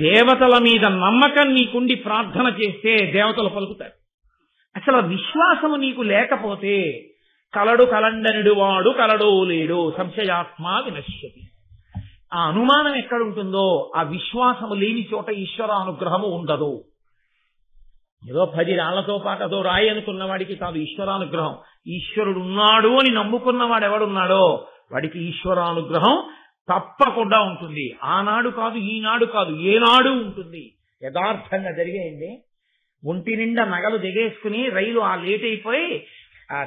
దేవతల మీద నమ్మకం నీకుండి ప్రార్థన చేస్తే దేవతలు పలుకుతారు. అసలు విశ్వాసము నీకు లేకపోతే కలడు కలండనుడు వాడు కలడో లేడు సంశయాత్మ వినశ్యతి. ఆ అనుమానం ఎక్కడుంటుందో ఆ విశ్వాసము లేని చోట ఈశ్వర అనుగ్రహము ఉండదు. ఏదో 10 రాళ్లతో పాటు అదో రాయి అనుకున్న వాడికి కాదు ఈశ్వరానుగ్రహం. ఈశ్వరుడు ఉన్నాడు అని నమ్ముకున్నవాడు ఎవడున్నాడో వాడికి ఈశ్వరానుగ్రహం తప్పకుండా ఉంటుంది. ఆనాడు కాదు, ఈనాడు కాదు, ఏనాడు ఉంటుంది. యథార్థంగా జరిగేయండి. ఒంటి నిండా నగలు దిగేసుకుని రైలు లేట్ అయిపోయి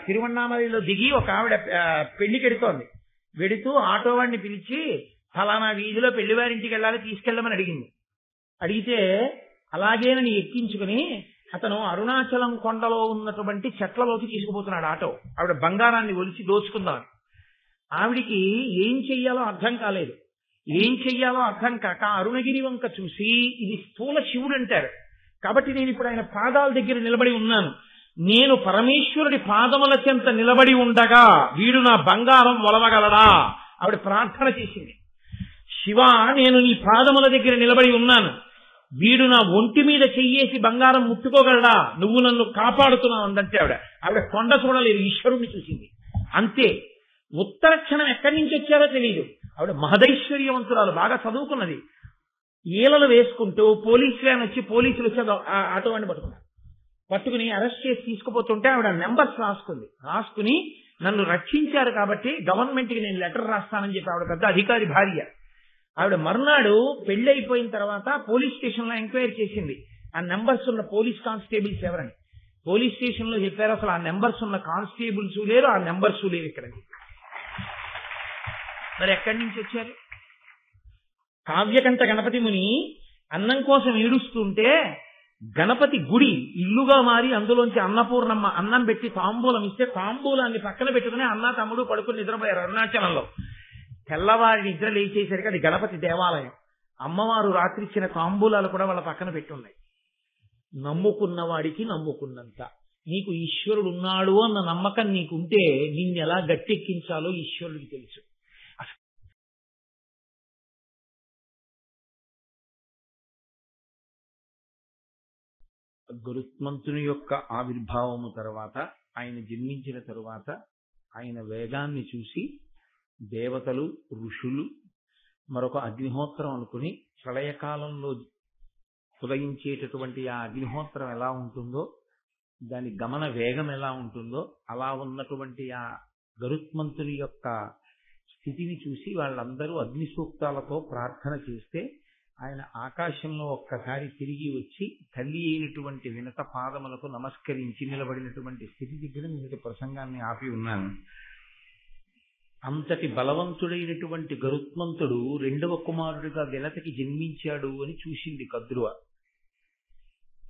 తిరువన్నామలలో దిగి ఒక ఆవిడ పెళ్లికెడుతోంది. వెడుతూ ఆటో వాడిని పిలిచి ఫలానా వీధిలో పెళ్లివారింటికి వెళ్ళాలి తీసుకెళ్ళమని అడిగింది. అడిగితే అలాగేనని ఎక్కించుకుని అతను అరుణాచలం కొండలో ఉన్నటువంటి చెట్లలోకి తీసుకుపోతున్నాడు ఆటో. ఆవిడ బంగారాన్ని ఒలిచి దోచుకుందాం. ఆవిడికి ఏం చెయ్యాలో అర్థం కాలేదు. ఏం చెయ్యాలో అర్థం కాక అరుణగిరి వంక చూసి ఇది స్థూల శివుడు అంటారు కాబట్టి నేను ఇప్పుడు ఆయన పాదాల దగ్గర నిలబడి ఉన్నాను, నేను పరమేశ్వరుడి పాదముల చెంత నిలబడి ఉండగా వీడు నా బంగారం ఒలవగలడా? ఆవిడ ప్రార్థన చేసింది. శివ, నేను నీ పాదముల దగ్గర నిలబడి ఉన్నాను, వీడు నా ఒంటి మీద చెయ్యేసి బంగారం ముట్టుకోగలడా? నువ్వు నన్ను కాపాడుతున్నావు అందంటే ఆవిడ కొండ చూడలేదు, ఈశ్వరుణ్ణి చూసింది. అంతే. ఉత్తర క్షణం ఎక్కడి నుంచి వచ్చారో తెలియదు. ఆవిడ మహదైశ్వర్యవంతురాలు, బాగా చదువుకున్నది. ఈలలు వేసుకుంటూ పోలీసు వ్యాన్ వచ్చి పోలీసులు వచ్చి ఆటో వాడిని పట్టుకున్నారు. పట్టుకుని అరెస్ట్ చేసి తీసుకుపోతుంటే ఆవిడ నెంబర్స్ రాసుకుని నన్ను రక్షించారు కాబట్టి గవర్నమెంట్కి నేను లెటర్ రాస్తానని చెప్పి ఆవిడ పెద్ద అధికారి భార్య. ఆవిడ మర్నాడు పెళ్లి అయిపోయిన తర్వాత పోలీస్ స్టేషన్ లో ఎంక్వైరీ చేసింది ఆ నెంబర్స్ ఉన్న పోలీస్ కానిస్టేబుల్స్ ఎవరని. పోలీస్ స్టేషన్ లో చెప్పారు అసలు ఆ నెంబర్స్ ఉన్న కానిస్టేబుల్స్ లేరు, ఆ నెంబర్స్ లేవు ఇక్కడ. మరి ఎక్కడి నుంచి వచ్చారు? కావ్యకంఠ గణపతి ముని అన్నం కోసం ఏడుస్తుంటే గణపతి గుడి ఇల్లుగా మారి అందులోంచి అన్నపూర్ణమ్మ అన్నం పెట్టి తాంబూలం ఇస్తే తాంబూలాన్ని పక్కన పెట్టుకుని అన్న తమ్ముడు పడుకుని నిద్రపోయారు అరుణాచలంలో. తెల్లవారి నిద్ర లేచేసరికి అది గణపతి దేవాలయం. అమ్మవారు రాత్రి ఇచ్చిన తాంబూలాలు కూడా వాళ్ళ పక్కన పెట్టున్నాయి. నమ్ముకున్న వాడికి నమ్ముకున్నంత. నీకు ఈశ్వరుడు ఉన్నాడు అన్న నమ్మకం నీకుంటే నిన్ను ఎలా గట్టెక్కించాలో ఈశ్వరుడికి తెలుసు. గరుత్మంతుని యొక్క ఆవిర్భావము తర్వాత, ఆయన జన్మించిన తరువాత ఆయన వేగాన్ని చూసి దేవతలు, ఋషులు మరొక అగ్నిహోత్రం అనుకుని ప్రళయకాలంలో ఉదయించేటటువంటి ఆ అగ్నిహోత్రం ఎలా ఉంటుందో, దాని గమన వేగం ఎలా ఉంటుందో, అలా ఉన్నటువంటి ఆ గరుత్మంతుని యొక్క స్థితిని చూసి వాళ్ళందరూ అగ్ని సూక్తాలతో ప్రార్థన చేస్తే ఆయన ఆకాశంలో ఒక్కసారి తిరిగి వచ్చి తల్లి అయినటువంటి వినత పాదములకు నమస్కరించి నిలబడినటువంటి స్థితి దగ్గర నేను ప్రసంగాన్ని ఆపి ఉన్నాను. అంతటి బలవంతుడైనటువంటి గరుత్మంతుడు 2వ కుమారుడిగా వినతకి జన్మించాడు అని చూసింది కద్రువ.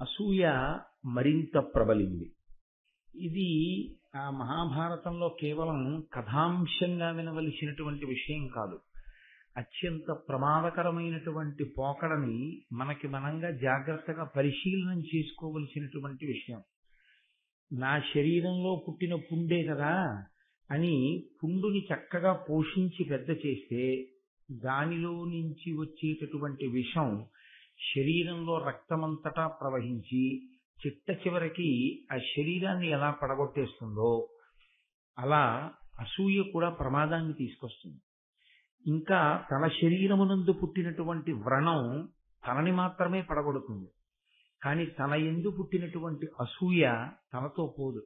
అసూయ మరింత ప్రబలింది. ఇది ఆ మహాభారతంలో కేవలం కథాంశంగా వినవలసినటువంటి విషయం కాదు. అత్యంత ప్రమాదకరమైనటువంటి పోకడని మనకి మనంగా జాగ్రత్తగా పరిశీలనం చేసుకోవలసినటువంటి విషయం. నా శరీరంలో పుట్టిన పుండే కదా అని పుండుని చక్కగా పోషించి పెద్ద చేస్తే దానిలో నుంచి వచ్చేటటువంటి విషం శరీరంలో రక్తమంతటా ప్రవహించి చిట్ట చివరికి ఆ శరీరాన్ని ఎలా పడగొట్టేస్తుందో అలా అసూయ కూడా ప్రమాదాన్ని తీసుకొస్తుంది. ఇంకా తన శరీరమునందు పుట్టినటువంటి వ్రణం తనని మాత్రమే పడగొడుతుంది, కానీ తన యందు పుట్టినటువంటి అసూయ తనతో పోదు,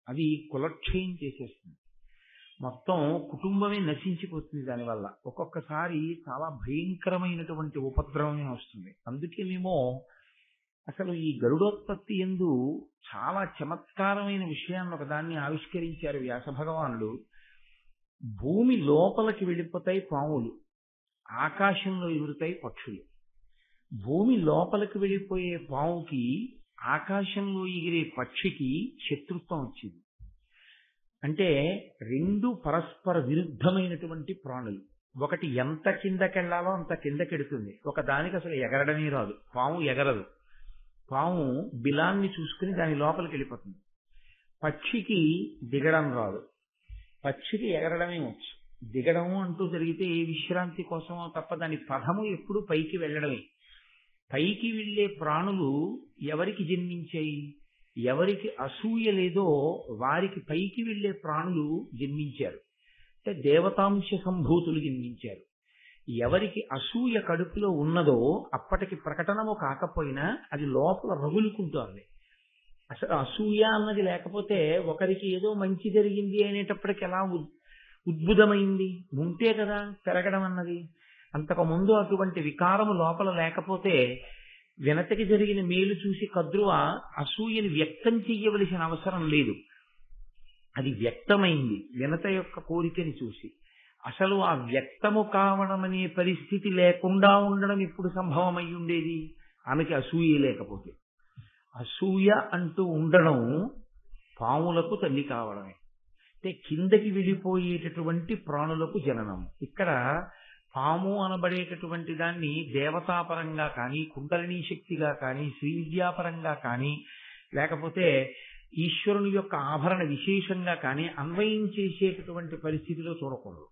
అది కులక్షయం చేసేస్తుంది. మొత్తం కుటుంబమే నశించిపోతుంది దానివల్ల. ఒక్కొక్కసారి చాలా భయంకరమైనటువంటి ఉపద్రవమే వస్తుంది. అందుకేనేమో అసలు ఈ గరుడోత్పత్తి యందు చాలా చమత్కారమైన విషయాన్ని ఒకదాన్ని ఆవిష్కరించారు వ్యాస భగవానుడు. భూమి లోపలికి వెళ్ళిపోతాయి పాములు, ఆకాశంలో ఎగురుతాయి పక్షులు. భూమి లోపలికి వెళ్ళిపోయే పాముకి ఆకాశంలో ఎగిరే పక్షికి శత్రుత్వం వచ్చింది. అంటే 2 పరస్పర విరుద్ధమైనటువంటి ప్రాణులు. ఒకటి ఎంత కిందకెళ్లాలో అంత కిందకెడుతుంది, ఒక దానికి అసలు ఎగరడమే రాదు. పాము ఎగరదు, పాము బిలాన్ని చూసుకుని దాని లోపలికి వెళ్ళిపోతుంది. పక్షికి దిగడం రాదు, పక్షికి ఎగరడమే వచ్చు. దిగడము అంటూ జరిగితే ఏ విశ్రాంతి కోసమో తప్ప దాని పదము ఎప్పుడు పైకి వెళ్ళడమే. పైకి వెళ్ళే ప్రాణులు ఎవరికి జన్మించాయి? ఎవరికి అసూయ లేదో వారికి పైకి వెళ్ళే ప్రాణులు జన్మించారు. అంటే దేవతాంశ సంభూతులు జన్మించారు. ఎవరికి అసూయ కడుపులో ఉన్నదో అప్పటికి ప్రకటనము కాకపోయినా అది లోపల రగులుకుంటోంది. అసలు అసూయ అన్నది లేకపోతే ఒకరికి ఏదో మంచి జరిగింది అనేటప్పటికి ఎలా ఉద్భుతమైంది? ఉంటే కదా పెరగడం అన్నది. అంతకుముందు అటువంటి వికారము లోపల లేకపోతే వినతకి జరిగిన మేలు చూసి కద్రువ అసూయని వ్యక్తం చెయ్యవలసిన అవసరం లేదు. అది వ్యక్తమైంది వినత యొక్క కోరికని చూసి. అసలు ఆ వ్యక్తము కావడం అనే పరిస్థితి లేకుండా ఉండడం ఎప్పుడు సంభవమై ఉండేది? ఆమెకి అసూయ లేకపోతే. అసూయ అంటూ ఉండడం పాములకు తల్లి కావడమే. అంటే కిందకి వెళ్ళిపోయేటటువంటి ప్రాణులకు జననం. ఇక్కడ పాము అనబడేటటువంటి దాన్ని దేవతాపరంగా కానీ, కుండలినీ శక్తిగా కానీ, శ్రీ విద్యాపరంగా కానీ, లేకపోతే ఈశ్వరుని యొక్క ఆభరణ విశేషంగా కానీ అన్వయం చేసేటటువంటి పరిస్థితిలో చూడకూడదు.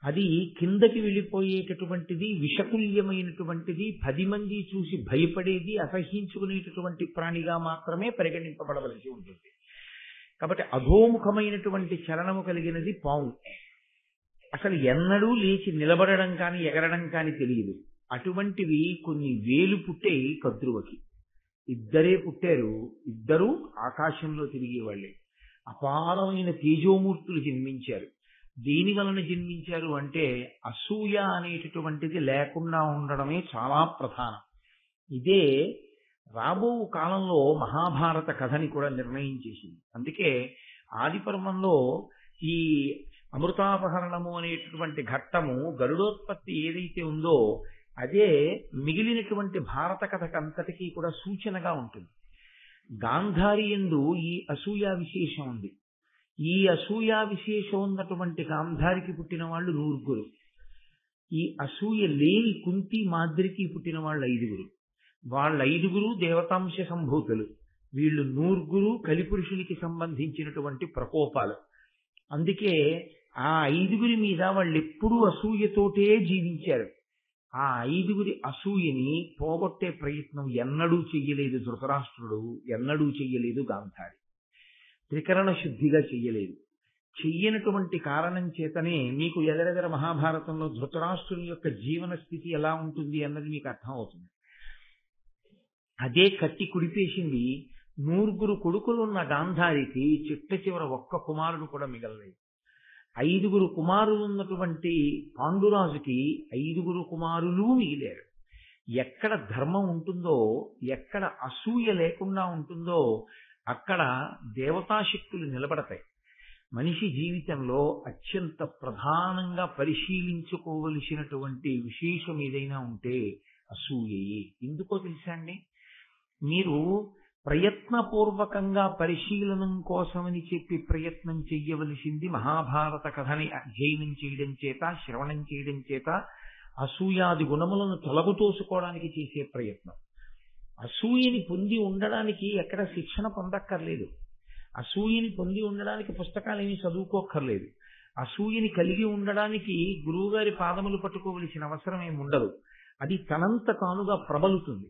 అది కిందకి వెళ్ళిపోయేటటువంటిది, విషతుల్యమైనటువంటిది, 10 మంది చూసి భయపడేది, అసహ్యించుకునేటటువంటి ప్రాణిగా మాత్రమే పరిగణింపబడవలసి ఉంటుంది. కాబట్టి అధోముఖమైనటువంటి చలనము కలిగినది పాము. అసలు ఎన్నడూ లేచి నిలబడడం కానీ ఎగరడం కానీ తెలియదు. అటువంటివి కొన్ని వేలు పుట్టాయి కద్రువకి. ఇద్దరే పుట్టారు. ఇద్దరూ ఆకాశంలో తిరిగేవాళ్లే. అపారమైన తేజోమూర్తులు జన్మించారు. దేని వలన జన్మించారు అంటే అసూయ అనేటటువంటిది లేకుండా ఉండడమే చాలా ప్రధానం. ఇదే రాబో కాలంలో మహాభారత కథని కూడా నిర్ణయం చేసింది. అందుకే ఆదిపర్వంలో ఈ అమృతాపహరణము అనేటటువంటి ఘట్టము, గరుడోత్పత్తి ఏదైతే ఉందో అదే మిగిలినటువంటి భారత కథకంతటికీ కూడా సూచనగా ఉంటుంది. గాంధారి యందు ఈ అసూయా విశేషం ఉంది. ఈ అసూయా విశేషం ఉన్నటువంటి గాంధారికి పుట్టిన వాళ్ళు 9. ఈ అసూయ లేని కుంతి మాద్రికి పుట్టిన వాళ్ళు 5. వాళ్ళ 5 దేవతాంశ సంభూతులు. వీళ్ళు 9 కలిపురుషునికి సంబంధించినటువంటి ప్రకోపాలు. అందుకే ఆ 5 మీద వాళ్ళెప్పుడూ అసూయతోటే జీవించారు. ఆ 5 అసూయని పోగొట్టే ప్రయత్నం ఎన్నడూ చెయ్యలేదు ధృతరాష్ట్రుడు, ఎన్నడూ చెయ్యలేదు గాంధారి. త్రికరణ శుద్ధిగా చెయ్యలేదు. చెయ్యనటువంటి కారణం చేతనే మీకు ఎదరెదర మహాభారతంలో ధృతరాష్ట్రుని యొక్క జీవన స్థితి ఎలా ఉంటుంది అన్నది మీకు అర్థం అవుతుంది. అదే కట్టి కుడిపేసింది. 9 కొడుకులున్న గాంధారికి చిట్ట చివర ఒక్క కుమారుడు కూడా మిగలలేదు. 5 కుమారులు ఉన్నటువంటి పాండురాజుకి 5 కుమారులు మిగిలారు. ఎక్కడ ధర్మం ఉంటుందో, ఎక్కడ అసూయ లేకుండా ఉంటుందో అక్కడ దేవతాశక్తులు నిలబడతాయి. మనిషి జీవితంలో అత్యంత ప్రధానంగా పరిశీలించుకోవలసినటువంటి విశేషం ఏదైనా ఉంటే అసూయే. ఎందుకో తెలుసా అండి? మీరు ప్రయత్నపూర్వకంగా పరిశీలనం కోసమని చెప్పి ప్రయత్నం చెయ్యవలసింది మహాభారత కథని అధ్యయనం చేయడం చేత, శ్రవణం చేయడం చేత అసూయాది గుణములను తొలగుతోసుకోవడానికి చేసే ప్రయత్నం. అసూయని పొంది ఉండడానికి ఎక్కడ శిక్షణ పొందక్కర్లేదు. అసూయని పొంది ఉండడానికి పుస్తకాలు ఏమీ చదువుకోక్కర్లేదు. అసూయని కలిగి ఉండడానికి గురువుగారి పాదములు పట్టుకోవలసిన అవసరం ఏమి ఉండదు. అది తనంత తానుగా ప్రబలుతుంది.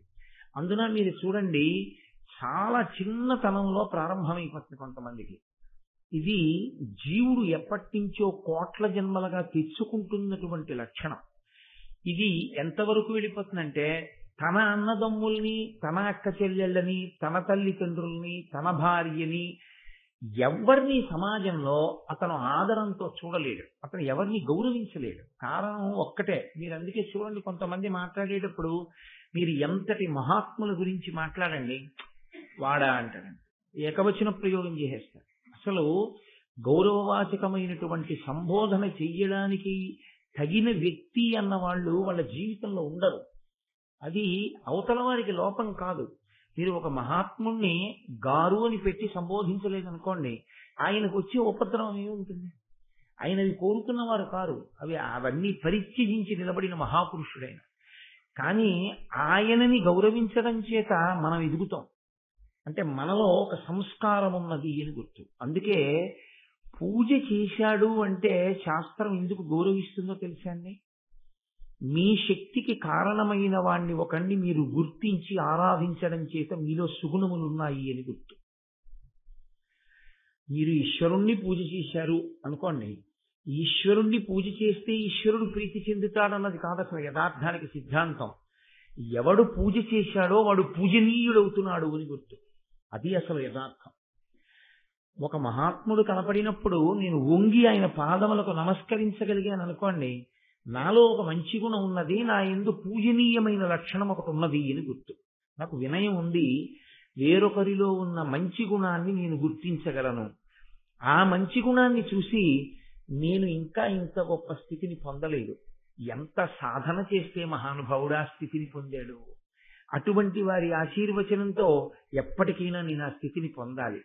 అందున మీరు చూడండి, చాలా చిన్నతనంలో ప్రారంభమైపోతుంది కొంతమందికి. ఇది జీవుడు ఎప్పటి నుంచో కోట్ల జన్మలుగా తెచ్చుకుంటున్నటువంటి లక్షణం. ఇది ఎంతవరకు వెళ్ళిపోతుందంటే తన అన్నదమ్ముల్ని, తన అక్క చెల్లెళ్ళని, తన తల్లిదండ్రుల్ని, తన భార్యని ఎవరిని సమాజంలో అతను ఆదరంతో చూడలేడు. అతను ఎవరిని గౌరవించలేడు. కారణం ఒక్కటే. మీరు అందుకే చూడండి, కొంతమంది మాట్లాడేటప్పుడు మీరు ఎంతటి మహాత్ముల గురించి మాట్లాడండి, వాడా అంటాడండి, ఏకవచన ప్రయోగం చేసేస్తారు. అసలు గౌరవవాచకమైనటువంటి సంబోధన చెయ్యడానికి తగిన వ్యక్తి అన్న వాళ్ళు వాళ్ళ జీవితంలో ఉండరు. అది అవతల వారికి లోపం కాదు. మీరు ఒక మహాత్ముణ్ణి గారు అని పెట్టి సంబోధించలేదనుకోండి, ఆయనకు వచ్చే ఉపద్రవం ఏముంటుంది? ఆయనవి కోరుకున్నవారు కారు. అవన్నీ పరిత్యజించి నిలబడిన మహాపురుషుడైన. కానీ ఆయనని గౌరవించడం చేత మనం ఎదుగుతాం. అంటే మనలో ఒక సంస్కారం ఉన్నది అని గుర్తు. అందుకే పూజ చేశాడు అంటే శాస్త్రం ఎందుకు గౌరవిస్తుందో తెలుసా అండి? మీ శక్తికి కారణమైన వాణ్ణి ఒకండి మీరు గుర్తించి ఆరాధించడం చేత మీలో సుగుణములున్నాయి అని గుర్తు. మీరు ఈశ్వరుణ్ణి పూజ చేశారు అనుకోండి, ఈశ్వరుణ్ణి పూజ చేస్తే ఈశ్వరుడు ప్రీతి చెందుతాడన్నది కాదు అసలు యథార్థానికి సిద్ధాంతం. ఎవడు పూజ చేశాడో వాడు పూజనీయుడవుతున్నాడు అని గుర్తు. అది అసలు యథార్థం. ఒక మహాత్ముడు కనపడినప్పుడు నేను వంగి ఆయన పాదములకు నమస్కరించగలిగాను అనుకోండి, నాలో ఒక మంచి గుణం ఉన్నది, నా యందు పూజనీయమైన లక్షణం ఒకటి ఉన్నది అని గుర్తు. నాకు వినయం ఉంది, వేరొకరిలో ఉన్న మంచి గుణాన్ని నేను గుర్తించగలను. ఆ మంచి గుణాన్ని చూసి నేను ఇంకా ఇంత గొప్ప స్థితిని పొందలేదు, ఎంత సాధన చేస్తే మహానుభావుడు ఆ స్థితిని పొందాడు, అటువంటి వారి ఆశీర్వచనంతో ఎప్పటికైనా నేను ఆ స్థితిని పొందాలి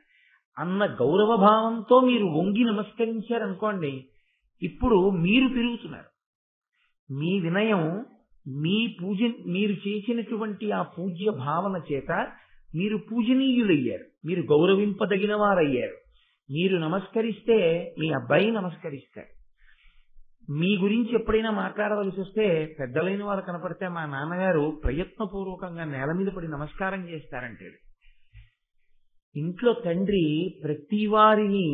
అన్న గౌరవ భావంతో మీరు వంగి నమస్కరించారనుకోండి, ఇప్పుడు మీరు పెరుగుతున్నారు. మీ వినయం, మీ పూజ, మీరు చేసినటువంటి ఆ పూజ్య భావన చేత మీరు పూజనీయులయ్యారు, మీరు గౌరవింపదగిన వారయ్యారు. మీరు నమస్కరిస్తే మీ అబ్బాయి నమస్కరిస్తారు. మీ గురించి ఎప్పుడైనా మాట్లాడవలసి వస్తే పెద్దలైన వారు కనపడితే మా నాన్నగారు ప్రయత్నపూర్వకంగా నేల మీద పడి నమస్కారం చేస్తారంటాడు. ఇంట్లో తండ్రి ప్రతి వారిని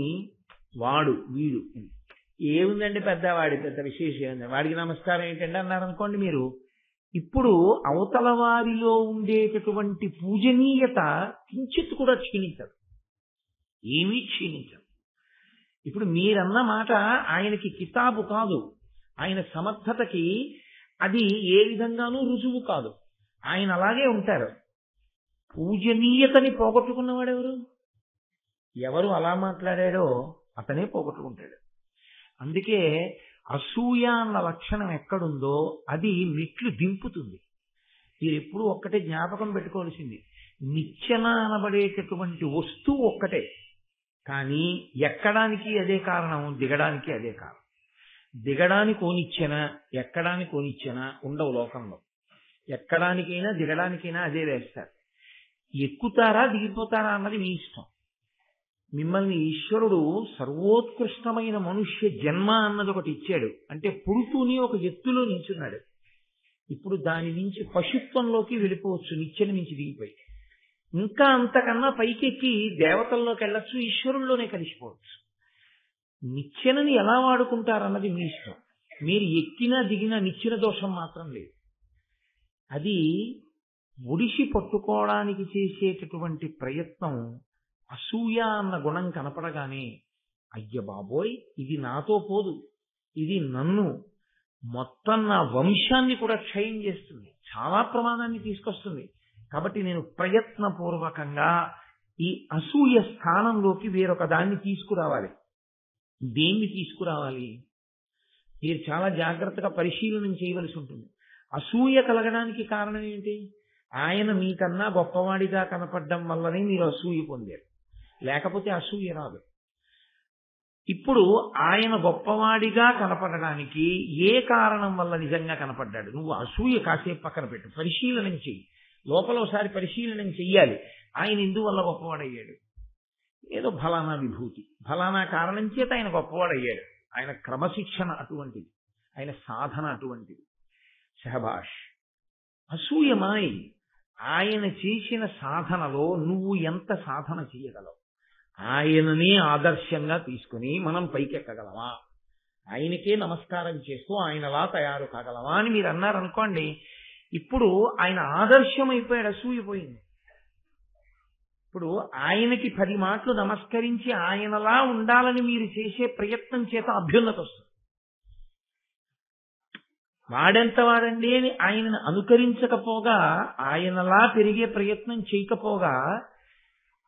వాడు వీడు ఏముందండి పెద్దవాడి పెద్ద విశేషం, వాడికి నమస్కారం ఏంటంటే అన్నారు అనుకోండి మీరు, ఇప్పుడు అవతల వారిలో ఉండేటటువంటి పూజనీయత కించిత్ కూడా క్షీణించదు, ఏమీ క్షీణించదు. ఇప్పుడు మీరన్న మాట ఆయనకి కితాబు కాదు, ఆయన సమర్థతకి అది ఏ విధంగానూ రుజువు కాదు. ఆయన అలాగే ఉంటారు. పూజనీయతని పోగొట్టుకున్నవాడెవరు? ఎవరు అలా మాట్లాడాడో అతనే పోగొట్టుకుంటాడు. అందుకే అసూయ అన్న లక్షణం ఎక్కడుందో అది మెట్లు దింపుతుంది. మీరు ఎప్పుడు ఒక్కటే జ్ఞాపకం పెట్టుకోవాల్సింది, నిచ్చెన అనబడేటటువంటి వస్తువు ఒక్కటే, కానీ ఎక్కడానికి అదే కారణం, దిగడానికి అదే కారణం. దిగడానికి ఓనిచ్చెన, ఎక్కడానికి ఓనిచ్చెన ఉండవు లోకంలో. ఎక్కడానికైనా దిగడానికైనా అదే వేస్తారు. ఎక్కుతారా దిగిపోతారా అన్నది మీ ఇష్టం. మిమ్మల్ని ఈశ్వరుడు సర్వోత్కృష్టమైన మనుష్య జన్మ అన్నది ఒకటి ఇచ్చాడు. అంటే పుడుతూనే ఒక ఎత్తులో నించున్నాడు. ఇప్పుడు దాని నుంచి పశుత్వంలోకి వెళ్ళిపోవచ్చు, నిచ్చెన నుంచి దిగిపోయి. ఇంకా అంతకన్నా పైకెక్కి దేవతల్లోకి వెళ్ళొచ్చు, ఈశ్వరుల్లోనే కలిసిపోవచ్చు. నిచ్చెనని ఎలా వాడుకుంటారన్నది మీ ఇష్టం. మీరు ఎక్కినా దిగినా నిచ్చెన దోషం మాత్రం లేదు. అది ఒడిసి పట్టుకోవడానికి చేసేటటువంటి ప్రయత్నం. అసూయ అన్న గుణం కనపడగానే అయ్య బాబోయ్ ఇది నాతో పోదు, ఇది నన్ను మొత్తం నా వంశాన్ని కూడా క్షయం చేస్తుంది, చాలా ప్రమాదాన్ని తీసుకొస్తుంది. కాబట్టి నేను ప్రయత్నపూర్వకంగా ఈ అసూయ స్థానంలోకి వేరొక దాన్ని తీసుకురావాలి. దేన్ని తీసుకురావాలి? మీరు చాలా జాగ్రత్తగా పరిశీలన చేయవలసి ఉంటుంది. అసూయ కలగడానికి కారణం ఏంటి? ఆయన మీకన్నా గొప్పవాడిగా కనపడడం వల్లనే మీరు అసూయ పొందారు, లేకపోతే అసూయ రాదు. ఇప్పుడు ఆయన గొప్పవాడిగా కనపడడానికి ఏ కారణం వల్ల నిజంగా కనపడ్డాడు? నువ్వు అసూయ కాసేపు పక్కన పెట్టు, పరిశీలన చెయ్యి. లోపల ఒకసారి పరిశీలన చెయ్యాలి. ఆయన ఎందువల్ల గొప్పవాడయ్యాడు? ఏదో ఫలానా విభూతి, ఫలానా కారణం చేత ఆయన గొప్పవాడయ్యాడు. ఆయన క్రమశిక్షణ అటువంటిది, ఆయన సాధన అటువంటిది. శహబాష్. అసూయమాయి ఆయన చేసిన సాధనలో నువ్వు ఎంత సాధన చేయగలవు? ఆయననే ఆదర్శంగా తీసుకుని మనం పైకెక్కగలవా? ఆయనకే నమస్కారం చేస్తూ ఆయనలా తయారు కాగలవా అని మీరు అన్నారనుకోండి, ఇప్పుడు ఆయన ఆదర్శం అయిపోయాడు, అసూయపోయింది. ఇప్పుడు ఆయనకి 10 మాటలు నమస్కరించి ఆయనలా ఉండాలని మీరు చేసే ప్రయత్నం చేత అభ్యున్నత వస్తుంది. వాడెంత వాడండి అని ఆయనను అనుకరించకపోగా, ఆయనలా పెరిగే ప్రయత్నం చేయకపోగా,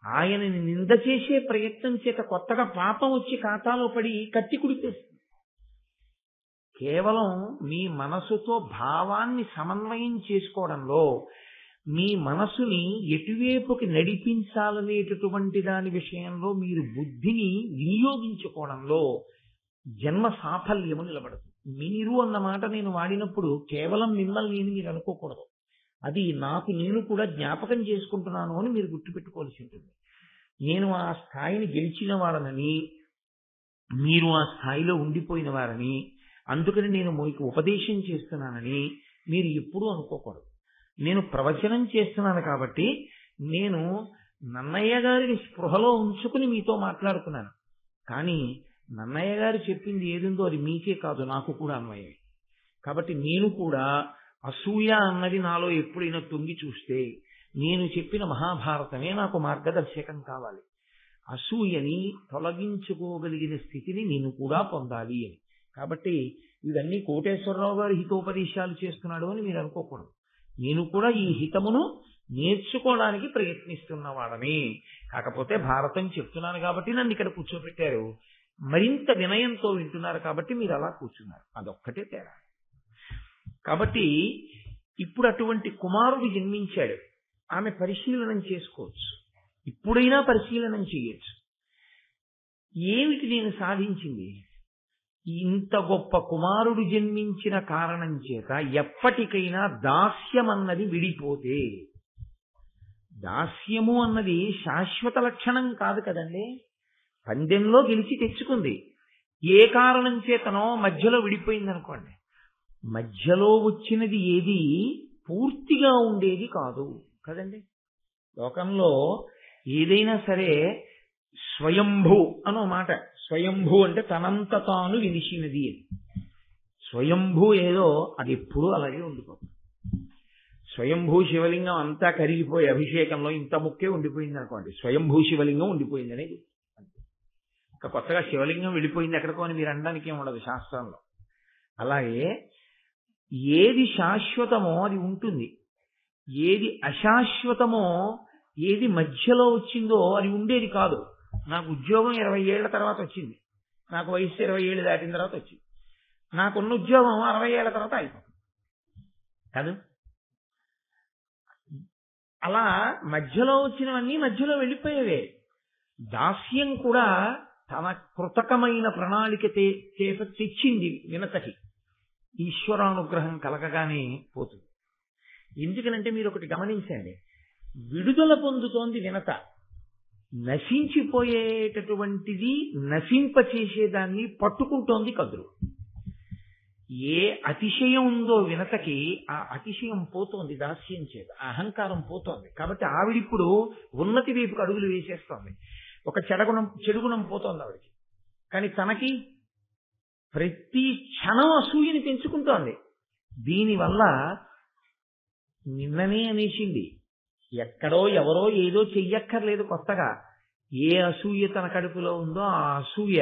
ఆయనని నింద చేసే ప్రయత్నం చేత కొత్తగా పాపం వచ్చి ఖాతాలో పడి కట్టి కుడిపేస్తుంది. కేవలం మీ మనసుతో భావాన్ని సమన్వయం చేసుకోవడంలో, మీ మనసుని ఎటువైపుకి నడిపించాలనేటటువంటి దాని విషయంలో మీరు బుద్ధిని వినియోగించుకోవడంలో జన్మ సాఫల్యము నిలబడుతుంది. మీరు అన్న మాట నేను వాడినప్పుడు కేవలం మిమ్మల్ని మీరు అనుకోకూడదు. అది నాకు నేను కూడా జ్ఞాపకం చేసుకుంటున్నాను అని మీరు గుర్తుపెట్టుకోవాల్సి ఉంటుంది. నేను ఆ స్థాయిని గెలిచిన వారనని, మీరు ఆ స్థాయిలో ఉండిపోయిన వారని, అందుకని నేను మీకు ఉపదేశం చేస్తున్నానని మీరు ఎప్పుడూ అనుకోకూడదు. నేను ప్రవచనం చేస్తున్నాను కాబట్టి నేను నన్నయ్య గారిని స్పృహలో ఉంచుకుని మీతో మాట్లాడుతున్నాను. కానీ నన్నయ్య గారు చెప్పింది ఏదుందో అది మీకే కాదు, నాకు కూడా అన్వయమే. కాబట్టి నేను కూడా అసూయ అన్నది నాలో ఎప్పుడైనా తొంగి చూస్తే నేను చెప్పిన మహాభారతమే నాకు మార్గదర్శకం కావాలి. అసూయని తొలగించుకోగలిగిన స్థితిని నేను కూడా పొందాలి అని. కాబట్టి ఇవన్నీ కోటేశ్వరరావు గారు హితోపదేశాలు చేస్తున్నాడు అని మీరు అనుకోకూడదు. నేను కూడా ఈ హితమును నేర్చుకోవడానికి ప్రయత్నిస్తున్నవాడని. కాకపోతే భారతం చెప్తున్నాను కాబట్టి నన్ను ఇక్కడ కూర్చోబెట్టారు, మరింత వినయంతో వింటున్నారు కాబట్టి మీరు అలా కూర్చున్నారు, అదొక్కటే తేడా. కాబట్టి ఇప్పుడు అటువంటి కుమారుడు జన్మించాడు, ఆమె పరిశీలనం చేసుకోవచ్చు, ఇప్పుడైనా పరిశీలనం చేయొచ్చు. ఏమిటి నేను సాధించింది? ఇంత గొప్ప కుమారుడు జన్మించిన కారణం చేత ఎప్పటికైనా దాస్యం అన్నది విడిపోతే, దాస్యము అన్నది శాశ్వత లక్షణం కాదు కదండి. పందెంలో గెలిచి తెచ్చుకుంది, ఏ కారణం చేతనో మధ్యలో విడిపోయింది అనుకోండి, మధ్యలో వచ్చినది ఏది పూర్తిగా ఉండేది కాదు కదండి. లోకంలో ఏదైనా సరే స్వయంభూ అనో మాట, స్వయంభూ అంటే తనంత తాను వెలిసినది అని. స్వయంభూ ఏదో అది ఎప్పుడూ అలాగే ఉండిపోతుంది. స్వయంభూ శివలింగం అంతా కరిగిపోయి అభిషేకంలో ఇంత ముక్కే ఉండిపోయింది అనుకోండి, స్వయంభూ శివలింగం ఉండిపోయింది అనేది. ఇంకా కొత్తగా శివలింగం వెళ్ళిపోయింది ఎక్కడికో అని మీరు అనడానికి ఏమి ఉండదు శాస్త్రంలో. అలాగే ఏది శాశ్వతమో అది ఉంటుంది, ఏది అశాశ్వతమో ఏది మధ్యలో వచ్చిందో అది ఉండేది కాదు. నాకు ఉద్యోగం 20 ఏళ్ల తర్వాత వచ్చింది, నాకు వయసు 20 ఏళ్ళు దాటిన తర్వాత వచ్చింది. నాకున్న ఉద్యోగం 60 ఏళ్ల తర్వాత అయిపోతుంది కాదు. అలా మధ్యలో వచ్చినవన్నీ మధ్యలో వెళ్ళిపోయేవే. దాస్యం కూడా తన కృతకమైన ప్రణాళిక చేత తెచ్చింది వినతకి. ఈశ్వరానుగ్రహం కలగగానే పోతుంది. ఎందుకనంటే మీరు ఒకటి గమనించండి, విడుదల పొందుతోంది వినత, నశించిపోయేటటువంటిది నశింపచేసేదాన్ని పట్టుకుంటోంది కదురు. ఏ అతిశయం ఉందో వినతకి ఆ అతిశయం పోతోంది దాస్యం చేత, అహంకారం పోతోంది. కాబట్టి ఆవిడిప్పుడు ఉన్నతి వైపుకు అడుగులు వేసేస్తోంది. ఒక చెడుగుణం పోతోంది ఆవిడికి, కానీ తనకి ప్రతి క్షణం అసూయని పెంచుకుంటోంది. దీనివల్ల నిన్ననే అనేసింది, ఎక్కడో ఎవరో ఏదో చెయ్యక్కర్లేదు కొత్తగా. ఏ అసూయ తన కడుపులో ఉందో ఆ అసూయ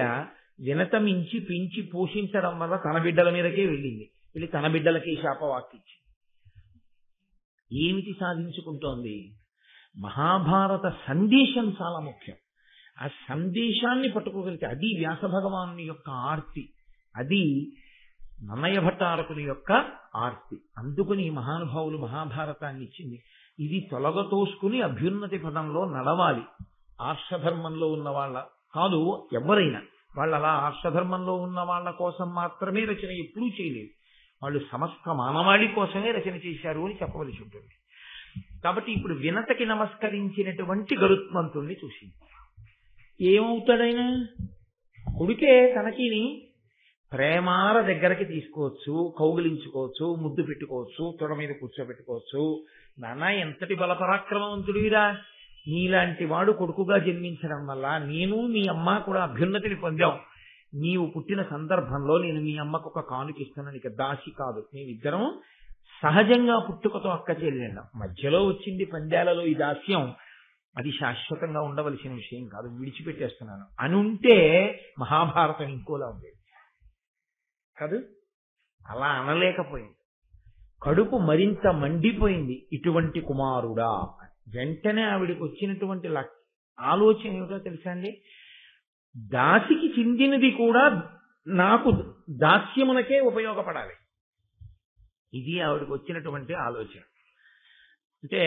వినత మించి పెంచి పోషించడం వల్ల తన బిడ్డల మీదకే వెళ్ళింది, వెళ్ళి తన బిడ్డలకే శాపవాక్కిచ్చి ఏమిటి సాధించుకుంటోంది? మహాభారత సందేశం చాలా ముఖ్యం. ఆ సందేశాన్ని పట్టుకోగలిగితే అది వ్యాస భగవానుని యొక్క ఆర్తి, అది నన్నయ భట్టారకుని యొక్క ఆర్తి. అందుకుని మహానుభావులు మహాభారతాన్ని ఇచ్చింది. ఇది తొలగతోసుకుని అభ్యున్నతి పదంలో నడవాలి. ఆర్షధర్మంలో ఉన్న వాళ్ళ కాదు ఎవరైనా, వాళ్ళు అలా ఆర్షధర్మంలో ఉన్న వాళ్ళ కోసం మాత్రమే రచన ఎప్పుడూ చేయలేదు, వాళ్ళు సమస్త మానవాళి కోసమే రచన చేశారు అని చెప్పవలసి ఉంటుంది. కాబట్టి ఇప్పుడు వినతకి నమస్కరించినటువంటి గరుత్మంతుణ్ణి చూసింది. ఏమవుతాడైనా కొడుకే, తనకిని ప్రేమాల దగ్గరకి తీసుకోవచ్చు, కౌగిలించుకోవచ్చు, ముద్దు పెట్టుకోవచ్చు, తొడ మీద కూర్చోబెట్టుకోవచ్చు. నాన్న ఎంతటి బలపరాక్రమవంతుడివిరా, నీలాంటి వాడు కొడుకుగా జన్మించడం వల్ల నేను మీ అమ్మ కూడా అభ్యున్నతిని పొందాం. నీవు పుట్టిన సందర్భంలో నేను మీ అమ్మకు ఒక కానుకిస్తున్నాను, ఇక దాసి కాదు, మేమిద్దరం సహజంగా పుట్టుకతో అక్క చెల్లెళ్ళం. మధ్యలో వచ్చింది పందాలలో ఈ దాస్యం, అది శాశ్వతంగా ఉండవలసిన విషయం కాదు, విడిచిపెట్టేస్తున్నాను అని ఉంటే మహాభారతం ఇంకోలా ఉండేది కాదు. అలా అనలేకపోయింది, కడుపు మరింత మండిపోయింది. ఇటువంటి కుమారుడా, వెంటనే ఆవిడికి వచ్చినటువంటి ఆలోచన ఏమిటో తెలుసా అండి? దాసికి చెందినది కూడా నాకు దాస్యమునకే ఉపయోగపడాలి. ఇది ఆవిడకి వచ్చినటువంటి ఆలోచన. అంటే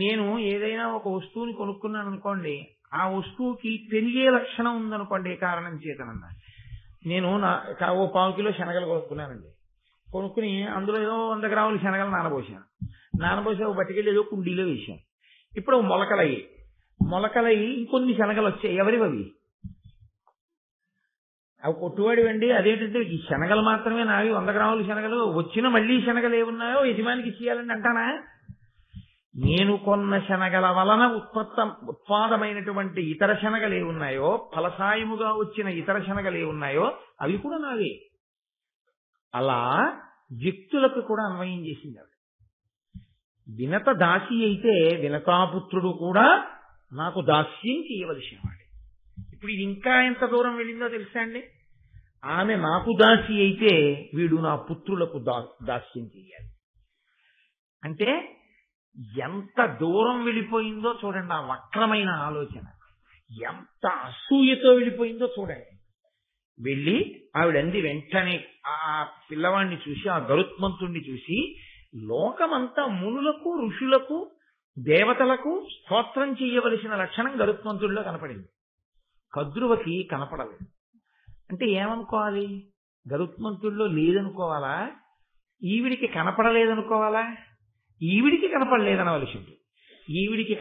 నేను ఏదైనా ఒక వస్తువుని కొనుక్కున్నాను అనుకోండి, ఆ వస్తువుకి పెరిగే లక్షణం ఉందనుకోండి, ఏ కారణం చేతనన్నా. నేను ఓ 1/4 కిలో శనగలు కొనుక్కున్నానండి, కొనుక్కుని అందులో ఏదో 100 గ్రాముల శనగలు నానబోసాను, ఓ బట్టికెళ్ళి ఏదో కుండీలో వేసాను. ఇప్పుడు మొలకలయ్యి ఇంకొన్ని శనగలు వచ్చాయి. ఎవరివి అవి? అవి కొట్టువాడివండి, అదేంటంటే ఈ శనగలు మాత్రమే నావి 100 గ్రాముల శనగలు, వచ్చిన మళ్ళీ శనగలు ఏమున్నాయో యజమానికి ఇచ్చేయాలని అంటానా? నేను కొన్న శనగల వలన ఉత్పాదమైనటువంటి ఇతర శనగలు ఏమున్నాయో, ఫలసాయముగా వచ్చిన ఇతర శనగలు ఏమున్నాయో అవి కూడా నావే. అలా వ్యక్తులకు కూడా అన్వయం చేసింది ఆవిడ. వినత దాసి అయితే వినతాపుత్రుడు కూడా నాకు దాస్యం చేయవలసిన వాడే. ఇప్పుడు ఇది ఇంకా ఎంత దూరం వెళ్ళిందో తెలుసా అండి? ఆమె నాకు దాసి అయితే వీడు నా పుత్రులకు దాస్యం చేయాలి అంటే ఎంత దూరం వెళ్ళిపోయిందో చూడండి. ఆ వక్రమైన ఆలోచన ఎంత అసూయతో వెళ్ళిపోయిందో చూడండి. వెళ్ళి ఆవిడంది వెంటనే ఆ పిల్లవాడిని చూసి, ఆ గరుత్మంతుణ్ణి చూసి, లోకమంతా మునులకు, ఋషులకు, దేవతలకు స్తోత్రం చేయవలసిన లక్షణం గరుత్మంతుడిలో కనపడింది. కద్రువకి కనపడలేదు. అంటే ఏమనుకోవాలి? గరుత్మంతుడిలో లేదనుకోవాలా? ఈవిడికి కనపడలేదనుకోవాలా? ఈవిడికి కనపడలేదనవలసింది. ఈవిడికి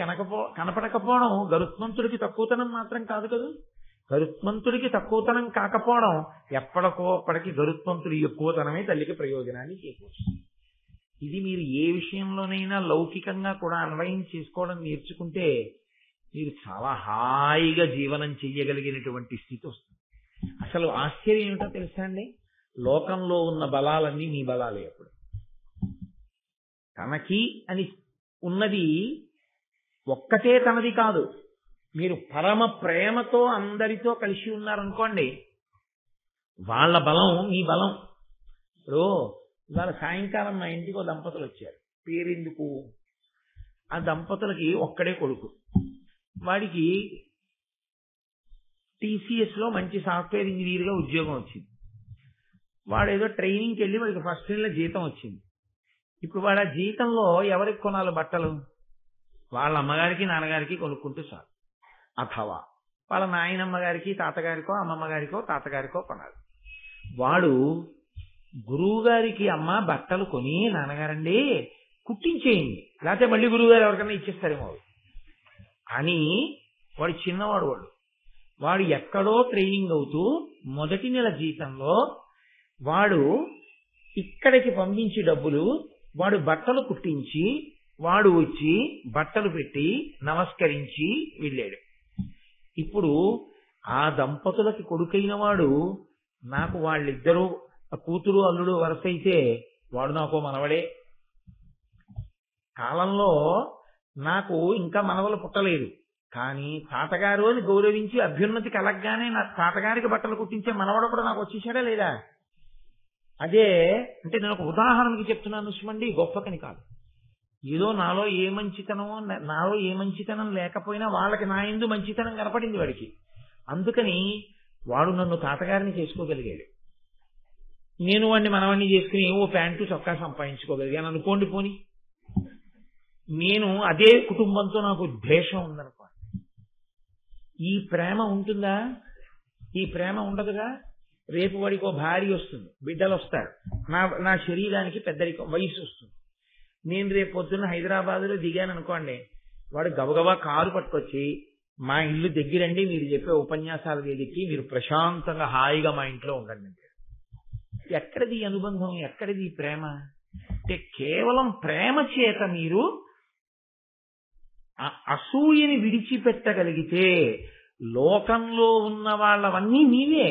కనపడకపోవడం గరుత్మంతుడికి తక్కువతనం మాత్రం కాదు కదా. గరుత్మంతుడికి తక్కువతనం కాకపోవడం ఎప్పటికో అప్పటికి గరుత్మంతుడి ఎక్కువతనమే తల్లికి ప్రయోజనాన్ని చేకూరుస్తుంది. ఇది మీరు ఏ విషయంలోనైనా లౌకికంగా కూడా అన్వయం చేసుకోవడం నేర్చుకుంటే మీరు చాలా హాయిగా జీవనం చెయ్యగలిగినటువంటి స్థితి వస్తుంది. అసలు ఆశ్చర్యం ఏమిటో తెలుసా అండి? లోకంలో ఉన్న బలాలన్నీ మీ బలాలే. అప్పుడు తనకి అని ఉన్నది ఒక్కటే తనది కాదు. మీరు పరమ ప్రేమతో అందరితో కలిసి ఉన్నారనుకోండి, వాళ్ళ బలం మీ బలం. ఇప్పుడు ఇవాళ సాయంకాలం మా ఇంటికి దంపతులు వచ్చారు. పేరెందుకు? ఆ దంపతులకి ఒక్కడే కొడుకు. వాడికి TCS లో మంచి సాఫ్ట్వేర్ ఇంజనీర్గా ఉద్యోగం వచ్చింది. వాడేదో ట్రైనింగ్కి వెళ్ళి వాడికి ఫస్ట్ నెల జీతం వచ్చింది. ఇప్పుడు వాడు ఆ జీతంలో ఎవరికి కొనాలి బట్టలు? వాళ్ళ అమ్మగారికి నాన్నగారికి కొనుక్కుంటూ చాలు. అథవా వాళ్ళ నాయనమ్మ గారికి, తాతగారికో, అమ్మమ్మ గారికో, తాతగారికో కొనాలి. వాడు గురువు గారికి అమ్మ బట్టలు కొని, నాన్నగారండి కుట్టించేయండి, లేకపోతే మళ్ళీ గురువు గారు ఎవరికైనా ఇచ్చేస్తారేమో అని వాడు చిన్నవాడు. వాడు ఎక్కడో ట్రైనింగ్ అవుతూ మొదటి నెల జీతంలో వాడు ఇక్కడికి పంపించి డబ్బులు వాడు బట్టలు కుట్టించి వాడు వచ్చి బట్టలు పెట్టి నమస్కరించి వెళ్ళాడు. ఇప్పుడు ఆ దంపతులకి కొడుకైన వాడు నాకు వాళ్ళిద్దరూ కూతురు అల్లుడు వరుస అయితే వాడు నాకు మనవడే. కాలంలో నాకు ఇంకా మనవలు పుట్టలేదు, కానీ తాతగారు అని గౌరవించి అభ్యున్నతి కలగగానే నా తాతగారికి బట్టలు కుట్టించే మనవడు కూడా నాకు వచ్చేసాడా లేదా? అదే అంటే నేను ఒక ఉదాహరణకి చెప్తున్నాను సుమండి, గొప్పకని కాదు. ఏదో నాలో ఏ మంచితనం లేకపోయినా వాళ్ళకి నా యందు మంచితనం కనపడింది వాడికి. అందుకని వాడు నన్ను తాతగారిని చేసుకోగలిగాడు. నేను వాడిని మనవాడిని చేసుకుని ఓ ప్యాంటు చొక్కా సంపాదించుకోగలిగాను అనుకోండి. పోని నేను అదే కుటుంబంతో నాకు ద్వేషం ఉందనుకో, ఈ ప్రేమ ఉంటుందా? ఈ ప్రేమ ఉండదుగా. రేపు వాడికి ఓ భార్య వస్తుంది, బిడ్డలు వస్తారు, నా శరీరానికి పెద్దరికం వయసు వస్తుంది. నేను రేపు పొద్దున్న హైదరాబాద్లో దిగాను అనుకోండి, వాడు గబగబా కారు పట్టుకొచ్చి మా ఇల్లు దగ్గరండి, మీరు చెప్పే ఉపన్యాసాలు వేదికి మీరు ప్రశాంతంగా హాయిగా మా ఇంట్లో ఉండండి. ఎక్కడిది అనుబంధం? ఎక్కడిది ప్రేమ? అంటే కేవలం ప్రేమ చేత మీరు అసూయని విడిచిపెట్టగలిగితే లోకంలో ఉన్న వాళ్ళవన్నీ నీవే.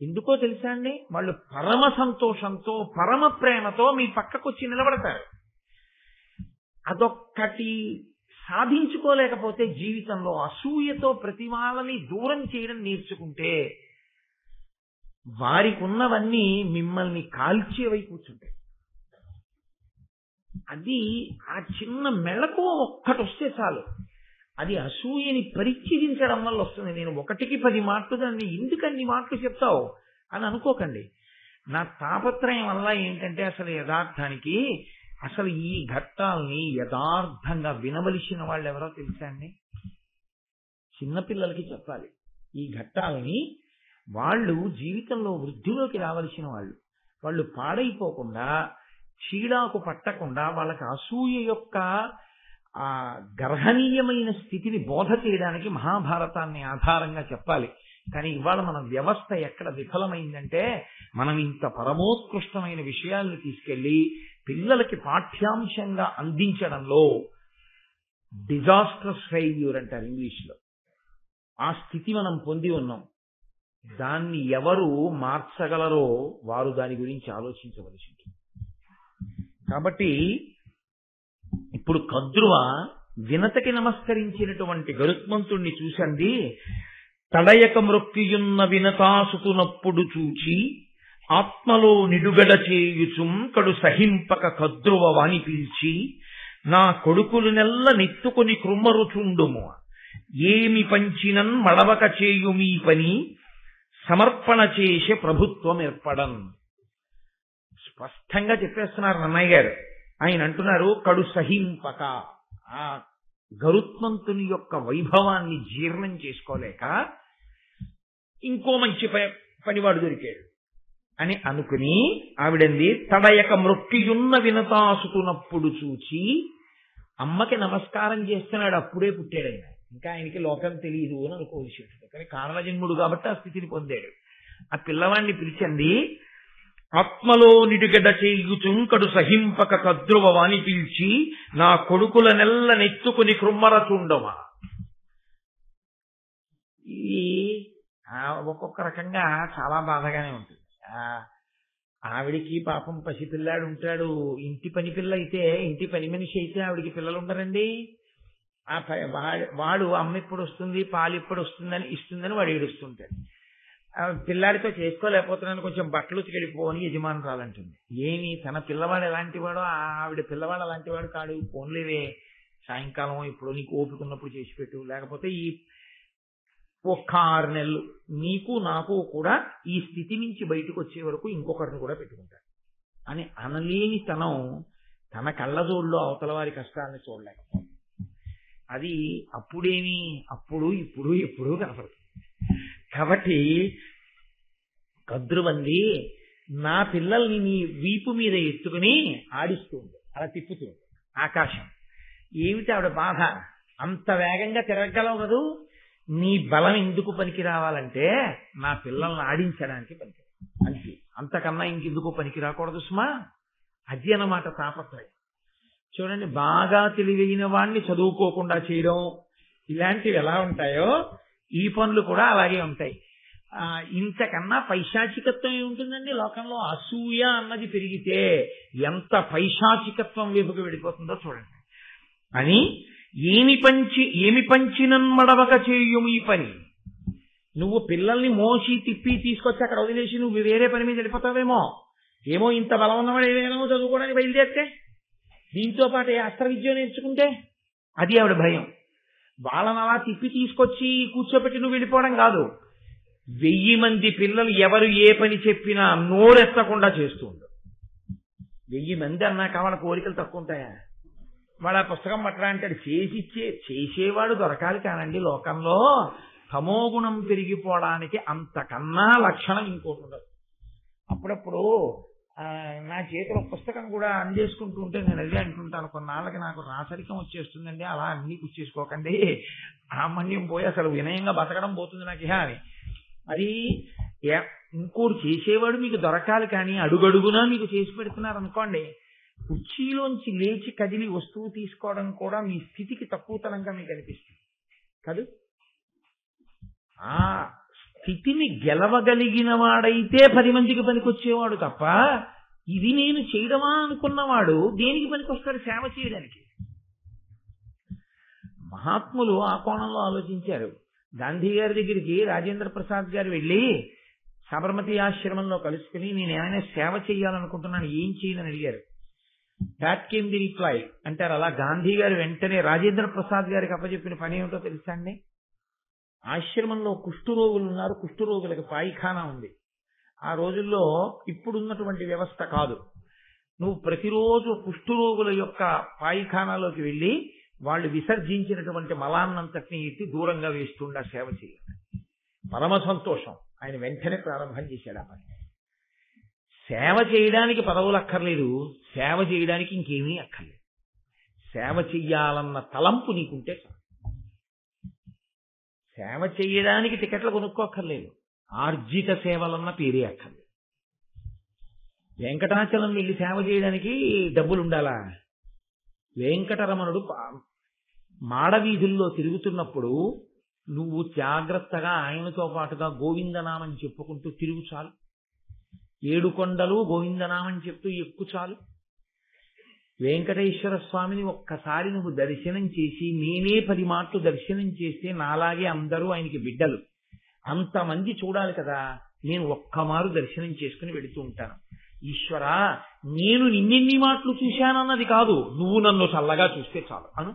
ఎందుకో తెలుసా అండి? వాళ్ళు పరమ సంతోషంతో, పరమ ప్రేమతో మీ పక్కకు వచ్చి నిలబడతారు. అదొక్కటి సాధించుకోలేకపోతే జీవితంలో అసూయతో ప్రతి వాళ్ళని దూరం చేయడం నేర్చుకుంటే వారికి ఉన్నవన్నీ మిమ్మల్ని కాల్చేవై కూర్చుంటాయి. అది ఆ చిన్న మెళకువ ఒక్కటి వస్తే చాలు. అది అసూయని పరిచయించడం వల్ల వస్తుంది. నేను 1కి 10 మాటలు దాన్ని ఎందుకు అన్ని మాటలు చెప్తావు అని అనుకోకండి. నా తాపత్రయం వల్ల ఏంటంటే అసలు యథార్థానికి అసలు ఈ ఘట్టాలని యథార్థంగా వినవలసిన వాళ్ళు ఎవరో తెలుసా అండి? చిన్నపిల్లలకి చెప్పాలి ఈ ఘట్టాలని. వాళ్ళు జీవితంలో వృద్ధిలోకి రావలసిన వాళ్ళు పాడైపోకుండా, చీడాకు పట్టకుండా, వాళ్ళకి అసూయ యొక్క ఆ గర్హనీయమైన స్థితిని బోధ చేయడానికి మహాభారతాన్ని ఆధారంగా చెప్పాలి. కానీ ఇవాళ మన వ్యవస్థ ఎక్కడ విఫలమైందంటే మనం ఇంత పరమోత్కృష్టమైన విషయాలను తీసుకెళ్లి పిల్లలకి పాఠ్యాంశంగా అందించడంలో డిజాస్టర్స్ ఫెయిల్యూర్ అంటారు ఇంగ్లీష్లో. ఆ స్థితి మనం పొంది ఉన్నాం. దాన్ని ఎవరు మార్చగలరో వారు దాని గురించి ఆలోచించవలసి ఉంటుంది. కాబట్టి ఇప్పుడు కద్రువ వినతకి నమస్కరించినటువంటి గరుత్మంతుణ్ణి చూసంది, తడయక మ్రొక్కియున్న వినతాసుతునప్పుడు చూచి ఆత్మలో నిడుగడ చేయుచుం కడు సహింపక కద్రువ వాణి పిలిచి, నా కొడుకులు నెల్ల నెత్తుకొని కృమ్మరుచుండుము, ఏమి పంచినన్ మడవక చేయుమీ పని, సమర్పణ చేసే ప్రభుత్వం ఏర్పడన్. స్పష్టంగా చెప్పేస్తున్నారు నన్నయ్య గారు. ఆయన అంటున్నారు, కడు సహింపక, ఆ గరుత్మంతుని యొక్క వైభవాన్ని జీర్ణం చేసుకోలేక ఇంకో మంచి పనివాడు దొరికాడు అని అనుకుని ఆవిడంది, తడయక మ్రొక్కియున్న వినతాసుకున్నప్పుడు చూచి, అమ్మకి నమస్కారం చేస్తున్నాడు, అప్పుడే పుట్టాడు ఆయన, ఇంకా ఆయనకి లోకం తెలియదు అని అనుకోవలసి ఉంటుంది. కానీ కారణజన్ముడు కాబట్టి ఆ స్థితిని పొందాడు. ఆ పిల్లవాడిని పిలిచింది, ఆత్మలో నిడుగడ చేయుచుం కడు సహింపక కద్రువ వాణి పిలిచి, నా కొడుకుల నెల్ల నెత్తుకుని కృమ్మరచుండవా. ఇది ఒక్కొక్క రకంగా చాలా బాధగానే ఉంటుంది. ఆవిడికి పాపం పసిపిల్లాడు ఉంటాడు. ఇంటి పని పిల్ల అయితే, ఇంటి పని మనిషి అయితే ఆవిడికి పిల్లలు ఉండరండి. వాడు అమ్మ ఎప్పుడు వస్తుంది, పాలు ఎప్పుడు వస్తుందని ఇస్తుందని వాడు ఏడుస్తుంటాడు. పిల్లాడితో చేసుకోలేకపోతున్నాను, కొంచెం బట్టలు ఉతికెళ్ళిపోని యజమానురాలంటుంది. ఏమి తన పిల్లవాడు ఎలాంటి వాడో ఆవిడ పిల్లవాడు అలాంటి వాడు కాడు. పోన్లేవే, సాయంకాలం ఇప్పుడు నీకు ఓపికన్నప్పుడు చేసి పెట్టు, లేకపోతే ఈ ఒక్క 6 నెలలు నీకు నాకు కూడా ఈ స్థితి నుంచి బయటకు వచ్చే వరకు ఇంకొకరిని కూడా పెట్టుకుంటాడు అని అనలేని తన కళ్ళజోడులో అవతల వారి కష్టాన్ని చూడలేకపోతుంది. అది అప్పుడేమి, అప్పుడు ఇప్పుడు ఎప్పుడు కనపడుతుంది. కాబట్టి కద్రువంది, నా పిల్లల్ని నీ వీపు మీద ఎత్తుకుని ఆడిస్తూ ఉంది, అలా తిప్పుతూ ఉంది ఆకాశం. ఏమిటి ఆవిడ బాధ? అంత వేగంగా తిరగలవు కదూ, నీ బలం ఎందుకు పనికి రావాలంటే నా పిల్లల్ని ఆడించడానికి పనికి, అంతే, అంతకన్నా ఇంకెందుకు పనికి రాకూడదు సుమా. అది అన్నమాట తాపత్రయం. చూడండి, బాగా తెలివైన వాడిని చదువుకోకుండా చేయడం, ఇలాంటివి ఎలా ఉంటాయో ఈ పనులు కూడా అలాగే ఉంటాయి. ఇంతకన్నా పైశాచికత్వం ఏముంటుందండి లోకంలో? అసూయ అన్నది పెరిగితే ఎంత పైశాచికత్వం వైపుకు వెళ్ళిపోతుందో చూడండి. అని ఏమి పంచినన్మడవక చేయుము ఈ పని. నువ్వు పిల్లల్ని మోసి తిప్పి తీసుకొచ్చి అక్కడ వదిలేసి నువ్వు వేరే పని మీద వెళ్ళిపోతావేమో. ఏమో ఇంత బలం ఉన్నవాడు ఏదైనా చదువుకోవడానికి బయలుదేరితే, దీంతో పాటు అస్త్ర విద్య నేర్చుకుంటే, అది ఆవిడ భయం. వాళ్ళని అలా తిప్పి తీసుకొచ్చి కూర్చోబెట్టి నువ్వు వెళ్ళిపోవడం కాదు, 1000 మంది పిల్లలు ఎవరు ఏ పని చెప్పినా నోరెత్తకుండా చేస్తూ ఉండు. 1000 మంది అన్నాక వాళ్ళ కోరికలు తక్కువ ఉంటాయా? వాడు ఆ పుస్తకం పట్టరా అంటాడు, చేసేవాడు దొరకాలి కానండి లోకంలో. తమోగుణం పెరిగిపోవడానికి అంతకన్నా లక్షణం ఇంకోటి ఉండదు. అప్పుడప్పుడు నా చేతిలో పుస్తకం కూడా అందేసుకుంటూ ఉంటే నేను అదే అంటుంటాను, కొన్నాళ్ళకి నాకు రాసరికం వచ్చేస్తుందండి, అలా అన్ని కూర్చేసుకోకండి, ఆమన్యం పోయి అసలు వినయంగా బతకడం పోతుంది నాకు ఇహ అని. అది ఇంకోటి చేసేవాడు మీకు దొరకాలి, కానీ అడుగడుగునా మీకు చేసి పెడుతున్నారు అనుకోండి, కుర్చీలోంచి లేచి కదిలి వస్తువు తీసుకోవడం కూడా మీ స్థితికి తక్కువతనంగా మీకు అనిపిస్తుంది కాదు. ఆ స్థితిని గెలవగలిగిన వాడైతే 10 మందికి పనికొచ్చేవాడు తప్ప, ఇది నేను చేయడమా అనుకున్నవాడు దేనికి పనికొస్తాడు? సేవ చేయడానికి. మహాత్ములు ఆ కోణంలో ఆలోచించారు. గాంధీ గారి దగ్గరికి రాజేంద్ర ప్రసాద్ గారు వెళ్ళి సబర్మతి ఆశ్రమంలో కలుసుకుని, నేను ఏమైనా సేవ చేయాలనుకుంటున్నాను, ఏం చేయనని అడిగారు. దాట్ కేమ్ ది రిప్లై అంటారు. అలా గాంధీ గారు వెంటనే రాజేంద్ర ప్రసాద్ గారికి అప్పచెప్పిన పని ఏమిటో తెలుసా అండి? ఆశ్రమంలో కుష్ఠరోగులు ఉన్నారు, కుష్ఠరోగులకు పాయిఖానా ఉంది. ఆ రోజుల్లో ఇప్పుడున్నటువంటి వ్యవస్థ కాదు. నువ్వు ప్రతిరోజు కుష్ఠరోగుల యొక్క పాయిఖానాలోకి వెళ్ళి వాళ్ళు విసర్జించినటువంటి మలాన్నంతటిని ఎత్తి దూరంగా వేస్తుండా సేవ చేయాలి. పరమ సంతోషం. ఆయన వెంటనే ప్రారంభం చేశాడు ఆ పని. సేవ చేయడానికి పదవులు అక్కర్లేదు, సేవ చేయడానికి ఇంకేమీ అక్కర్లేదు. సేవ చెయ్యాలన్న తలంపు నీకుంటే చాలు. సేవ చేయడానికి టికెట్లు కొనుక్కోక్కర్లేదు, ఆర్జిత సేవలన్న పేరే అక్కర్లేదు. వెంకటాచలం వెళ్ళి సేవ చేయడానికి డబ్బులు ఉండాలా? వెంకటరమణుడు మాడవీధుల్లో తిరుగుతున్నప్పుడు నువ్వు జాగ్రత్తగా ఆయనతో పాటుగా గోవిందనామం చెప్పుకుంటూ తిరుగు చాలు. 7 కొండలు గోవిందనామం చెప్తూ ఎక్కు చాలు. వెంకటేశ్వర స్వామిని ఒక్కసారి నువ్వు దర్శనం చేసి, నేనే 10 మాటలు దర్శనం చేస్తే నాలాగే అందరూ ఆయనకి బిడ్డలు, అంతమంది చూడాలి కదా. నేను ఒక్కమారు దర్శనం చేసుకుని వెళుతూ ఉంటాను. ఈశ్వరా, నేను నిన్నెన్ని మాటలు చూశానన్నది కాదు, నువ్వు నన్ను చల్లగా చూస్తే చాలు అను.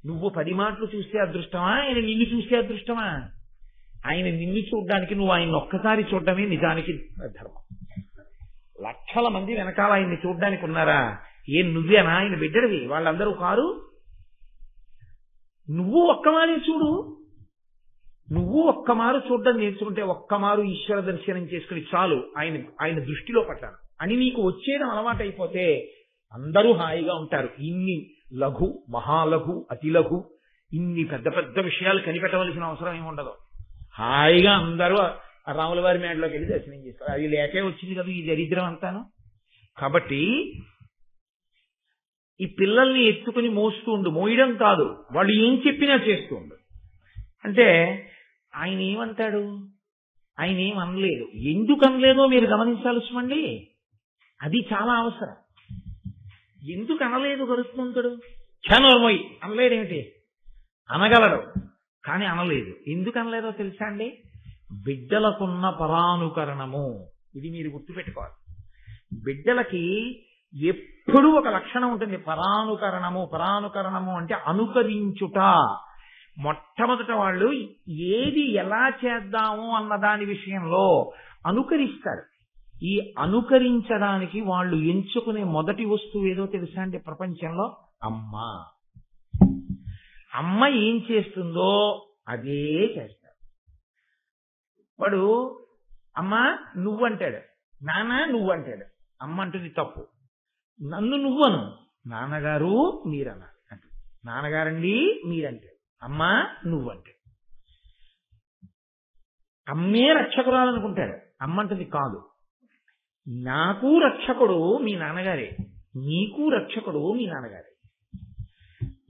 నువ్వు 10 మాటలు చూస్తే అదృష్టమా, ఆయన నిన్ను చూస్తే అదృష్టమా? ఆయన నిన్ను చూడ్డానికి నువ్వు ఆయన ఒక్కసారి చూడడమే నిజానికి ధర్మం. లక్షల మంది వెనకాల ఆయన్ని చూడ్డానికి ఉన్నారా? నువ్వేనా ఆయన బిడ్డడివి? వాళ్ళందరూ కారు. నువ్వు ఒక్కమారే చూడు. నువ్వు ఒక్కమారు చూడడం నేర్చుకుంటే, ఒక్కమారు ఈశ్వర దర్శనం చేసుకుని చాలు ఆయన దృష్టిలో పడ్డాను అని నీకు వచ్చేయడం అలవాటైపోతే అందరూ హాయిగా ఉంటారు. ఇన్ని లఘు, మహాలఘు, అతి లఘు, ఇన్ని పెద్ద పెద్ద విషయాలు కనిపెట్టవలసిన అవసరం ఏమి ఉండదు. హాయిగా అందరూ రాముల వారి మేడలోకి వెళ్ళి దర్శనం చేస్తారు. అది లేకే వచ్చింది కదా ఈ దరిద్రం అంతాను. కాబట్టి ఈ పిల్లల్ని ఎత్తుకుని మోస్తూ ఉండు. మోయడం కాదు, వాళ్ళు ఏం చెప్పినా చేస్తూ ఉండు. అంటే ఆయన ఏమంటాడు? ఆయన ఏం అనలేదు. ఎందుకు అనలేదో మీరు గమనించాల్సిమండి. అది చాలా అవసరం. ఎందుకు అనలేదు గరుత్మంతుడు? క్షణోర్మోయ్ అనలేడేమిటి? అనగలడు, కానీ అనలేదు. ఎందుకు అనలేదో తెలుసా అండి? బిడ్డలకున్న పరానుకరణము. ఇది మీరు గుర్తుపెట్టుకోవాలి. బిడ్డలకి ఎప్పుడూ ఒక లక్షణం ఉంటుంది, పరానుకరణము. పరానుకరణము అంటే అనుకరించుట. మొట్టమొదట వాళ్ళు ఏది ఎలా చేద్దాము అన్న దాని విషయంలో అనుకరిస్తారు. ఈ అనుకరించడానికి వాళ్ళు ఎంచుకునే మొదటి వస్తువు ఏదో తెలుసా అండి ప్రపంచంలో? అమ్మ. అమ్మ ఏం చేస్తుందో అదే చేస్తారు. వాడు అమ్మ నువ్వంటాడు, నాన్న నువ్వంటాడు. అమ్మ అంటుంది తప్పు. నన్ను నువ్వను, నాన్నగారు మీరన్నా అంటు. నాన్నగారండి మీరంటాడు, అమ్మ నువ్వంటాడు. అమ్మే రక్షకురాలనుకుంటాడు. అమ్మ అంటుంది కాదు, నాకు రక్షకుడు మీ నాన్నగారే, నీకు రక్షకుడు మీ నాన్నగారే.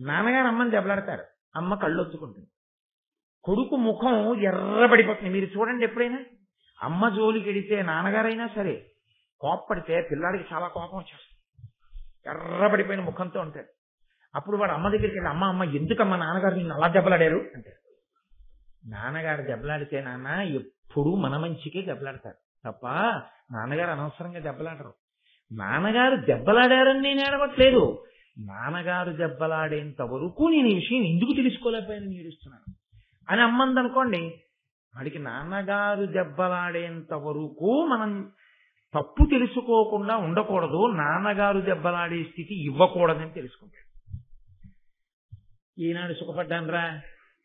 నాన్నగారు అమ్మని దెబ్బలాడతారు, అమ్మ కళ్ళొత్తుకుంటుంది. కొడుకు ముఖం ఎర్రబడిపోతుంది. మీరు చూడండి, ఎప్పుడైనా అమ్మ జోలికి వెడితే నాన్నగారైనా సరే కోప్పడితే పిల్లాడికి చాలా కోపం వచ్చేస్తుంది. ఎర్రబడిపోయిన ముఖంతో ఉంటాడు. అప్పుడు వాడు అమ్మ దగ్గరికి వెళ్ళి, అమ్మ ఎందుకమ్మా నాన్నగారు నిన్ను అలా దెబ్బలాడారు అంటే, నాన్నగారు దెబ్బలాడితే నాన్న ఎప్పుడూ మన మంచికే దెబ్బలాడతారు తప్ప నాన్నగారు అనవసరంగా దెబ్బలాడరు. నాన్నగారు దెబ్బలాడారని నేను ఏడవట్లేదు, నాన్నగారు దెబ్బలాడేంత వరకు నేను ఈ విషయం ఎందుకు తెలుసుకోలేకపోయాను ఏడుస్తున్నాను అని అమ్మందనుకోండి, వాడికి నాన్నగారు దెబ్బలాడేంత వరకు మనం తప్పు తెలుసుకోకుండా ఉండకూడదు, నాన్నగారు దెబ్బలాడే స్థితి ఇవ్వకూడదని తెలుసుకుంటాడు. ఈనాడు సుఖపడ్డానరా,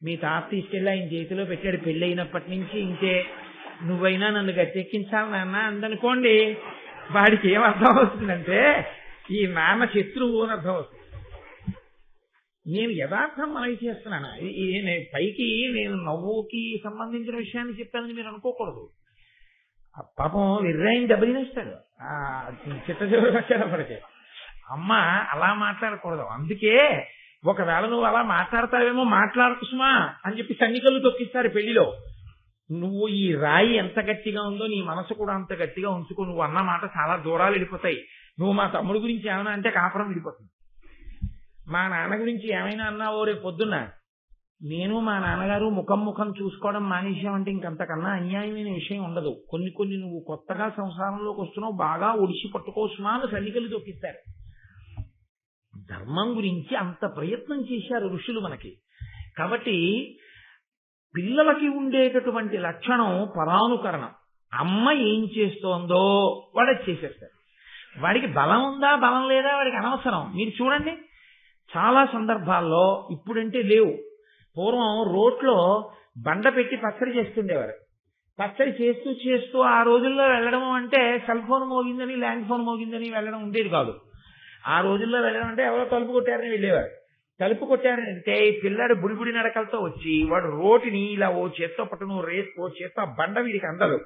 మీ తాత తీసుకెళ్ళి ఆయన చేతిలో పెట్టాడు, పెళ్ళి అయినప్పటి నుంచి ఇంకే, నువ్వైనా నన్ను గట్టెక్కించాలి నాన్న అందనుకోండి, వాడికి ఏం అర్థం అవుతుందంటే ఈ నాన్న శత్రువు అని అర్థం అవుతుంది. నేను యథార్థం మనవి చేస్తున్నాను. పైకి నేను నవ్వుకి సంబంధించిన విషయాన్ని చెప్పానని మీరు అనుకోకూడదు. పాపం విర్రాయిని దెబ్బతినేస్తాడు చిట్ట చివరికి వచ్చేటప్పటికే. అమ్మ అలా మాట్లాడకూడదు. అందుకే ఒకవేళ నువ్వు అలా మాట్లాడతావేమో మాట్లాడకు సుమా అని చెప్పి సన్నికలు తొక్కిస్తారు పెళ్లిలో. నువ్వు ఈ రాయి ఎంత గట్టిగా ఉందో నీ మనసు కూడా అంత గట్టిగా ఉంచుకో. నువ్వు అన్న మాట చాలా దూరాలు వెళ్ళిపోతాయి. నువ్వు మా తమ్ముడి గురించి ఏమైనా అంటే కాపురం వెళ్ళిపోతుంది. మా నాన్న గురించి ఏమైనా అన్నావో రేపు పొద్దున్న నేను మా నాన్నగారు ముఖం చూసుకోవడం మానేసామంటే ఇంకంతకన్నా అన్యాయమైన విషయం ఉండదు. కొన్ని నువ్వు కొత్తగా సంసారంలోకి వస్తున్నావు, బాగా ఒడిసి పట్టుకోసుమా అని సన్నికలు తొక్కిస్తారు. ధర్మం గురించి అంత ప్రయత్నం చేశారు ఋషులు మనకి. కాబట్టి పిల్లలకి ఉండేటటువంటి లక్షణం పరానుకరణం. అమ్మ ఏం చేస్తోందో వాడు చేసేస్తాడు. వాడికి బలం ఉందా బలం లేదా వాడికి అనవసరం. మీరు చూడండి, చాలా సందర్భాల్లో ఇప్పుడంటే లేవు, పూర్వం రోడ్లో బండ పెట్టి పచ్చడి చేస్తుండేవారు. పచ్చడి చేస్తూ ఆ రోజుల్లో వెళ్ళడం అంటే సెల్ ఫోన్ మోగిందని ల్యాండ్ ఫోన్ మోగిందని వెళ్ళడం ఉండేది కాదు. ఆ రోజుల్లో వెళ్ళడం అంటే ఎవరో తలుపు కొట్టారని వెళ్ళేవారు. తలుపు కొట్టారంటే పిల్లాడు బుడిబుడి నడకలతో వచ్చి వాడు రోటిని ఇలా ఓ చేత్తో పట్టును ఓ చేత్తో బండ వీడికి అందదు.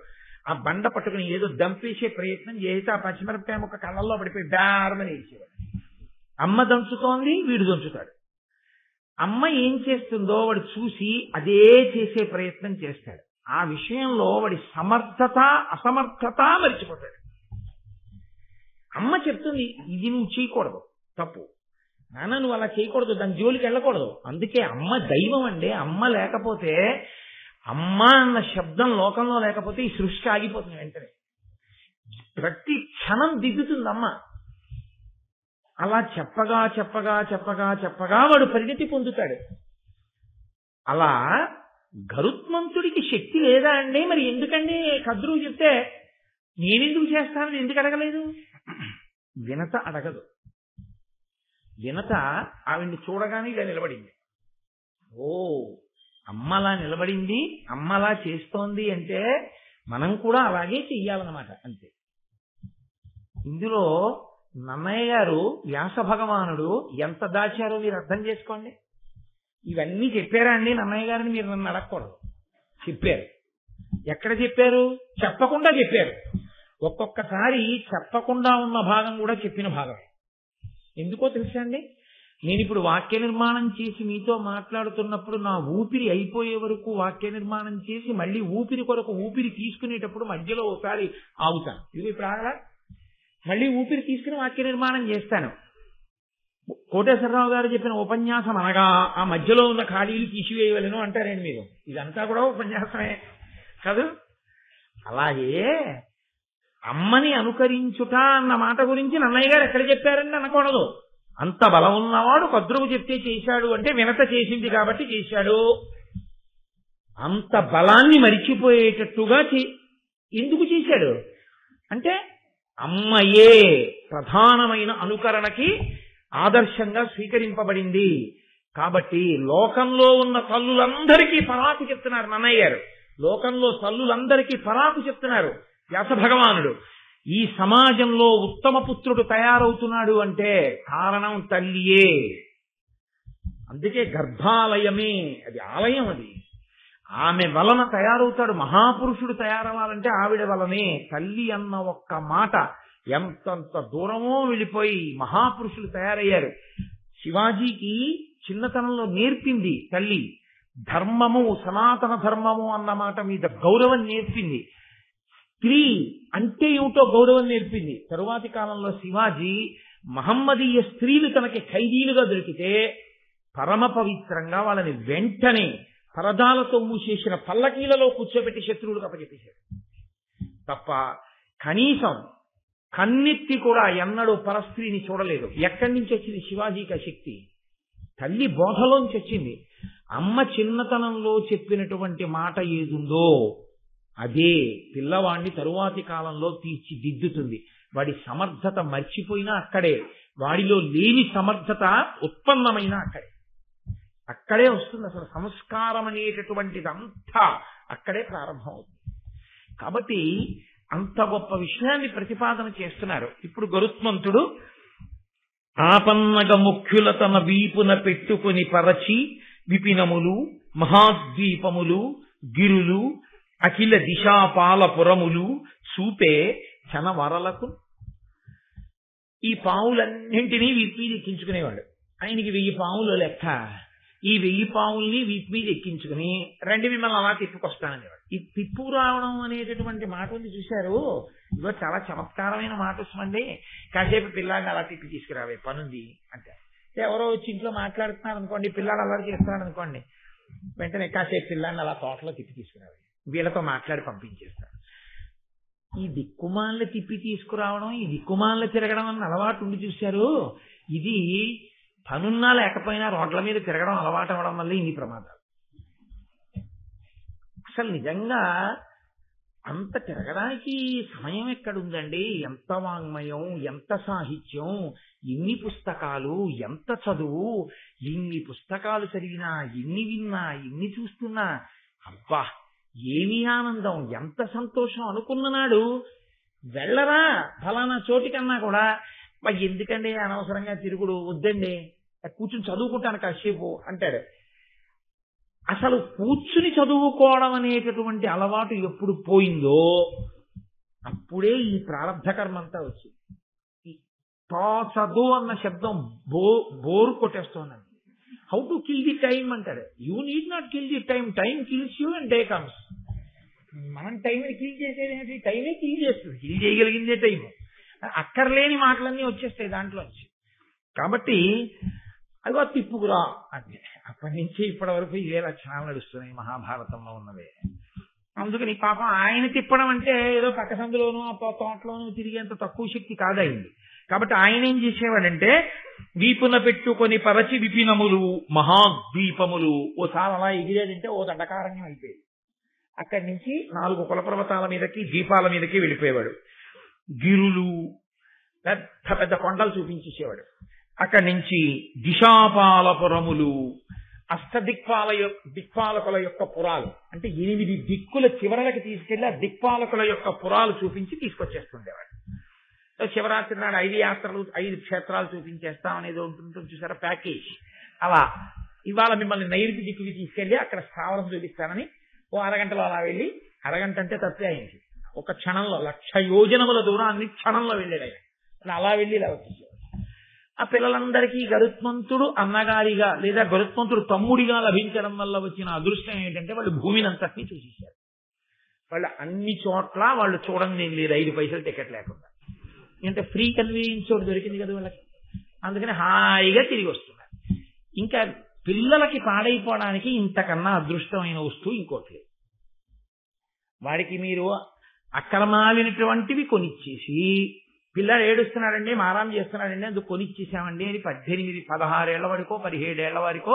ఆ బండ పట్టుకుని ఏదో దంపేసే ప్రయత్నం చేసి ఆ పచ్చిమిరపకాయ ముక్క కళ్ళల్లో పడిపోయి డారమని వేసేవాడు. అమ్మ దంచుతోంది, వీడు దంచుతాడు. అమ్మ ఏం చేస్తుందో వాడు చూసి అదే చేసే ప్రయత్నం చేస్తాడు. ఆ విషయంలో వాడి సమర్థత అసమర్థత మర్చిపోతాడు. అమ్మ చెప్తుంది ఇది నువ్వు చేయకూడదు, తప్పు, నాన్న నువ్వు అలా చేయకూడదు, దాని జోలికి వెళ్ళకూడదు. అందుకే అమ్మ దైవం అండి. అమ్మ లేకపోతే, అమ్మ అన్న శబ్దం లోకంలో లేకపోతే ఈ సృష్టి ఆగిపోతుంది. వెంటనే ప్రతి క్షణం దిద్దుతుంది అమ్మ. అలా చెప్పగా చెప్పగా చెప్పగా చెప్పగా వాడు పరిణతి పొందుతాడు. అలా గరుత్మంతుడికి శక్తి లేదా అండి? మరి ఎందుకండి కద్రువు చెప్తే నేనెందుకు చేస్తానని ఎందుకు అడగలేదు? వినత అడగదు. వినత ఆవిడ్ని చూడగానే ఇలా నిలబడింది. ఓ అమ్మలా నిలబడింది, అమ్మలా చేస్తోంది అంటే మనం కూడా అలాగే చెయ్యాలన్నమాట. అంతే. ఇందులో నన్నయ్య గారు వ్యాస భగవానుడు ఎంత దాచారో మీరు అర్థం చేసుకోండి. ఇవన్నీ చెప్పారా అండి నన్నయ్య గారిని మీరు నన్ను అడగకూడదు. చెప్పారు. ఎక్కడ చెప్పారు? చెప్పకుండా చెప్పారు. ఒక్కొక్కసారి చెప్పకుండా ఉన్న భాగం కూడా చెప్పిన భాగమే. ఎందుకో తెలుసా అండి? నేను ఇప్పుడు వాక్య నిర్మాణం చేసి మీతో మాట్లాడుతున్నప్పుడు నా ఊపిరి అయిపోయే వరకు వాక్య నిర్మాణం చేసి మళ్ళీ ఊపిరి కొరకు ఊపిరి తీసుకునేటప్పుడు మధ్యలో ఒకసారి ఆగుతాను. ఇది ఇప్పుడు ఆగలా, మళ్ళీ ఊపిరి తీసుకుని వాక్య నిర్మాణం చేస్తాను. కోటేశ్వరరావు గారు చెప్పిన ఉపన్యాసం అనగా ఆ మధ్యలో ఉన్న ఖాళీలు తీసివేయవలను అంటారండి మీరు. ఇదంతా కూడా ఉపన్యాసమే కాదు. అలాగే అమ్మని అనుకరించుట అన్న మాట గురించి నన్నయ్య గారు ఎక్కడ చెప్పారని అనకూడదు. అంత బలం ఉన్నవాడు కద్రువు చెప్తే చేశాడు అంటే వినత చేసింది కాబట్టి చేశాడు. అంత బలాన్ని మరిచిపోయేటట్టుగా ఎందుకు చేశాడు అంటే అమ్మయే ప్రధానమైన అనుకరణకి ఆదర్శంగా స్వీకరింపబడింది కాబట్టి. లోకంలో ఉన్న తల్లులందరికీ పరాకు చెప్తున్నారు నన్నయ్య గారు. లోకంలో తల్లులందరికీ పరాకు చెప్తున్నారు వ్యాస భగవానుడు. ఈ సమాజంలో ఉత్తమ పుత్రుడు తయారవుతున్నాడు అంటే కారణం తల్లియే. అందుకే గర్భాలయమే అది ఆలయం. అది ఆమె వలన తయారవుతాడు. మహాపురుషుడు తయారవ్వాలంటే ఆవిడ వలనే. తల్లి అన్న ఒక్క మాట ఎంతంత దూరమో వెళ్ళిపోయి మహాపురుషులు తయారయ్యారు. శివాజీకి చిన్నతనంలో నేర్పింది తల్లి. ధర్మము, సనాతన ధర్మము అన్న మాట మీద గౌరవం నేర్పింది. స్త్రీ అంటే ఏమిటో గౌరవం నేర్పింది. తరువాతి కాలంలో శివాజీ మహమ్మదీయ స్త్రీలు తనకి ఖైదీలుగా దొరికితే పరమ పవిత్రంగా వాళ్ళని వెంటనే పరదాలతో మూసేసిన పల్లకీలలో కూర్చోబెట్టి శత్రువులకు అప్పచెప్పేశాడు తప్ప కనీసం కన్నెత్తి కూడా ఎన్నడూ పరస్త్రీని చూడలేదు. ఎక్కడి నుంచి వచ్చింది శివాజీకి ఆ శక్తి? తల్లి బోధలోంచి వచ్చింది. అమ్మ చిన్నతనంలో చెప్పినటువంటి మాట ఏదుందో అదే పిల్లవాడిని తరువాతి కాలంలో తీర్చిదిద్దుతుంది. వాడి సమర్థత మర్చిపోయినా అక్కడే, వాడిలో లేని సమర్థత ఉత్పన్నమైన అక్కడే వస్తుంది. అసలు సంస్కారం అనేటటువంటిది అంతా అక్కడే ప్రారంభం అవుతుంది. కాబట్టి అంత గొప్ప విషయాన్ని ప్రతిపాదన చేస్తున్నారు. ఇప్పుడు గరుత్మంతుడు ఆపన్నగ ముఖ్యుల తన వీపున పెట్టుకుని పరచి విపినములు మహాద్వీపములు గిరులు అఖిల దిశాపాలపురములు చూపే చనవరలకు. ఈ పావులన్నింటినీ వీపు మీద ఎక్కించుకునేవాడు. ఆయనకి 1000 పావులు లెక్క. ఈ 1000 పావుల్ని వీపు మీద ఎక్కించుకుని రండి మిమ్మల్ని అలా తిప్పుకొస్తాననేవాడు. ఈ తిప్పు రావడం అనేటటువంటి మాట ఉంది చూశారు. ఇదో చాలా చమత్కారమైన మాట వస్తుందండి. కాసేపు పిల్లాడిని అలా తిప్పి తీసుకురావే పనుంది అంటే, ఎవరో వచ్చి ఇంట్లో మాట్లాడుతున్నారు అనుకోండి, పిల్లాడు అలా చేస్తున్నాడు అనుకోండి, వెంటనే కాసేపు పిల్లాడిని అలా తోటలో తిప్పి తీసుకురావే, వీళ్ళతో మాట్లాడి పంపించేస్తాడు. ఈ దిక్కుమాలను తిప్పి తీసుకురావడం, ఈ దిక్కుమాలను తిరగడం అన్న అలవాటు ఉండి చూశారు. ఇది పనున్నా లేకపోయినా రోడ్ల మీద తిరగడం అలవాటు అవ్వడం వల్ల ఇన్ని ప్రమాదాలు. అసలు నిజంగా అంత తిరగడానికి సమయం ఎక్కడుందండి? ఎంత వాంగ్మయం, ఎంత సాహిత్యం, ఎన్ని పుస్తకాలు, ఎంత చదువు, ఇన్ని పుస్తకాలు చదివినా, ఎన్ని విన్నా, ఎన్ని చూస్తున్నా, అబ్బా ఏమి ఆనందం, ఎంత సంతోషం అనుకున్ననాడు వెళ్ళరా ఫలానా చోటికన్నా కూడా ఎందుకండి అనవసరంగా తిరుగుడు, వద్దండి కూర్చుని చదువుకుంటాను కాసేపు అంటాడు. అసలు కూర్చుని చదువుకోవడం అనేటటువంటి అలవాటు ఎప్పుడు పోయిందో అప్పుడే ఈ ప్రారంభ కర్మ అంతా వచ్చింది. చదువు అన్న శబ్దం బోరు కొట్టేస్తోందండి. How to kill the time అంటాడు. You need not kill the time, time kills you and day comes. మనం టైంని కిల్ చేసేది ఏంటి? టైమే కిల్ చేస్తుంది. కిల్ చేయగలిగిందే టైము. అక్కర్లేని మాటలన్నీ వచ్చేస్తాయి దాంట్లోంచి. కాబట్టి అదిగో తిప్పుకురా అంటే అప్పటి నుంచి ఇప్పటి వరకు ఇవే లక్షణాలు నడుస్తున్నాయి మహాభారతంలో ఉన్నవే. అందుకని పాపం ఆయన తిప్పడం అంటే ఏదో పక్క సందులోనూ ఆ తోటలోనూ తిరిగేంత తక్కువ శక్తి కాదయింది. కాబట్టి ఆయన ఏం చేసేవాడంటే వీపున పెట్టుకొని పరచి విపినములు మహాద్వీపములు ఓసారి అలా ఎగిరేదంటే ఓ దండకారణ్యం అయిపోయేది. అక్కడి నుంచి 4 కులపర్వతాల మీదకి ద్వీపాల మీదకి వెళ్ళిపోయేవాడు. గిరులు పెద్ద పెద్ద కొండలు చూపించేసేవాడు. అక్కడి నుంచి దిశాపాలపురములు దిక్పాలకుల యొక్క పురాలు అంటే 8 దిక్కుల చివరలకి తీసుకెళ్లి ఆ దిక్పాలకుల యొక్క పురాలు చూపించి తీసుకొచ్చేస్తుండేవాడు. శివరాత్రి నాడు 5 యాత్రలు 5 క్షేత్రాలు చూపించేస్తామనేది ఉంటుంది చూసారా ప్యాకేజ్. అలా ఇవాళ మిమ్మల్ని నైరుతి దిక్కుకి తీసుకెళ్లి అక్కడ స్థావరం చూపిస్తానని ఓ అరగంటలో అలా వెళ్ళి, అరగంట అంటే తప్పే అయింది, ఒక క్షణంలో 1,00,000 యోజనముల దూరాన్ని క్షణంలో వెళ్ళాడు ఆయన. అలా వెళ్ళి ఇలా వచ్చేసాడు. ఆ పిల్లలందరికీ గరుత్మంతుడు అన్నగారిగా లేదా గరుత్మంతుడు తమ్ముడిగా లభించడం వల్ల వచ్చిన అదృష్టం ఏంటంటే వాళ్ళు భూమిని అంతటినీ చూసేశారు. వాళ్ళు అన్ని చోట్ల వాళ్ళు చూడండి ఏం లేదు 5 పైసలు టికెట్ లేకుండా. అంటే ఫ్రీ కన్వీనియన్స్ చోటు దొరికింది కదా వాళ్ళకి. అందుకని హాయిగా తిరిగి వస్తున్నారు. ఇంకా పిల్లలకి పాడైపోవడానికి ఇంతకన్నా అదృష్టమైన వస్తువు ఇంకోటి లేదు. వాడికి మీరు అక్రమాలినటువంటివి కొనిచ్చేసి పిల్లలు ఏడుస్తున్నాడండి మారాం చేస్తున్నాడండి అందుకు కొనిచ్చేసామండి అని 18, 16 ఏళ్ల వరకో 17 ఏళ్ల వరకో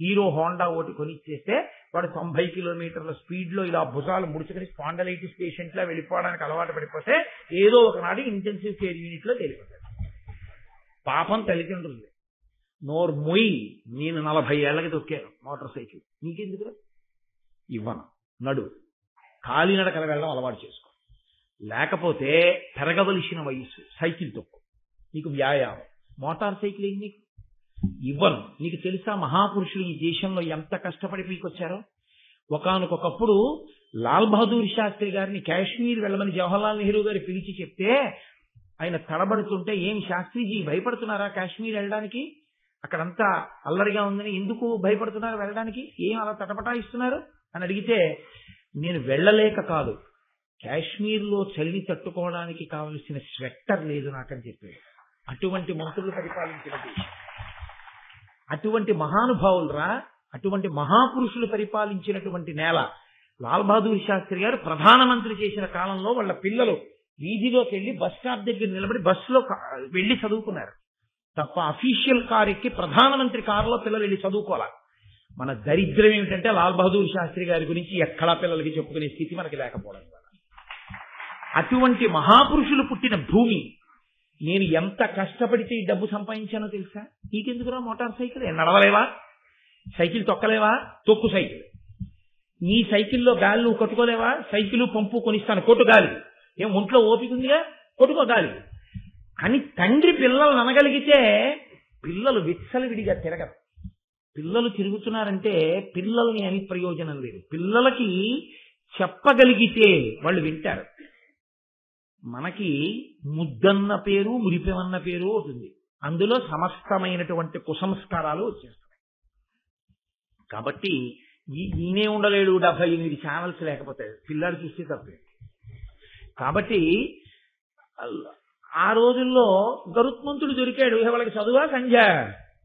హీరో హోండా ఒకటి కొనిచ్చేస్తే వాడు 90 కిలోమీటర్ల స్పీడ్ లో ఇలా భుజాలు ముడుచుకుని స్పాండలైటిస్ పేషెంట్ లా వెళ్ళిపోవడానికి అలవాటు పడిపోతే ఏదో ఒకనాడు ఇంటెన్సివ్ కేర్ యూనిట్ లో తెలిపోతాడు. పాపం తల్లిదండ్రులు నోరు మొయ్యి, నేను 40 ఏళ్లకి తొక్కాను మోటార్ సైకిల్, నీకెందుకు ఇవ్వను, నడు కాలినడకల వెళ్ళడం అలవాటు చేసుకో, లేకపోతే పెరగవలసిన వయస్సు సైకిల్ తొక్కు, నీకు వ్యాయామం. మోటార్ సైకిల్ ఏంటి నీకు ఇవ్వను. నీకు తెలుసా మహాపురుషులు ఈ దేశంలో ఎంత కష్టపడి పీకొచ్చారో? ఒకానొకప్పుడు లాల్ బహదూర్ శాస్త్రి గారిని కాశ్మీర్ వెళ్ళమని జవహర్లాల్ నెహ్రూ గారు పిలిచి చెప్తే ఆయన తడబడుతుంటే, ఏం శాస్త్రిజీ భయపడుతున్నారా కాశ్మీర్ వెళ్ళడానికి? అక్కడంతా అల్లరిగా ఉందని ఎందుకు భయపడుతున్నారు వెళ్ళడానికి? ఏం అలా తటపటాయిస్తున్నారు అని అడిగితే, నేను వెళ్ళలేక కాదు, కాశ్మీర్లో చలి తట్టుకోవడానికి కావలసిన స్వెట్టర్ లేదు నాకని చెప్పాడు. అటువంటి మంత్రులు పరిపాలించిన దేశం, అటువంటి మహానుభావులరా, అటువంటి మహాపురుషులు పరిపాలించినటువంటి నేల. లాల్ బహదూర్ శాస్త్రి గారు ప్రధానమంత్రి చేసిన కాలంలో వాళ్ళ పిల్లలు వీధిలోకి వెళ్ళి బస్ స్టాప్ దగ్గర నిలబడి బస్సులో వెళ్ళి చదువుకున్నారు తప్ప అఫీషియల్ కార్ ఎక్కి ప్రధానమంత్రి కారులో పిల్లలు వెళ్ళి చదువుకోవాలి. మన దరిద్రం ఏమిటంటే లాల్ బహదూర్ శాస్త్రి గారి గురించి ఎక్కడా పిల్లలకి చెప్పుకునే స్థితి మనకి లేకపోవడం వల్ల. అటువంటి మహాపురుషులు పుట్టిన భూమి. నేను ఎంత కష్టపడితే ఈ డబ్బు సంపాదించానో తెలుసా? నీకెందుకురా మోటార్ సైకిల్? నడవలేవా? సైకిల్ తొక్కలేవా? తొక్కు సైకిల్. నీ సైకిల్లో గాలి నువ్వు కొట్టుకోలేవా? సైకిల్ పంపు కొనిస్తాను, కొట్టు గాలి. ఏం ఒంట్లో ఓపిక ఉందిగా, కొట్టుకో గాలి అని తండ్రి పిల్లలు అనగలిగితే పిల్లలు విచ్చలవిడిగా తిరగరు. పిల్లలు తిరుగుతున్నారంటే పిల్లల్ని అని ప్రయోజనం లేదు. పిల్లలకి చెప్పగలిగితే వాళ్ళు వింటారు. మనకి ముద్దన్న పేరు మురిపెమన్న పేరు అవుతుంది, అందులో సమస్తమైనటువంటి కుసంస్కారాలు వచ్చేస్తున్నాయి. కాబట్టి ఈయనే ఉండలేడు 78 ఛానల్స్ లేకపోతే పిల్లాడు చూస్తే తప్పే. కాబట్టి ఆ రోజుల్లో గరుత్మంతుడు దొరికాడు, వాళ్ళకి చదువా సంధ్య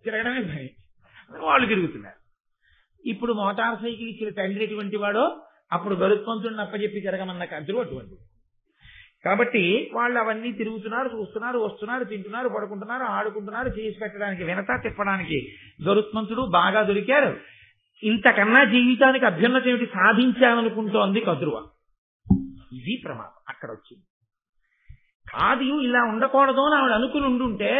తిరగడమే పని, వాళ్ళు తిరుగుతున్నారు. ఇప్పుడు మోటార్ సైకిల్ ఇచ్చిన తండ్రి ఎటువంటి వాడో అప్పుడు గరుత్మంతుడిని అప్పచెప్పి తిరగమన్న కంతులు అటువంటి. కాబట్టి వాళ్ళు అవన్నీ తిరుగుతున్నారు, చూస్తున్నారు, వస్తున్నారు, తింటున్నారు, పడుకుంటున్నారు, ఆడుకుంటున్నారు. చేసి పెట్టడానికి వినత తిప్పడానికి గరుత్మంతుడు బాగా దొరికారు. ఇంతకన్నా జీవితానికి అభ్యున్నతి ఏమిటి సాధించాలనుకుంటోంది కద్రువ. ఇది ప్రమాదం అక్కడ వచ్చింది. కాదు ఇలా ఉండకూడదు అని ఆవిడ అనుకుని ఉండుంటే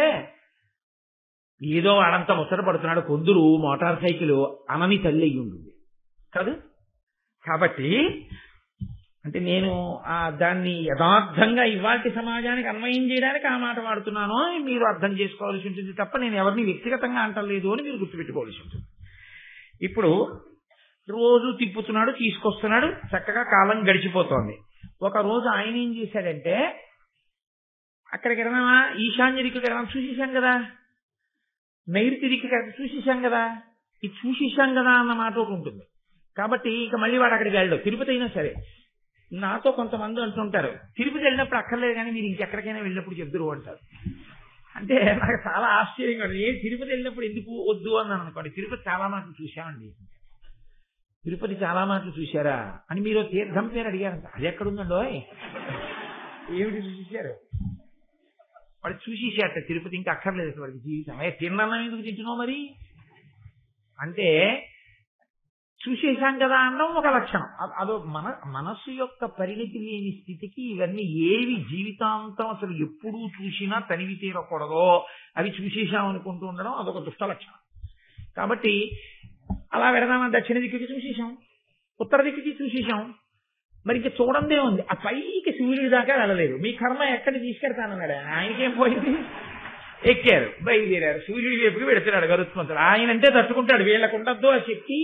ఏదో వాడంతా ముచ్చట పడుతున్నాడు కొందరు మోటార్ సైకిల్ అనని తల్లి అయ్యి ఉంటుంది కాదు. కాబట్టి అంటే నేను దాన్ని యథార్థంగా ఇవాల్టి సమాజానికి అన్వయం చేయడానికి ఆ మాట వాడుతున్నాను అని మీరు అర్థం చేసుకోవాల్సి ఉంటుంది తప్ప నేను ఎవరిని వ్యక్తిగతంగా అంటలేదు అని మీరు గుర్తుపెట్టుకోవాల్సి ఉంటుంది. ఇప్పుడు రోజు తిప్పుతున్నాడు, తీసుకొస్తున్నాడు, చక్కగా కాలం గడిచిపోతోంది. ఒక రోజు ఆయన ఏం చేశాడంటే, అక్కడికి వెళ్ళినా ఈశాన్య దిక్కుకి వెళ్ళినా చూసేశాం కదా, నైరుతి దిక్కుకి చూసేశాం కదా, ఇది చూసేశాం కదా అన్న మాట ఒకటి ఉంటుంది. కాబట్టి ఇక మళ్ళీ వాడు అక్కడికి వెళ్ళడు. తిరుపతి అయినా సరే నాతో కొంతమంది అంటుంటారు, తిరుపతి వెళ్ళినప్పుడు అక్కర్లేదు కానీ మీరు ఇంకెక్కడికైనా వెళ్ళినప్పుడు చెప్దురు అంటారు. అంటే నాకు చాలా ఆశ్చర్యంగా ఉంటుంది. తిరుపతి వెళ్ళినప్పుడు ఎందుకు వద్దు అన్నాను అనుకోండి, తిరుపతి చాలా మాటలు చూశామండి, తిరుపతి చాలా మాటలు చూశారా అని మీరు తీర్థం పేరు అడిగారంట. అది ఎక్కడుందండో, ఏమిటి చూసేశారు? వాడు చూసేసాట తిరుపతి, ఇంకా అక్కర్లేదు వాడికి జీవితం. తిన్నాను ఎందుకు తింటున్నావు మరి అంటే, చూసేశాం కదా అనడం ఒక లక్షణం. అదో మనస్సు యొక్క పరిణతి లేని స్థితికి ఇవన్నీ ఏవి జీవితాంతం అసలు ఎప్పుడూ చూసినా తనివి తీరకూడదో అవి చూసేశాం అనుకుంటూ ఉండడం అదొక దుష్ట లక్షణం. కాబట్టి అలా వెళదామా, దక్షిణ దిక్కుకి చూసేశాం, ఉత్తర దిక్కుకి చూసేశాం, మరి ఇంకా చూడందే ఉంది. ఆ పైకి సూర్యుడి దాకా వెళ్ళలేదు. మీ కర్మ ఎక్కడికి తీసుకెడతానన్నాడు. ఆయనకేం పోయింది, ఎక్కారు, బయలుదేరారు, సూర్యుడి వైపుకి పెడుతున్నాడు గరుత్మంతుడు. ఆయన అంటే తట్టుకుంటాడు, వీళ్ళకు ఉండద్దు ఆ శక్తి.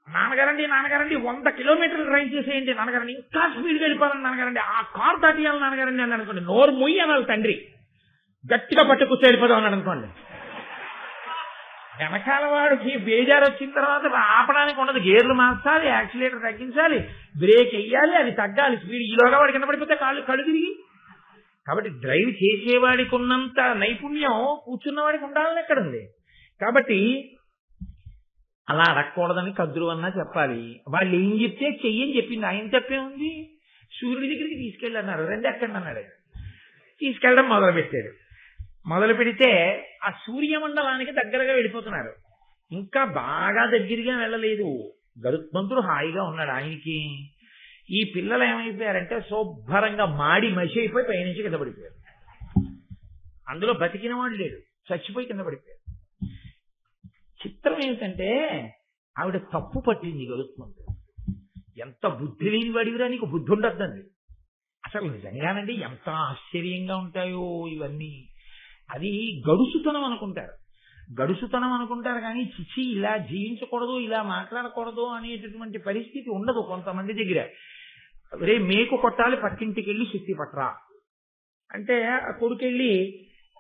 నాన్నగారండి 100 కిలోమీటర్లు డ్రైవ్ చేసేయండి నాన్నగారండి, ఇంకా స్పీడ్గా వెళ్ళిపోవాలని నాన్నగారండి, ఆ కార్ దాటియాలి నాన్నగారండి అని అనుకోండి, నోరు మొయ్యి అనాలి తండ్రి, గట్టిగా పట్టు కూర్చో వెళ్ళిపోదాం అని అనుకోండి. వెనకాల వాడికి బేజారు వచ్చిన తర్వాత ఆపడానికి ఉండదు, గేర్లు మార్చాలి, యాక్సిలేటర్ తగ్గించాలి, బ్రేక్ వెయ్యాలి, అది తగ్గాలి స్పీడ్. ఈలోగా వాడి కింద పడిపోతే కళ్ళు తిరిగి. కాబట్టి డ్రైవ్ చేసేవాడికి ఉన్నంత నైపుణ్యం కూర్చున్నవాడికి ఉండాలని ఎక్కడుంది. కాబట్టి అలా అడగకూడదని కద్రువన్నా చెప్పాలి. వాళ్ళు ఏం చెప్తే చెయ్యని చెప్పింది. ఆయన తప్పే ఉంది. సూర్యుడి దగ్గరికి తీసుకెళ్ళన్నారు, రెండు ఎక్కండి అన్నాడు. తీసుకెళ్ళడం మొదలుపెట్టాడు. మొదలు పెడితే ఆ సూర్యమండలానికి దగ్గరగా వెళ్ళిపోతున్నారు. ఇంకా బాగా దగ్గరగా వెళ్ళలేదు. గరుత్మంతుడు హాయిగా ఉన్నాడు. ఆయనకి ఈ పిల్లలు ఏమైపోయారంటే శుభ్రంగా మాడి మసి అయిపోయి పైనుంచి కింద పడిపోయారు. అందులో బతికిన వాడు లేడు, చచ్చిపోయి కింద పడిపోయారు. చిత్రం ఏమిటంటే ఆవిడ తప్పు పట్టింది గరుత్మంతుడు. ఎంత బుద్ధి లేని వాడివిరా, నీకు బుద్ధి ఉండద్దండి. అసలు నిజంగానండి ఎంత ఆశ్చర్యంగా ఉంటాయో ఇవన్నీ. అది గడుసుతనం అనుకుంటారు కానీ చిచి ఇలా జీవించకూడదు, ఇలా మాట్లాడకూడదు అనేటటువంటి పరిస్థితి ఉండదు కొంతమంది దగ్గర. రే మేకు కొట్టాలి, పక్కింటికి వెళ్ళి సుత్తి పట్టరా అంటే ఆ కొడుకెళ్ళి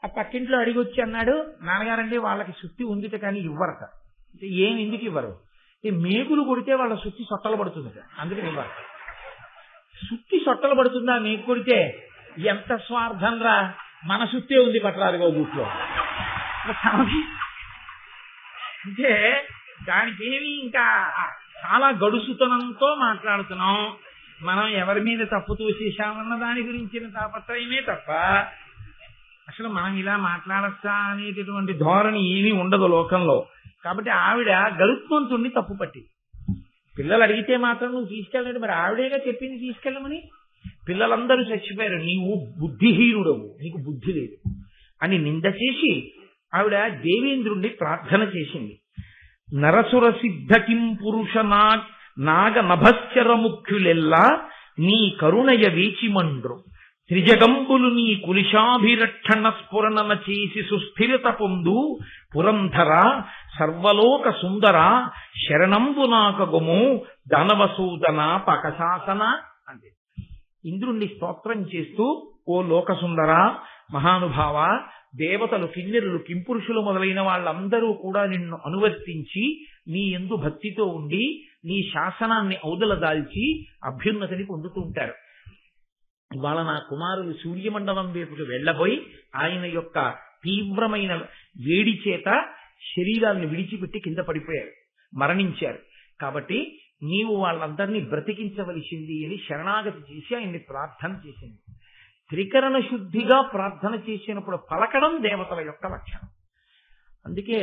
ఆ పక్కింట్లో అడిగి వచ్చి అన్నాడు, నాన్నగారండి వాళ్ళకి సుత్తి ఉందిట కానీ ఇవ్వరట. అంటే ఏం ఎందుకు ఇవ్వరు? మేకులు కొడితే వాళ్ళ సుత్తి సొట్టలు పడుతుందట, అందుకని ఇవ్వరు. సుత్తి సొట్టలు పడుతుందా మేకు కొడితే? ఎంత స్వార్థం రా, మన సుత్తే ఉంది పట్టరాదుగో బూట్లో. అంటే దానికి ఏమి ఇంకా చాలా గడుసుతనంతో మాట్లాడుతున్నాం. మనం ఎవరి మీద తప్పు తోసేశామన్న దాని గురించిన తాపత్రయమే తప్ప అసలు మనం ఇలా మాట్లాడచ్చా అనేటటువంటి ధోరణి ఏమీ ఉండదు లోకంలో. కాబట్టి ఆవిడ గరుత్మంతుణ్ణి తప్పు పట్టి, పిల్లలు అడిగితే మాత్రం నువ్వు తీసుకెళ్ళండి, మరి ఆవిడేగా చెప్పింది తీసుకెళ్ళమని. పిల్లలందరూ చచ్చిపోయారు, నీవు బుద్ధిహీనుడవు, నీకు బుద్ధి లేదు అని నింద చేసి ఆవిడ దేవేంద్రుణ్ణి ప్రార్థన చేసింది. నరసుర సిద్ధకిం పురుష నాగ నభశ్చర ముఖ్యులెల్లా నీ కరుణయ వేచిమండ్రు, త్రిజగంబులు నీ కులిశాభిరక్షణ స్ఫురణన చేసి సుస్థిరత పొందు పురంధర సర్వలోక సుందర శరణంబు నాకగుము దానవసూదన పకశాసన అంటే ఇంద్రుణ్ణి స్తోత్రం చేస్తూ, ఓ లోకసుందర మహానుభావ, దేవతలు, కిన్నెరులు, కింపురుషులు మొదలైన వాళ్ళందరూ కూడా నిన్ను అనువర్తించి నీ యందు భక్తితో ఉండి నీ శాసనాన్ని ఔదలదాల్చి అభ్యున్నతిని పొందుతూ ఉంటారు. ఇవాళ నా కుమారులు సూర్యమండలం వైపుకు వెళ్లబోయి ఆయన యొక్క తీవ్రమైన వేడి చేత శరీరాలను విడిచిపెట్టి కింద పడిపోయారు, మరణించారు. కాబట్టి నీవు వాళ్ళందరినీ బ్రతికించవలసింది అని శరణాగతి చేసి ఆయన్ని ప్రార్థన చేసింది. త్రికరణ శుద్ధిగా ప్రార్థన చేసినప్పుడు పలకడం దేవతల యొక్క లక్షణం. అందుకే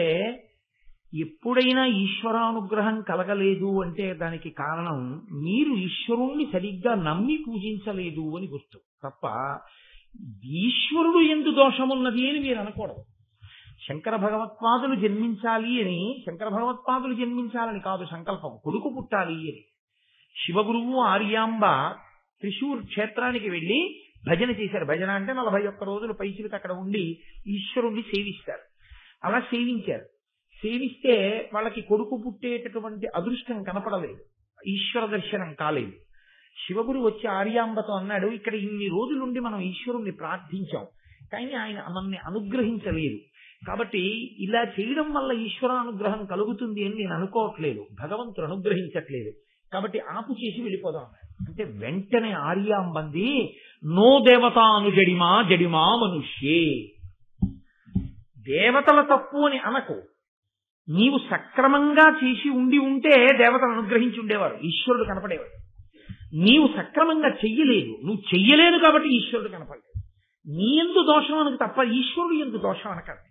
ఎప్పుడైనా ఈశ్వరానుగ్రహం కలగలేదు అంటే దానికి కారణం మీరు ఈశ్వరుణ్ణి సరిగ్గా నమ్మి పూజించలేదు అని గుర్తు తప్ప ఈశ్వరుడు ఎందు దోషమున్నది అని మీరు అనకూడదు. శంకర భగవత్పాదులు జన్మించాలి అని కాదు సంకల్పం, కొడుకు పుట్టాలి అని. శివగురువు ఆర్యాంబ త్రిశూర్ క్షేత్రానికి వెళ్ళి భజన చేశారు. భజన అంటే 41 రోజులు పైచిలకు అక్కడ ఉండి ఈశ్వరుణ్ణి సేవిస్తారు. అలా సేవించారు. సేవిస్తే వాళ్ళకి కొడుకు పుట్టేటటువంటి అదృష్టం కనపడలేదు, ఈశ్వర దర్శనం కాలేదు. శివగురు వచ్చి ఆర్యాంబతో అన్నాడు, ఇక్కడ ఇన్ని రోజులుండి మనం ఈశ్వరుణ్ణి ప్రార్థించాం, కానీ ఆయన మనల్ని అనుగ్రహించలేదు. కాబట్టి ఇలా చేయడం వల్ల ఈశ్వరానుగ్రహం కలుగుతుంది అని నేను అనుకోవట్లేదు, భగవంతుడు అనుగ్రహించట్లేదు, కాబట్టి ఆపు చేసి వెళ్ళిపోదాం అంటే వెంటనే ఆర్యాంబంది, నో దేవతాను జడిమా జడిమా మనుష్యే. దేవతల తప్పు అని అనకు, నీవు సక్రమంగా చేసి ఉంటే దేవతలు అనుగ్రహించి ఉండేవారు, ఈశ్వరుడు కనపడేవాడు. నీవు సక్రమంగా చెయ్యలేదు, నువ్వు చెయ్యలేదు కాబట్టి ఈశ్వరుడు కనపడలేదు. నీ ఎందు దోషం అనకు తప్ప ఈశ్వరుడు ఎందు దోషం అనకండి.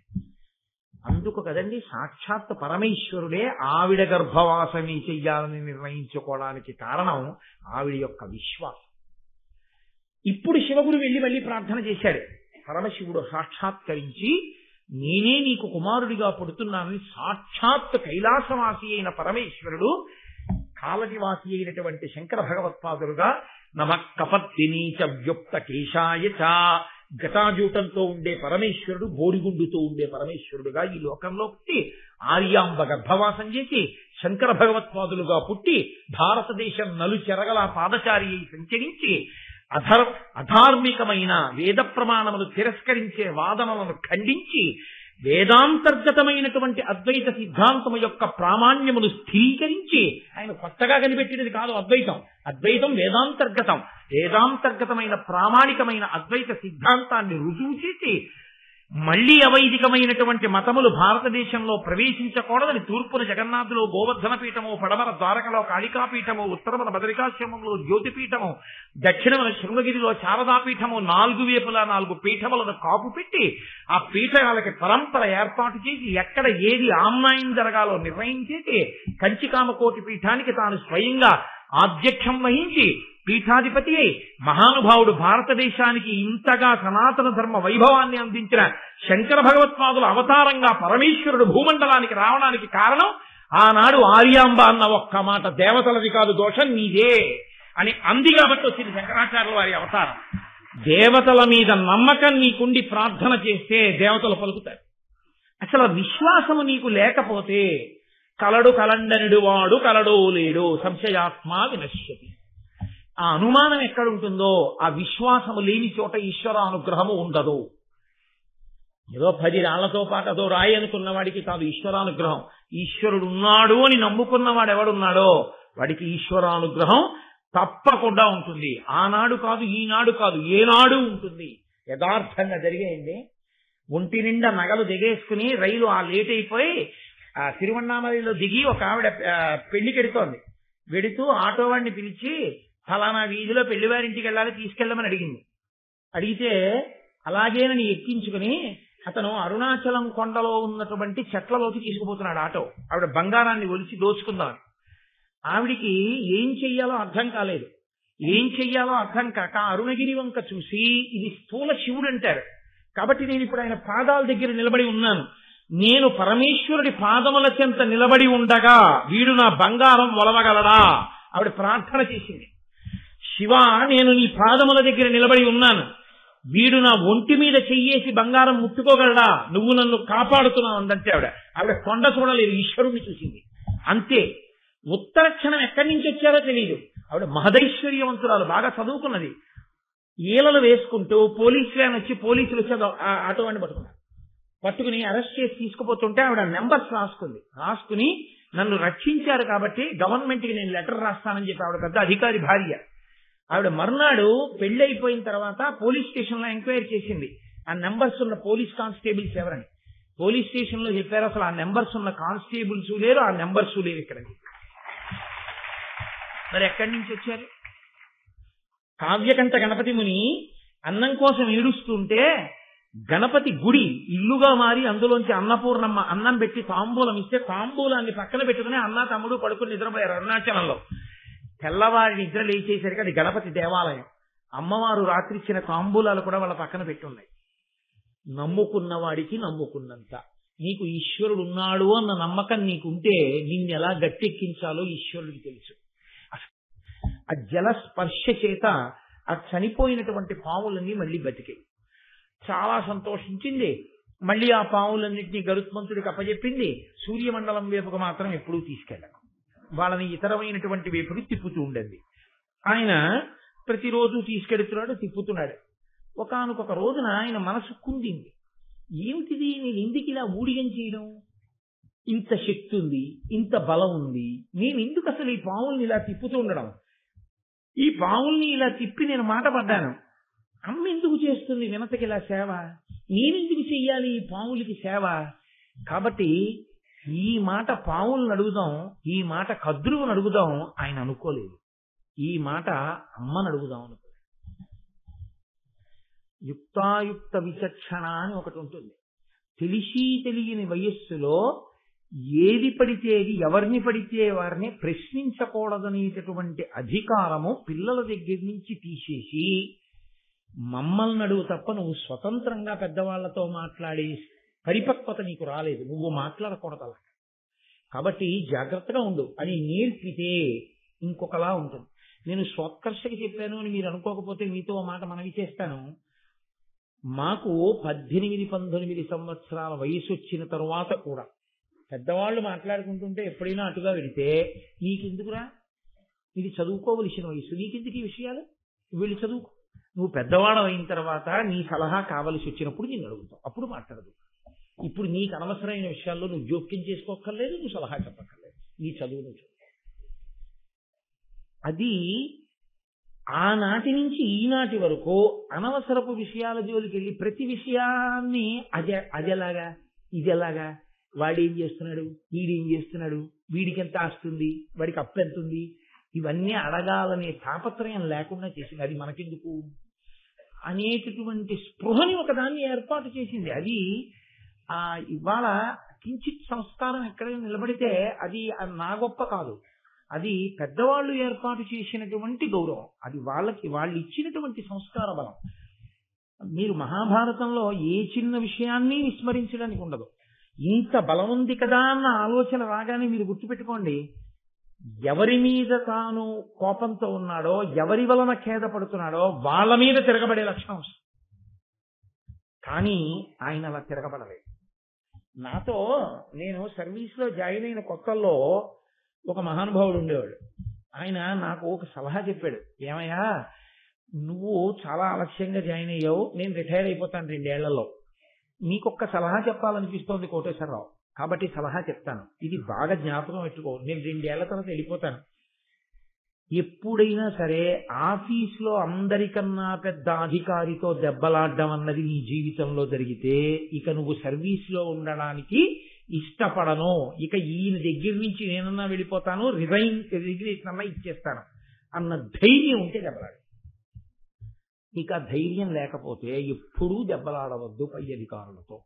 అందుకు కదండి సాక్షాత్ పరమేశ్వరుడే ఆవిడ గర్భవాసమే చెయ్యాలని నిర్ణయించుకోవడానికి కారణం ఆవిడ యొక్క విశ్వాసం. ఇప్పుడు శివగురు వెళ్ళి మళ్ళీ ప్రార్థన చేశాడు. పరమశివుడు సాక్షాత్కరించి, నేనే నీకు కుమారుడిగా పుడుతున్నానని సాక్షాత్ కైలాసవాసి అయిన పరమేశ్వరుడు కాలనివాసి అయినటువంటి శంకర భగవత్పాదులుగా నమ కపర్దినీచ వ్యుక్త కేశాయ చ, జటాజూటంతో ఉండే పరమేశ్వరుడు, బోడిగుండుతో ఉండే పరమేశ్వరుడుగా ఈ లోకంలో పుట్టి ఆర్యాంబ గర్భవాసం చేసి శంకర భగవత్పాదులుగా పుట్టి భారతదేశం నలుచెరగల పాదచారి సంచరించి అధార్మికమైన వేద ప్రమాణములు తిరస్కరించే వాదనలను ఖండించి వేదాంతర్గతమైనటువంటి అద్వైత సిద్ధాంతము యొక్క ప్రామాణ్యమును స్థిరీకరించి, ఆయన కొత్తగా కనిపెట్టినది కాదు అద్వైతం, అద్వైతం వేదాంతర్గతం, వేదాంతర్గతమైన ప్రామాణికమైన అద్వైత సిద్ధాంతాన్ని రుజువు చేసి మళ్లీ అవైదికమైనటువంటి మతములు భారతదేశంలో ప్రవేశించకూడదని తూర్పున జగన్నాథులో గోవర్ధన పీఠము, పడమర ద్వారకలో కాళికాపీఠము, ఉత్తరమున బదరికాశ్రమంలో జ్యోతిపీఠము, దక్షిణమున శృంగగిరిలో శారదాపీఠము, 4 వైపులా 4 పీఠములను కాపు పెట్టి ఆ పీఠాలకి పరంపర ఏర్పాటు చేసి ఎక్కడ ఏది ఆమ్నాయం జరగాలో నిర్ణయం చేసి కంచికామకోటి పీఠానికి తాను స్వయంగా ఆధ్యక్షం వహించి పీఠాధిపతి మహానుభావుడు, భారతదేశానికి ఇంతగా సనాతన ధర్మ వైభవాన్ని అందించిన శంకర భగవత్పాదుల అవతారంగా పరమేశ్వరుడు భూమండలానికి రావడానికి కారణం ఆనాడు ఆర్యాంబ అన్న ఒక్క మాట, దేవతలది కాదు దోషం నీదే అని అంది కాబట్టి వచ్చింది శంకరాచార్యుల వారి అవతారం. దేవతల మీద నమ్మకం నీకుండి ప్రార్థన చేస్తే దేవతలు పలుకుతారు. అసలు విశ్వాసము నీకు లేకపోతే కలడు కలండనుడు వాడు కలడో లేడు సంశయాత్మా వినశ్యతి. ఆ అనుమానం ఎక్కడుంటుందో ఆ విశ్వాసము లేని చోట ఈశ్వరానుగ్రహము ఉండదు. ఏదో 10 రాళ్లతో పాటు అదో రాయి అనుకున్న వాడికి కాదు ఈశ్వరానుగ్రహం. ఈశ్వరుడు ఉన్నాడు అని నమ్ముకున్నవాడు ఎవడున్నాడో వాడికి ఈశ్వరానుగ్రహం తప్పకుండా ఉంటుంది. ఆనాడు కాదు, ఈనాడు కాదు, ఏనాడు ఉంటుంది. యథార్థంగా జరిగేయండి. ఒంటి నిండా నగలు దిగేసుకుని రైలు లేట్ అయిపోయి తిరువన్నామలలో దిగి ఒక ఆవిడ పెళ్లికి వెడుతోంది. వెడుతూ ఆటో వాడిని పిలిచి ఫలానా వీధిలో పెళ్లివారింటికి వెళ్ళాలి, తీసుకెళ్ళమని అడిగింది. అడిగితే అలాగేనని ఎక్కించుకుని అతను అరుణాచలం కొండలో ఉన్నటువంటి చెట్లలోకి తీసుకుపోతున్నాడు ఆటో. ఆవిడ బంగారాన్ని ఒలిచి దోచుకుందామని. ఆవిడికి ఏం చెయ్యాలో అర్థం కాలేదు. ఏం చెయ్యాలో అర్థం కాక అరుణగిరి వంక చూసి, ఇది స్థూల శివుడు అంటారు కాబట్టి నేను ఇప్పుడు ఆయన పాదాల దగ్గర నిలబడి ఉన్నాను, నేను పరమేశ్వరుడి పాదముల చెంత నిలబడి ఉండగా వీడు నా బంగారం ఒలవగలడా? ఆవిడ ప్రార్థన చేసింది. శివ, నేను నీ పాదముల దగ్గర నిలబడి ఉన్నాను, వీడు నా ఒంటి మీద చెయ్యేసి బంగారం ముట్టుకోగలడా? నువ్వు నన్ను కాపాడుతున్నావు అందంటే ఆవిడ కొండ చూడలేదు, ఈశ్వరుణ్ణి చూసింది అంతే. ఉత్తర క్షణం ఎక్కడి నుంచి వచ్చారో తెలియదు. ఆవిడ మహదైశ్వర్యవంతురాలు, బాగా చదువుకున్నది. ఈలలు వేసుకుంటూ పోలీసు వ్యాన్ వచ్చి పోలీసులు వచ్చి ఆటో వాడిని పట్టుకుని అరెస్ట్ చేసి తీసుకుపోతుంటే ఆవిడ నెంబర్స్ రాసుకుని నన్ను రక్షించారు కాబట్టి గవర్నమెంట్కి నేను లెటర్ రాస్తానని చెప్పి ఆవిడ పెద్ద అధికారి భార్య. ఆవిడ మర్నాడు పెళ్లి అయిపోయిన తర్వాత పోలీస్ స్టేషన్ లో ఎంక్వైరీ చేసింది ఆ నెంబర్స్ ఉన్న పోలీస్ కానిస్టేబుల్స్ ఎవరని. పోలీస్ స్టేషన్ లో చెప్పారు అసలు ఆ నెంబర్స్ ఉన్న కానిస్టేబుల్స్ లేరు, ఆ నెంబర్స్ లేవు ఇక్కడ. మరి ఎక్కడి నుంచి వచ్చారు? కావ్యకంఠ గణపతి ముని అన్నం కోసం ఏడుస్తుంటే గణపతి గుడి ఇల్లుగా మారి అందులోంచి అన్నపూర్ణమ్మ అన్నం పెట్టి తాంబూలం ఇస్తే తాంబూలాన్ని పక్కన పెట్టుకుని అన్న తమ్ముడు పడుకుని నిద్రపోయారు అరుణాచలంలో. తెల్లవారి నిద్ర లేచేసరికి అది గణపతి దేవాలయం. అమ్మవారు రాత్రిచ్చిన తాంబూలాలు కూడా వాళ్ళ పక్కన పెట్టున్నాయి. నమ్ముకున్న వాడికి నమ్ముకున్నంత. నీకు ఈశ్వరుడు ఉన్నాడు అన్న నమ్మకం నీకుంటే నిన్ను ఎలా గట్టెక్కించాలో ఈశ్వరుడికి తెలుసు. ఆ జల స్పర్శ చేత ఆ చనిపోయినటువంటి పావులన్నీ మళ్ళీ బతికాయి. చాలా సంతోషించింది. మళ్ళీ ఆ పావులన్నింటినీ గరుత్మంతుడికి అప్పచెప్పింది. సూర్యమండలం వైపుకు మాత్రం ఎప్పుడూ తీసుకెళ్ళను, వాళ్ళని ఇతరమైనటువంటి వైపుకి తిప్పుతూ ఉండేది. ఆయన ప్రతిరోజు తీసుకెడుతున్నాడు, తిప్పుతున్నాడు. ఒకానొక రోజున ఆయన మనసు కుందింది. ఏమిటిది, నేను ఎందుకు ఇలా ఊడిగం చేయడం? ఇంత శక్తి ఉంది, ఇంత బలం ఉంది, నేను ఎందుకు అసలు ఈ పావుల్ని ఇలా తిప్పుతూ ఉండడం? ఈ పావుల్ని ఇలా తిప్పి నేను మాట పడ్డాను. అమ్మ ఎందుకు చేస్తుంది వినతకి ఇలా సేవ? నేనెందుకు చెయ్యాలి ఈ పావులకి సేవ? కాబట్టి ఈ మాట పావులను అడుగుదాం, ఈ మాట కద్రువును అడుగుదాం ఆయన అనుకోలేదు. ఈ మాట అమ్మను అడుగుదాం అనుకోలేదు. యుక్తాయుక్త విచక్షణ అని ఒకటి ఉంటుంది. తెలిసి తెలియని వయస్సులో ఏది పడితే ఎవరిని పడితే వారిని ప్రశ్నించకూడదనేటటువంటి అధికారము పిల్లల దగ్గర నుంచి తీసేసి మమ్మల్ని అడుగు తప్ప నువ్వు స్వతంత్రంగా పెద్దవాళ్లతో మాట్లాడే పరిపక్వత నీకు రాలేదు, నువ్వు మాట్లాడకూడదు. కాబట్టి జాగ్రత్తగా ఉండు అని నేర్పితే ఇంకొకలా ఉంటుంది. నేను స్వోత్కర్షకి చెప్పాను అని మీరు అనుకోకపోతే మీతో మాట మనవి చేస్తాను. మాకు 18-19 సంవత్సరాల వయసు వచ్చిన తరువాత కూడా పెద్దవాళ్ళు మాట్లాడుకుంటుంటే ఎప్పుడైనా అటుగా వెళితే, నీకెందుకురా, ఇది చదువుకోవలసిన వయసు, నీకెందుకు ఈ విషయాలు, వీళ్ళు చదువుకో, నువ్వు పెద్దవాడు అయిన తర్వాత నీ సలహా కావలసి వచ్చినప్పుడు నేను అడుగుతావు, అప్పుడు మాట్లాడదు. ఇప్పుడు నీకు అనవసరమైన విషయాల్లో నువ్వు జోక్యం చేసుకోక్కర్లేదు, నువ్వు సలహా చెప్పక్కర్లేదు, నీ చదువు నువ్వు చదువు. అది ఆనాటి నుంచి ఈనాటి వరకు అనవసరపు విషయాల జోలికి వెళ్ళి ప్రతి విషయాన్ని అదెలాగా ఇదెలాగా, వాడేం చేస్తున్నాడు, వీడేం చేస్తున్నాడు, వీడికి ఎంత ఆస్తుంది, వాడికి అప్పు ఎంత ఉంది, ఇవన్నీ అడగాలనే తాపత్రయం లేకుండా చేసింది. అది మనకెందుకు అనేటటువంటి స్పృహని ఒకదాన్ని ఏర్పాటు చేసింది. అది ఇవాళ కించిత్ సంస్కారం ఎక్కడైనా నిలబడితే అది నా గొప్ప కాదు, అది పెద్దవాళ్ళు ఏర్పాటు చేసినటువంటి గౌరవం, అది వాళ్ళు ఇచ్చినటువంటి సంస్కార బలం. మీరు మహాభారతంలో ఏ చిన్న విషయాన్ని విస్మరించడానికి ఉండదు. ఇంత బలం ఉంది కదా అన్న ఆలోచన రాగానే మీరు గుర్తుపెట్టుకోండి, ఎవరి మీద తాను కోపంతో ఉన్నాడో, ఎవరి వలన ఖేద పడుతున్నాడో వాళ్ళ మీద తిరగబడే లక్షణం. కానీ ఆయన అలా తిరగబడలేదు. నాతో నేను సర్వీస్లో జాయిన్ అయిన కొత్తల్లో ఒక మహానుభావుడు ఉండేవాడు. ఆయన నాకు ఒక సలహా చెప్పాడు. ఏమయ్యా, నువ్వు చాలా ఆలస్యంగా జాయిన్ అయ్యావు, నేను రిటైర్ అయిపోతాను 2 ఏళ్లలో, నీకొక్క సలహా చెప్పాలనిపిస్తోంది కోటేశ్వరరావు, కాబట్టి సలహా చెప్తాను, ఇది బాగా జ్ఞాపకం పెట్టుకో, నేను 2 ఏళ్ల తర్వాత వెళ్ళిపోతాను. ఎప్పుడైనా సరే ఆఫీస్లో అందరికన్నా పెద్ద అధికారితో దెబ్బలాడడం అన్నది నీ జీవితంలో జరిగితే ఇక నువ్వు సర్వీస్లో ఉండడానికి ఇష్టపడను, ఇక ఈయన దగ్గర నుంచి నేనన్నా వెళ్ళిపోతాను, రిజిగ్నేషన్ అన్నా ఇచ్చేస్తాను అన్న ధైర్యం ఉంటే దెబ్బలాడు. ఇక ధైర్యం లేకపోతే ఎప్పుడూ దెబ్బలాడవద్దు పై అధికారులతో.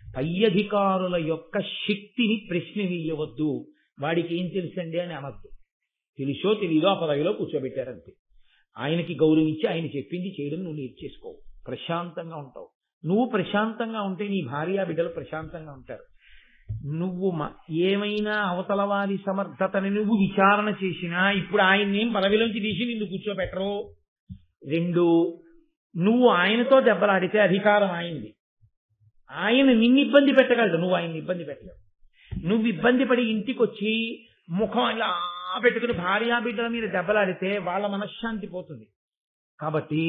పై అధికారుల యొక్క శక్తిని ప్రశ్న వేయవద్దు. వాడికి ఏం తెలుసండి అని అనద్దు. తెలుసో తెలీదో ఆ పదవిలో కూర్చోబెట్టారంతే. ఆయనకి గౌరవించి ఆయన చెప్పింది చేయడం నువ్వు నేర్చేసుకోవు, ప్రశాంతంగా ఉంటావు. నువ్వు ప్రశాంతంగా ఉంటే నీ భార్య బిడ్డలు ప్రశాంతంగా ఉంటారు. నువ్వు ఏమైనా అవతల వారి సమర్థతని నువ్వు విచారణ చేసినా ఇప్పుడు ఆయన్నేం పదవిలోంచి తీసి నిన్ను కూర్చోబెట్టరు. 2, నువ్వు ఆయనతో దెబ్బలాడితే అధికారం ఆయనది, ఆయన నిన్ను ఇబ్బంది పెట్టగలడు, నువ్వు ఆయన్ని ఇబ్బంది పెట్టలేవు. నువ్వు ఇబ్బంది పడి ఇంటికి వచ్చి ముఖం ఇలా పెట్టుకుని భార్యా బిడ్డల మీద దెబ్బలాడితే వాళ్ళ మనశ్శాంతి పోతుంది. కాబట్టి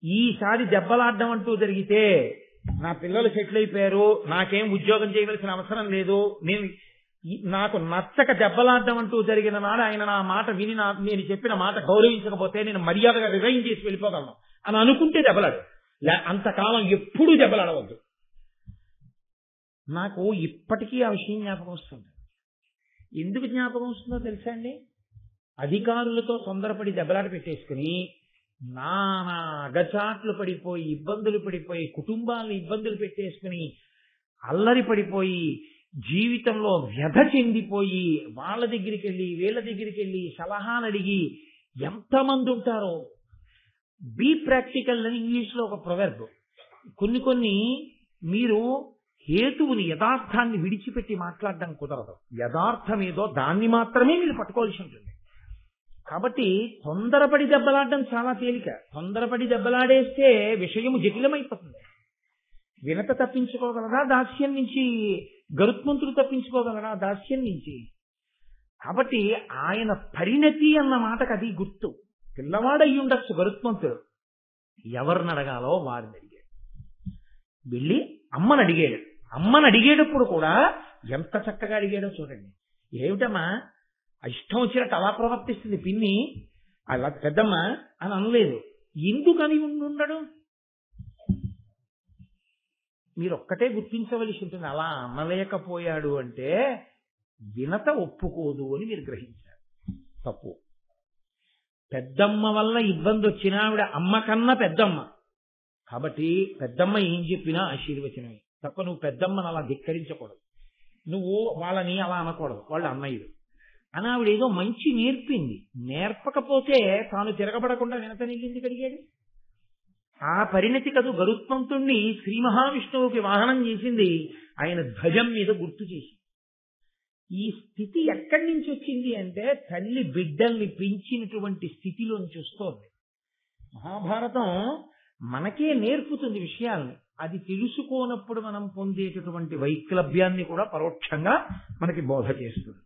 ఈసారి దెబ్బలాడడం అంటూ జరిగితే, నా పిల్లలు సెటిల్ అయిపోయారు, నాకేం ఉద్యోగం చేయవలసిన అవసరం లేదు, నాకు నచ్చక దెబ్బలాడడం అంటూ జరిగిన నాడు ఆయన నా మాట విని నేను చెప్పిన మాట గౌరవించకపోతే నేను మర్యాదగా రిజైన్ చేసి వెళ్ళిపోగలను అని అనుకుంటే దెబ్బలాడు. అంతకాలం ఎప్పుడూ దెబ్బలాడవద్దు. నాకు ఇప్పటికీ ఆ విషయం జ్ఞాపకం వస్తుంది. ఎందుకు జ్ఞాపకం వస్తుందో తెలుసా అండి? అధికారులతో తొందరపడి దెబ్బలాట పెట్టేసుకుని నానా అగచాట్లు పడిపోయి, ఇబ్బందులు పడిపోయి, కుటుంబాలను ఇబ్బందులు పెట్టేసుకుని అల్లరి పడిపోయి, జీవితంలో వ్యధ చెందిపోయి, వాళ్ళ దగ్గరికి వెళ్ళి వీళ్ళ దగ్గరికి వెళ్ళి సలహాలు అడిగి ఎంతమంది ఉంటారో. బీ ప్రాక్టికల్ అని ఇంగ్లీష్లో ఒక ప్రొవర్బ్. కొన్ని మీరు హేతువుని, యథార్థాన్ని విడిచిపెట్టి మాట్లాడడం కుదరదు. యథార్థం ఏదో దాన్ని మాత్రమే మీరు పట్టుకోవాల్సి ఉంటుంది. కాబట్టి తొందరపడి దెబ్బలాడడం చాలా తేలిక. తొందరపడి దెబ్బలాడేస్తే విషయము జటిలమైపోతుంది. వినత తప్పించుకోగలరా దాస్యం నుంచి? గరుత్మంతుడు తప్పించుకోగలరా దాస్యం నుంచి? కాబట్టి ఆయన పరిణతి అన్న మాటకు అది గుర్తు. పిల్లవాడయ్యి ఉండొచ్చు గరుత్మంతుడు, ఎవరిని అడగాలో వారిని అడిగాడు. వెళ్ళి అమ్మని అడిగాడు. అమ్మని అడిగేటప్పుడు కూడా ఎంత చక్కగా అడిగాడో చూడండి. ఏమిటమ్మా ఇష్టం వచ్చినట్టు అలా ప్రవర్తిస్తుంది పిన్ని, అలా పెద్దమ్మ అని అనలేదు. ఎందుకని ఉండడు? మీరు ఒక్కటే గుర్తించవలసి ఉంటుంది. అలా అనలేకపోయాడు అంటే వినత ఒప్పుకోదు అని మీరు గ్రహించారు. తప్పు. పెద్దమ్మ వల్ల ఇబ్బంది వచ్చినా ఆవిడ అమ్మ కన్నా పెద్దమ్మ కాబట్టి పెద్దమ్మ ఏం చెప్పినా ఆశీర్వచనమే తప్ప నువ్వు పెద్దమ్మని అలా ధిక్కరించకూడదు. నువ్వు వాళ్ళని అలా అనకూడదు, వాళ్ళు అన్నయ్యుడు అని ఆవిడ ఏదో మంచి నేర్పింది. నేర్పకపోతే తాను తిరగబడకుండా వినతనెళ్ళింది కడిగాడు. ఆ పరిణతి కదు గరుత్మంతుణ్ణి శ్రీ మహావిష్ణువుకి వాహనం చేసింది. ఆయన ధ్వజం మీద గుర్తు చేసి ఈ స్థితి ఎక్కడి నుంచి వచ్చింది అంటే తల్లి బిడ్డల్ని పెంచినటువంటి స్థితిలోంచి వస్తోంది. మహాభారతం మనకే నేర్పుతుంది విషయాల్ని. అది తెలుసుకోనప్పుడు మనం పొందేటటువంటి వైక్లభ్యాన్ని కూడా పరోక్షంగా మనకి బోధ చేస్తుంది.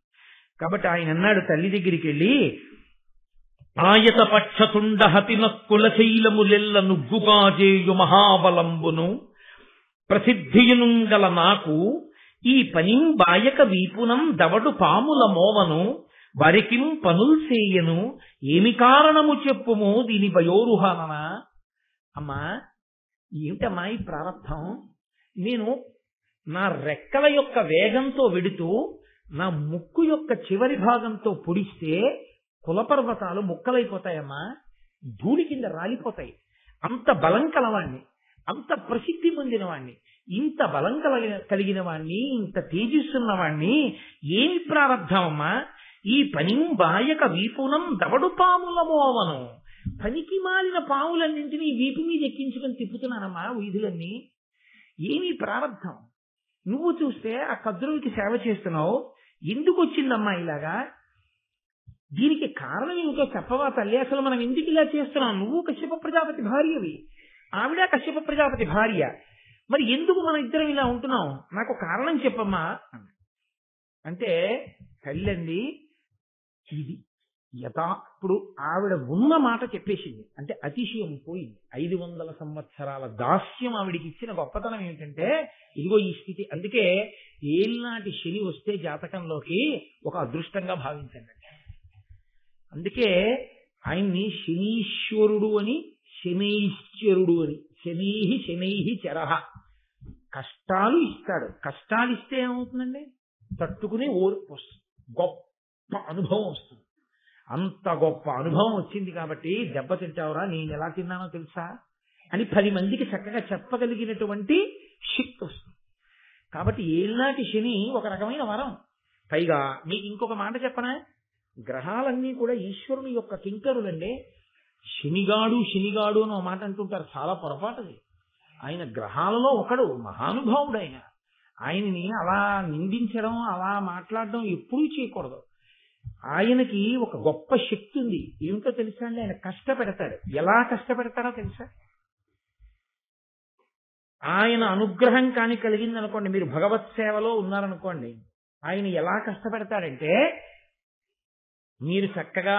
కాబట్టి ఆయన అన్నాడు తల్లి దగ్గరికి వెళ్ళి, ఆయత పక్షతుండ హతిన కులశైలములెల్ల నుగ్గుగా చేయు మహాబలంబును ప్రసిద్ధియునుంగల నాకు ఈ పనిం బాయక వీపునం దవడు పాముల మోవను వరికిం పనుల్ సేయను ఏమి కారణము చెప్పుము దీని భయోరుహాననా. అమ్మా ఏమిటమ్మా ఈ ప్రారంభం? నేను నా రెక్కల యొక్క వేగంతో వెడుతూ నా ముక్కు యొక్క చివరి భాగంతో పొడిస్తే కులపర్వతాలు ముక్కలైపోతాయమ్మా, ధూళి కింద రాలిపోతాయి. అంత బలం కలవాణ్ణి, అంత ప్రసిద్ధి పొందిన వాణ్ణి, ఇంత బలం కలిగిన వాణ్ణి, ఇంత తేజస్సున్న వాణ్ణి ఏమి ప్రారంభం అమ్మా? ఈ పని బాయక వీపునం దవడు పాముల మోవను, పనికి మాలిన పాములన్నింటినీ వీపు మీద ఎక్కించుకొని తిప్పుతున్నానమ్మా వీధులన్నీ. ఏమీ ప్రారంభం? నువ్వు చూస్తే ఆ కద్రువుకి సేవ చేస్తున్నావు, ఎందుకు వచ్చిందమ్మా ఇలాగా? దీనికి కారణం ఏమిటో చెప్పవా తల్లి? అసలు మనం ఎందుకు ఇలా చేస్తున్నాం? నువ్వు కశ్యప ప్రజాపతి భార్యవి, ఆవిడ కశ్యప ప్రజాపతి భార్య, మరి ఎందుకు మనం ఇద్దరం ఇలా ఉంటున్నాం? నాకు కారణం చెప్పమ్మా అంటే తల్లండి ఇది ఇప్పుడు ఆవిడ ఉన్న మాట చెప్పేసింది అంటే అతిశయం పోయింది. 500 సంవత్సరాల దాస్యం ఆవిడికి ఇచ్చిన గొప్పతనం ఏమిటంటే ఇదిగో ఈ స్థితి. అందుకే ఏళ్ళనాటి శని వస్తే జాతకంలోకి ఒక అదృష్టంగా భావించండి. అందుకే ఆయన్ని శనీశ్వరుడు అని, శనైశ్వరుడు అని, శనైహి శనైహి చరహ, కష్టాలు ఇస్తాడు. కష్టాలు ఇస్తే ఏమవుతుందండి? తట్టుకునే ఓర్పు వస్తుంది, గొప్ప అనుభవం వస్తుంది. అంత గొప్ప అనుభవం వచ్చింది కాబట్టి దెబ్బతింటావురా, నేను ఎలా తిన్నానో తెలుసా అని 10 మందికి చక్కగా చెప్పగలిగినటువంటి శక్తి వస్తుంది. కాబట్టి ఏళ్ళనాటి శని ఒక రకమైన వరం. పైగా మీకు ఇంకొక మాట చెప్పనా, గ్రహాలన్నీ కూడా ఈశ్వరుని యొక్క కింకరులండి. శనిగాడు శనిగాడు అని ఒక మాట అంటుంటారు, చాలా పొరపాటుది. ఆయన గ్రహాలలో ఒకడు, మహానుభావుడు. ఆయనని అలా నిందించడం, అలా మాట్లాడడం ఎప్పుడూ చేయకూడదు. ఆయనకి ఒక గొప్ప శక్తి ఉంది. ఏమిటో తెలుసా అండి? ఆయన కష్టపెడతాడు. ఎలా కష్టపెడతాడో తెలుసా? ఆయన అనుగ్రహం కానీ కలిగింది అనుకోండి, మీరు భగవత్ సేవలో ఉన్నారనుకోండి, ఆయన ఎలా కష్టపెడతాడంటే మీరు చక్కగా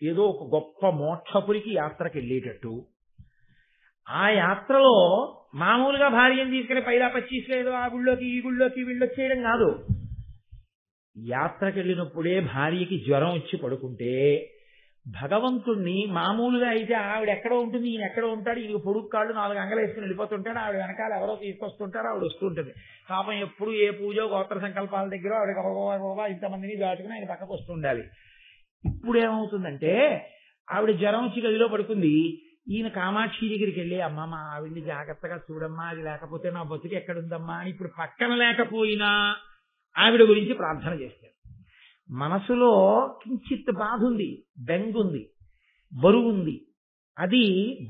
ఏదో ఒక గొప్ప మోక్షపురికి యాత్రకి వెళ్ళేటట్టు, ఆ యాత్రలో మామూలుగా భార్యను తీసుకుని పైలా 25 ఏదో ఆ గుళ్ళోకి ఈ గుళ్ళోకి వీళ్ళొచ్చేయడం కాదు. యాత్రకి వెళ్ళినప్పుడే భార్యకి జ్వరం వచ్చి పడుకుంటే భగవంతుణ్ణి మామూలుగా అయితే ఆవిడ ఎక్కడో ఉంటుంది, ఈయన ఎక్కడో ఉంటాడు, ఈయన పొడుగు కాళ్ళు 4 అంగలు వేసుకుని వెళ్ళిపోతుంటాడు, ఆవిడ వెనకాల ఎవరో తీసుకొస్తుంటారు, ఆవిడ వస్తుంటుంది. పాపం ఎప్పుడు ఏ పూజో గోత్ర సంకల్పాల దగ్గర ఆవిడ ఇంతమందిని దాటుకుని ఆయన పక్కకు వస్తుండాలి. ఇప్పుడు ఏమవుతుందంటే ఆవిడ జ్వరం వచ్చి గదిలో పడుకుంది, ఈయన కామాక్షి దగ్గరికి వెళ్ళి అమ్మ మా ఆవిడ్ని జాగ్రత్తగా చూడమ్మా, అది లేకపోతే నా బతుకు ఎక్కడుందమ్మా అని ఇప్పుడు పక్కన లేకపోయినా ఆవిడ గురించి ప్రార్థన చేస్తాడు. మనసులో కించిత్ బాధ ఉంది, బెంగుంది, బరువుంది, అది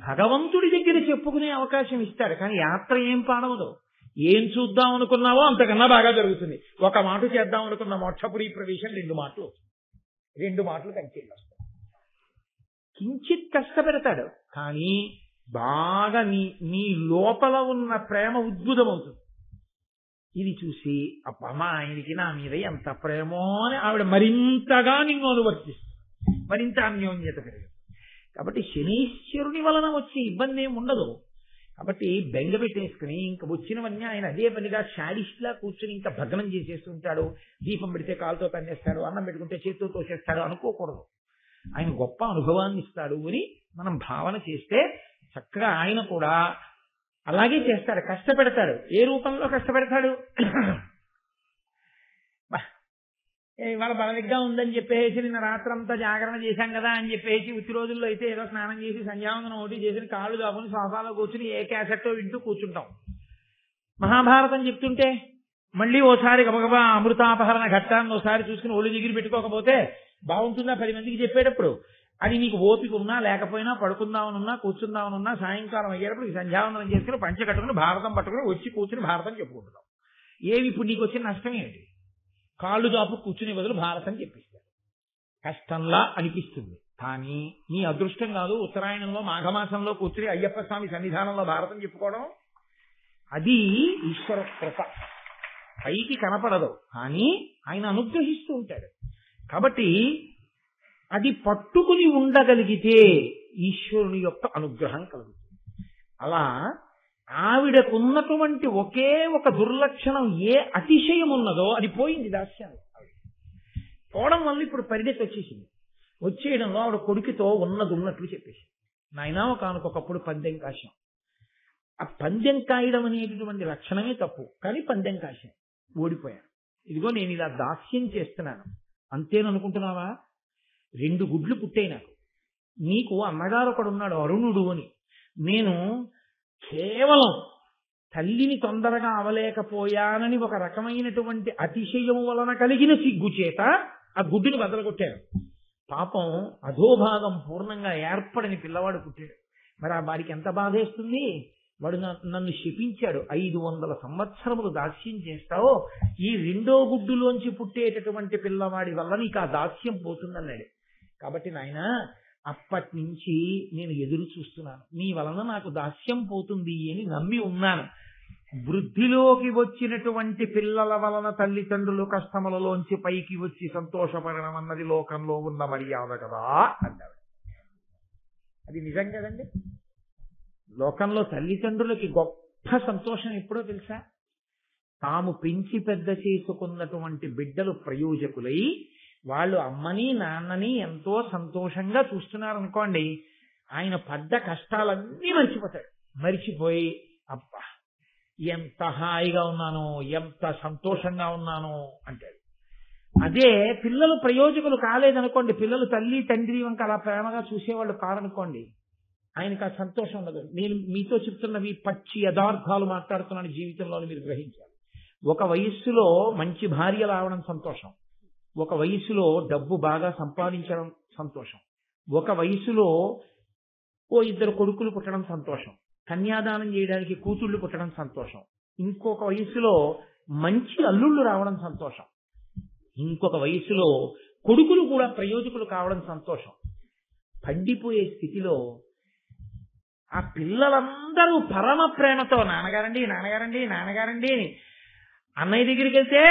భగవంతుడి దగ్గర చెప్పుకునే అవకాశం ఇస్తాడు. కానీ యాత్ర ఏం పాడవదు. ఏం చూద్దాం అనుకున్నావో అంతకన్నా బాగా జరుగుతుంది. ఒక మాట చేద్దాం అనుకున్న మోక్షపురి ప్రవేశం 2 మాటలు కంచెలు వస్తాయి. కించిత్ కష్టపెడతాడు, కానీ బాగా నీ లోపల ఉన్న ప్రేమ ఉద్భుతమవుతుంది. ఇది చూసి అమ్మా ఆయనకి నా మీద ఎంత ప్రేమో అని ఆవిడ మరింతగా నిన్ను అనువర్తిస్తుంది, మరింత అన్యోన్యత పెరుగుతుంది. కాబట్టి శనీశ్వరుని వలన వచ్చే ఇబ్బంది ఏమి ఉండదు. కాబట్టి బెంగ పెట్టేసుకుని ఇంకా వచ్చినవన్నీ ఆయన అదే పనిగా షాడిస్ట్లా కూర్చుని ఇంకా భగ్నం చేసేస్తుంటాడు. దీపం పెడితే కాలుతో తన్నేస్తాడు, అన్నం పెట్టుకుంటే చేతితో తోసేస్తాడు అనుకోకూడదు. ఆయన గొప్ప అనుభవాన్ని ఇస్తాడు అని మనం భావన చేస్తే చక్కగా ఆయన కూడా అలాగే చేస్తాడు, కష్టపెడతాడు. ఏ రూపంలో కష్టపెడతాడు? ఇవాళ బలవిగ్గా ఉందని చెప్పేసి నిన్న రాత్రంతా జాగరణ చేశాం కదా అని చెప్పేసి ఉత్తి రోజుల్లో అయితే ఏదో స్నానం చేసి సంధ్యావందనం ఒకటి చేసి కాళ్ళు దాపుని సోఫాలో కూర్చుని ఏ క్యాసెట్టో వింటూ కూర్చుంటాం. మహాభారతం చెప్తుంటే మళ్ళీ ఓసారి గబగబా అమృతాపహరణ ఘట్టాన్ని ఒకసారి చూసుకుని ఒళ్ళు దగ్గర పెట్టుకోకపోతే బాగుంటుందా 10 మందికి చెప్పేటప్పుడు? అది నీకు ఓపిక ఉన్నా లేకపోయినా, పడుకుందామనున్నా కూర్చుందామనున్నా, సాయంకాలం అయ్యేటప్పుడు ఈ సంధ్యావందనం చేసుకుని పంచ కట్టుకుని భారతం పట్టుకుని వచ్చి కూర్చుని భారతం చెప్పుకుంటున్నాం. ఏవి ఇప్పుడు నీకు వచ్చిన నష్టం ఏంటి? కాళ్ళు దాపు కూర్చునే బదులు భారతం చెప్పిస్తారు. కష్టంలా అనిపిస్తుంది, కానీ నీ అదృష్టం కాదు. ఉత్తరాయణంలో మాఘమాసంలో కూర్చుని అయ్యప్ప స్వామి సన్నిధానంలో భారతం చెప్పుకోవడం అది ఈశ్వర కృప. పైకి కనపడదు, కానీ ఆయన అనుగ్రహిస్తూ ఉంటాడు. కాబట్టి అది పట్టుకుని ఉండగలిగితే ఈశ్వరుని యొక్క అనుగ్రహం కలుగుతుంది. అలా ఆవిడకున్నటువంటి ఒకే ఒక దుర్లక్షణం, ఏ అతిశయం ఉన్నదో అది పోయింది. దాస్యాలు పోవడం వల్ల ఇప్పుడు పరిణతి వచ్చేసింది. వచ్చేయడంలో ఆవిడ కొడుకుతో ఉన్నట్లు చెప్పేసి, నాయనా ఒకనకొకప్పుడు పందెం కాశాం. ఆ పందెం కాయడం అనేటటువంటి లక్షణమే తప్పు, కానీ పందెం కాశాం, ఓడిపోయాను. ఇదిగో నేను ఇలా దాస్యం చేస్తున్నాను అంతేననుకుంటున్నావా? 2 గుడ్లు పుట్టాయి నాకు. నీకు అన్నగారు ఒకడున్నాడు అరుణుడు అని. నేను కేవలం తల్లిని తొందరగా అవలేకపోయానని ఒక రకమైనటువంటి అతిశయం వలన కలిగిన సిగ్గు చేత ఆ గుడ్డుని బదలగొట్టాను. పాపం అధోభాగం పూర్ణంగా ఏర్పడని పిల్లవాడు పుట్టాడు. మరి ఆ వాడికి ఎంత బాధేస్తుంది? వాడు నన్ను శపించాడు, 500 సంవత్సరములు దాస్యం చేస్తావో ఈ 2వ గుడ్డులోంచి పుట్టేటటువంటి పిల్లవాడి వల్ల నీకు ఆ దాస్యం పోతుందన్నాడు. కాబట్టి నాయనా అప్పటి నుంచి నేను ఎదురు చూస్తున్నాను, నీ వలన నాకు దాస్యం పోతుంది అని నమ్మి ఉన్నాను. వృద్ధిలోకి వచ్చినటువంటి పిల్లల వలన తల్లిదండ్రులు కష్టములలోంచి పైకి వచ్చి సంతోషపడడం అన్నది లోకంలో ఉన్న మర్యాద కదా అన్నాడు. అది నిజం కదండి. లోకంలో తల్లిదండ్రులకి గొప్ప సంతోషం ఎప్పుడో తెలుసా? తాము పెంచి పెద్ద చేసుకున్నటువంటి బిడ్డలు ప్రయోజకులై వాళ్ళు అమ్మని నాన్నని ఎంతో సంతోషంగా చూస్తున్నారనుకోండి, ఆయన పడ్డ కష్టాలన్నీ మర్చిపోతాడు. మర్చిపోయి అబ్బా ఎంత హాయిగా ఉన్నానో, ఎంత సంతోషంగా ఉన్నానో అంటాడు. అదే పిల్లలు ప్రయోజకులు కాలేదనుకోండి, పిల్లలు తల్లి తండ్రి వంక అలా ప్రేమగా చూసేవాళ్ళు కారనుకోండి, ఆయనకు ఆ సంతోషం ఉండదు. నేను మీతో చెప్తున్నవి పచ్చి యథార్థాలు మాట్లాడుతున్నాను, జీవితంలో మీరు గ్రహించాలి. ఒక వయస్సులో మంచి భార్య రావడం సంతోషం, ఒక వయసులో డబ్బు బాగా సంపాదించడం సంతోషం, ఒక వయసులో 2 కొడుకులు పుట్టడం సంతోషం, కన్యాదానం చేయడానికి కూతుళ్లు పుట్టడం సంతోషం, ఇంకొక వయసులో మంచి అల్లుళ్ళు రావడం సంతోషం, ఇంకొక వయసులో కొడుకులు కూడా ప్రయోజకులు కావడం సంతోషం. పండిపోయే స్థితిలో ఆ పిల్లలందరూ పరమ ప్రేమతో నాన్నగారండి నాన్నగారండి నాన్నగారండి అని, అన్నయ్య దగ్గరికి వెళ్తే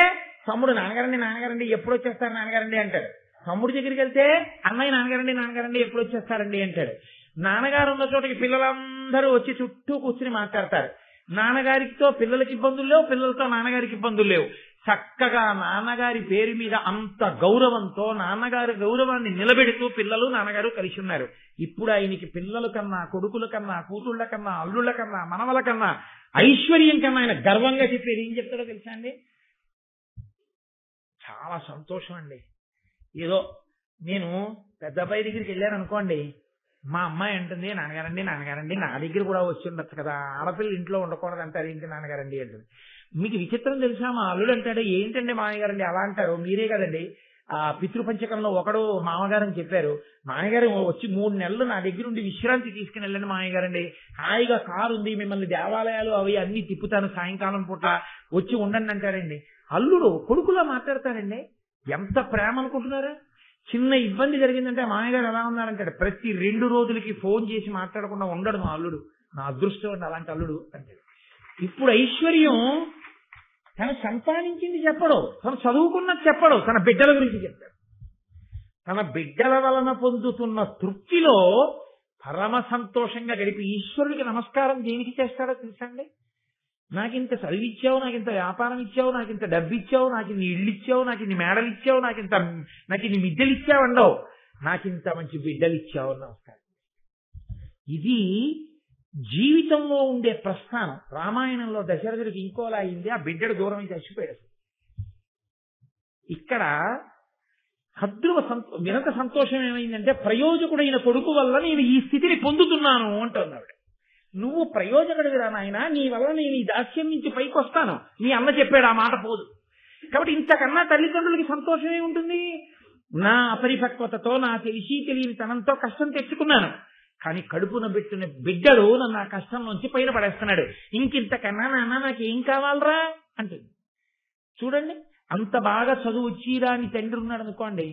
తమ్ముడు నాన్నగారండి ఎప్పుడు వచ్చేస్తారు నాన్నగారండి అంటాడు. తమ్ముడి దగ్గరికి వెళ్తే అన్నయ్య నాన్నగారండి ఎప్పుడు వచ్చేస్తారండి అంటాడు. నాన్నగారు ఉన్న చోటకి పిల్లలందరూ వచ్చి చుట్టూ కూర్చుని మాట్లాడతారు. నాన్నగారితో పిల్లలకి ఇబ్బందులు లేవు, పిల్లలతో నాన్నగారికి ఇబ్బందులు లేవు. చక్కగా నాన్నగారి పేరు మీద అంత గౌరవంతో నాన్నగారి గౌరవాన్ని నిలబెడుతూ పిల్లలు నాన్నగారు కలిసి ఉన్నారు. ఇప్పుడు ఆయనకి పిల్లల కన్నా, కొడుకుల కన్నా, కూతుళ్ల కన్నా, అల్లుళ్ళ కన్నా, మనవల కన్నా, ఐశ్వర్యం కన్నా ఆయన గర్వంగా చెప్పేది ఏం చెప్తాడో తెలుసా అండి? చాలా సంతోషం అండి. ఏదో నేను పెద్ద అబ్బాయి దగ్గరికి వెళ్ళాను అనుకోండి, మా అమ్మాయి అంటుంది నాన్నగారండి నా దగ్గర కూడా వచ్చి ఉండొచ్చు కదా, ఆడపిల్ల ఇంట్లో ఉండకూడదు అంటారు, ఏంటి నాన్నగారండి అంటుంది. మీకు విచిత్రం తెలుసా? మా అల్లుడు అంటాడు, ఏంటండి మామయ్యగారండి అలా అంటారు, మీరే కదండి ఆ పితృపంచకంలో ఒకడు మామగారని చెప్పారు. మామయ్యగారు వచ్చి 3 నెలలు నా దగ్గర ఉండి విశ్రాంతి తీసుకుని వెళ్ళండి మామయ్యగారండి, హాయిగా కారు ఉంది, మిమ్మల్ని దేవాలయాలు అవి అన్ని తిప్పుతాను, సాయంకాలం పూట వచ్చి ఉండండి అంటారండి. అల్లుడు కొడుకులా మాట్లాడతారండి. ఎంత ప్రేమ అనుకుంటున్నారా? చిన్న ఇబ్బంది జరిగిందంటే మామయ్య గారు ఎలా ఉన్నారంటాడు, ప్రతి 2 రోజులకి ఫోన్ చేసి మాట్లాడకుండా ఉండడు మా అల్లుడు, నా అదృష్టం అండి అలాంటి అల్లుడు అంటాడు. ఇప్పుడు ఐశ్వర్యం తను సంపాదించింది చెప్పడు, తను చదువుకున్నది చెప్పడు, తన బిడ్డల గురించి చెప్తాడు. తన బిడ్డల వలన పొందుతున్న తృప్తిలో పరమ సంతోషంగా గడిపి ఈశ్వరుడికి నమస్కారం దేనికి చేస్తాడో తెలుసండి? నాకింత చదివిచ్చావు, నాకింత వ్యాపారం ఇచ్చావు, నాకింత డబ్బు ఇచ్చావు, నాకు ఇన్ని ఇళ్ళు ఇచ్చావు, నాకు ఇన్ని మేడలు ఇచ్చావు, నాకు ఇన్ని మిద్దెలు ఇచ్చావు అండవు, నాకింత మంచి బిడ్డలు ఇచ్చావు నమస్కారం. ఇది జీవితంలో ఉండే ప్రస్థానం. రామాయణంలో దశరథుడికి ఇంకోలా అయింది, ఆ బిడ్డడు దూరం చచ్చిపోయాడు. ఇక్కడ వినత సంతోషం ఏమైందంటే, ప్రయోజకుడైన కొడుకు వల్ల నేను ఈ స్థితిని పొందుతున్నాను అంటున్నాడు. నువ్వు ప్రయోజకుడివిరా నాయన, నీ వల్ల నేను ఈ దాస్యం నుంచి పైకి వస్తాను, నీ అన్న చెప్పాడు, ఆ మాట పోదు. కాబట్టి ఇంతకన్నా తల్లిదండ్రులకి సంతోషమే ఉంటుంది. నా అపరిపక్వతతో, నా తెలియని తనంతో కష్టం తెచ్చుకున్నాను, కానీ కడుపున పెట్టిన బిడ్డడు నన్ను ఆ కష్టం నుంచి పైన పడేస్తున్నాడు, ఇంకింతకన్నా నాన్న నాకేం కావాలరా అంటుంది. చూడండి, అంత బాగా చదువు వచ్చిరాని తండ్రి ఉన్నాడు అనుకోండి,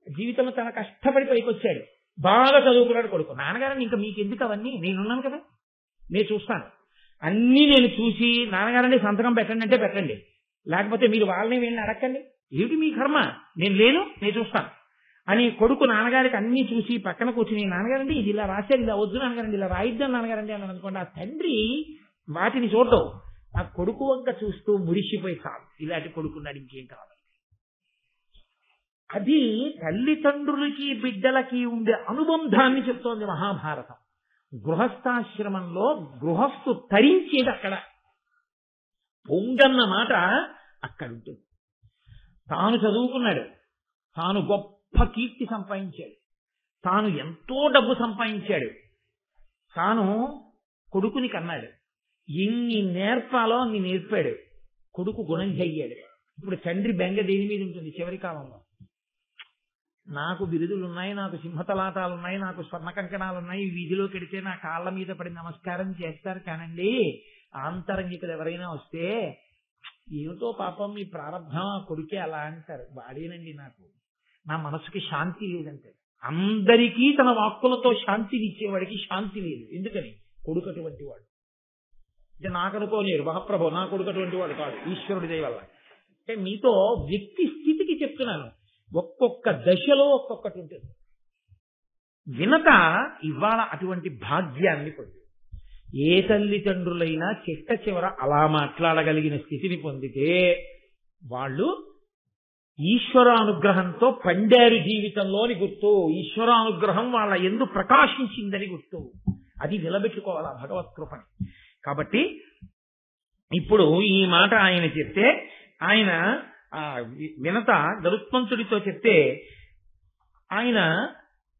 జీవితంలో తన కష్టపడి పైకి వచ్చాడు, బాగా చదువుకున్నాడు కొడుకు. నాన్నగారని ఇంకా మీకు ఎందుకు అవన్నీ, నేనున్నాను కదా, నేను చూస్తాను, అన్నీ నేను చూసి నాన్నగారండి సంతకం పెట్టండి అంటే పెట్టండి, లేకపోతే మీరు వాళ్ళని వీళ్ళని అడగండి, ఏమిటి మీ కర్మ, నేను చూస్తాను అని కొడుకు నాన్నగారికి అన్ని చూసి పక్కన కూర్చుని, నాన్నగారండి ఇది ఇలా రాశారు, ఇలా వద్దు నాన్నగారండి, ఇలా రాయిద్దాం నాన్నగారండి అని అనుకోండి. ఆ తండ్రి వాటిని చూడటం, ఆ కొడుకు వంక చూస్తూ మురిసిపోయి చాలు, ఇలాంటి కొడుకున్నాడు ఇంకేం కావాలి. అది తల్లిదండ్రులకి బిడ్డలకి ఉండే అనుబంధాన్ని చెప్తోంది మహాభారతం. గృహస్థాశ్రమంలో గృహస్థు తరించేది అక్కడ, పొంగన్న మాట అక్కడ ఉంటుంది. తాను చదువుకున్నాడు, తాను గొప్ప కీర్తి సంపాదించాడు, తాను ఎంతో డబ్బు సంపాదించాడు, తాను కొడుకుని కన్నాడు, ఎన్ని నేర్పాలో అన్ని నేర్పాడు, కొడుకు గుణం చెయ్యాడు. ఇప్పుడు తండ్రి బెంగ దేని మీద ఉంటుంది చివరి కాలంలో? నాకు బిరుదులున్నాయి, నాకు సింహతలాటాలున్నాయి, నాకు స్వర్ణ కంకణాలున్నాయి, వీధిలోకి వెడితే నా కాళ్ళ మీద పడి నమస్కారం చేస్తారు కానండి, ఆంతరంగికులు ఎవరైనా వస్తే ఏమిటో పాపం మీ ప్రారంభం ఆ కొడుకే అలా అంటారు, వాడేనండి నాకు, నా మనసుకి శాంతి లేదంటే. అందరికీ తన వాక్కులతో శాంతిని ఇచ్చేవాడికి శాంతి లేదు. ఎందుకని? కొడుకు అటువంటి వాడు. అంటే నాకు అనుకోలేరు మహాప్రభు, నా కొడుకు అటువంటి వాడు కాదు, ఈశ్వరుడి దయ వల్ల. అంటే మీతో వ్యక్తి స్థితికి చెప్తున్నాను, ఒక్కొక్క దశలో ఒక్కొక్కటి ఉంటుంది. వినత ఇవాళ అటువంటి భాగ్యాన్ని పొంది, ఏ తల్లిదండ్రులైనా చిట్ట చివర అలా మాట్లాడగలిగిన స్థితిని పొందితే వాళ్ళు ఈశ్వరానుగ్రహంతో పండారు జీవితంలోని గుర్తు, ఈశ్వరానుగ్రహం వాళ్ళ యందు ప్రకాశించిందని గుర్తు. అది నిలబెట్టుకోవాలా భగవత్ కృపని. కాబట్టి ఇప్పుడు ఈ మాట ఆయన చెప్తే, ఆయన వినత గరుత్మంతుడితో చెప్తే, ఆయన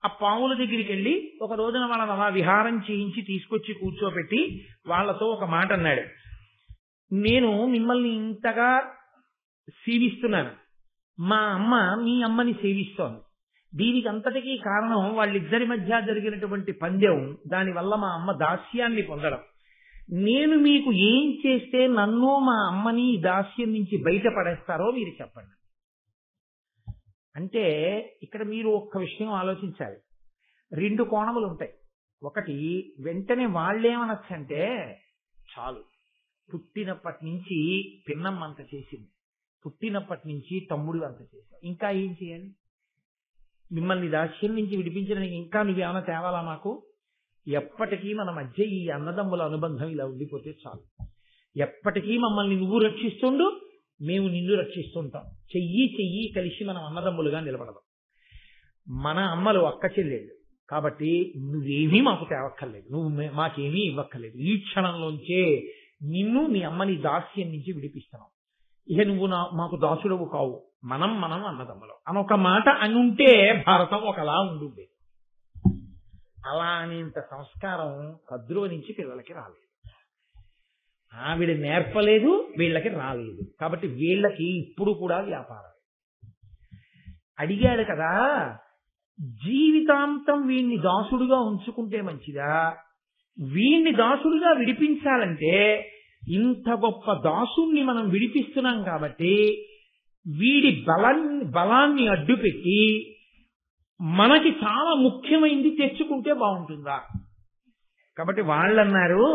ఆ పాముల దగ్గరికి వెళ్ళి ఒక రోజున వాళ్ళని అలా విహారం చేయించి తీసుకొచ్చి కూర్చోబెట్టి వాళ్లతో ఒక మాట అన్నాడు, నేను మిమ్మల్ని ఇంతగా సేవిస్తున్నాను, మా అమ్మ మీ అమ్మని సేవిస్తోంది, దీనికి అంతటికీ కారణం వాళ్ళిద్దరి మధ్య జరిగినటువంటి పందెం, దానివల్ల మా అమ్మ దాస్యాన్ని పొందడం. నేను మీకు ఏం చేస్తే నన్ను మా అమ్మని దాస్యం నుంచి బయటపడేస్తారో మీరు చెప్పండి. అంటే ఇక్కడ మీరు ఒక్క విషయం ఆలోచించాలి. 2 కోణములు ఉంటాయి. ఒకటి, వెంటనే వాళ్ళేమనొచ్చంటే, చాలు పుట్టినప్పటి నుంచి పిన్నమ్మ అంత చేసింది, పుట్టినప్పటి నుంచి తమ్ముడు అంత చేశావు, ఇంకా ఏం చేయాలి, మిమ్మల్ని దాస్యం నుంచి విడిపించడానికి ఇంకా నువ్వేమైనా తేవాలా మాకు? ఎప్పటికీ మన మధ్య ఈ అన్నదమ్ముల అనుబంధం ఇలా ఉండిపోతే చాలు. ఎప్పటికీ మమ్మల్ని నువ్వు రక్షిస్తుండు, మేము నిన్ను రక్షిస్తుంటాం, చెయ్యి కలిసి మనం అన్నదమ్ములుగా నిలబడదాం. మన అమ్మలు అక్క చెల్లెళ్ళు కాబట్టి నువ్వేమీ మాకు తేవక్కర్లేదు, నువ్వు మాకేమీ ఇవ్వక్కర్లేదు, ఈ క్షణంలోంచే నిన్ను మీ అమ్మని దాస్యం నుంచి విడిపిస్తున్నాం, ఇక నువ్వు మాకు దాసుడవు కావు, మనం అన్నదమ్ములం అనొక మాట అనుంటే భారతం ఒకలా ఉండుండే. అలా అనేంత సంస్కారం కద్రువ నుంచి పిల్లలకి రాలేదు, ఆవిడ నేర్పలేదు, వీళ్ళకి రాలేదు. కాబట్టి వీళ్ళకి ఇప్పుడు కూడా వ్యాపారం. అడిగాడు కదా, జీవితాంతం వీణ్ణి దాసుడుగా ఉంచుకుంటే మంచిదా, వీణ్ణి దాసుడుగా విడిపించాలంటే ఇంత గొప్ప దాసుణ్ణి మనం విడిపిస్తున్నాం కాబట్టి వీడి బలాన్ని అడ్డుపెట్టి మనకి చాలా ముఖ్యమైంది తెచ్చుకుంటే బాగుంటుందా? కాబట్టి వాళ్ళన్నారు,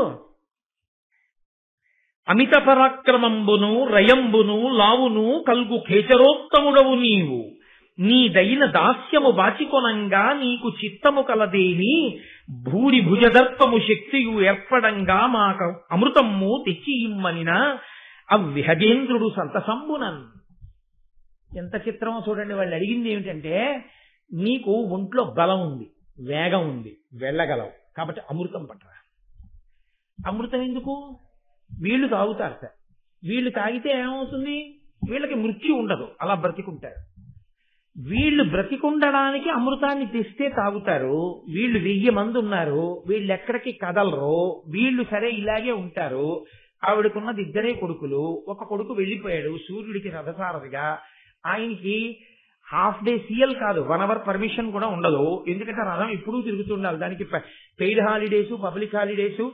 అమిత పరాక్రమంబును రయంబును లావును కల్గు ఖేచరోత్తముడవు నీవు, నీదైన దాస్యము బాచికొనంగా నీకు చిత్తము కలదేని, భూరి భుజదర్పము శక్తియు ఏర్పడంగా మాక అమృతమ్ము తెచ్చి ఇమ్మనిన అవ్విహగేంద్రుడు సంతసంబునన్. ఎంత చిత్రమో చూడండి. వాళ్ళు అడిగింది ఏమిటంటే, నీకు ఒంట్లో బలం ఉంది, వేగం ఉంది, వెళ్ళగలవు, కాబట్టి అమృతం పట్టరా. అమృతం ఎందుకు? వీళ్ళు తాగుతారు. వీళ్ళు తాగితే ఏమవుతుంది? వీళ్ళకి మృత్యు ఉండదు, అలా బ్రతికుంటారు. వీళ్ళు బ్రతికుండడానికి అమృతాన్ని తెస్తే తాగుతారు. వీళ్ళు 1000 మంది ఉన్నారు, వీళ్ళు ఎక్కడికి కదలరు, వీళ్ళు సరే ఇలాగే ఉంటారు. ఆవిడకున్నది 2 కొడుకులు. ఒక కొడుకు వెళ్ళిపోయాడు సూర్యుడికి రథసారథిగా. ఆయనకి హాఫ్ డే సీఎల్ కాదు, 1 అవర్ పర్మిషన్ కూడా ఉండదు. ఎందుకంటే రథం ఎప్పుడూ తిరుగుతుండాలి. దానికి పెయిడ్ హాలిడేస్, పబ్లిక్ హాలిడేస్,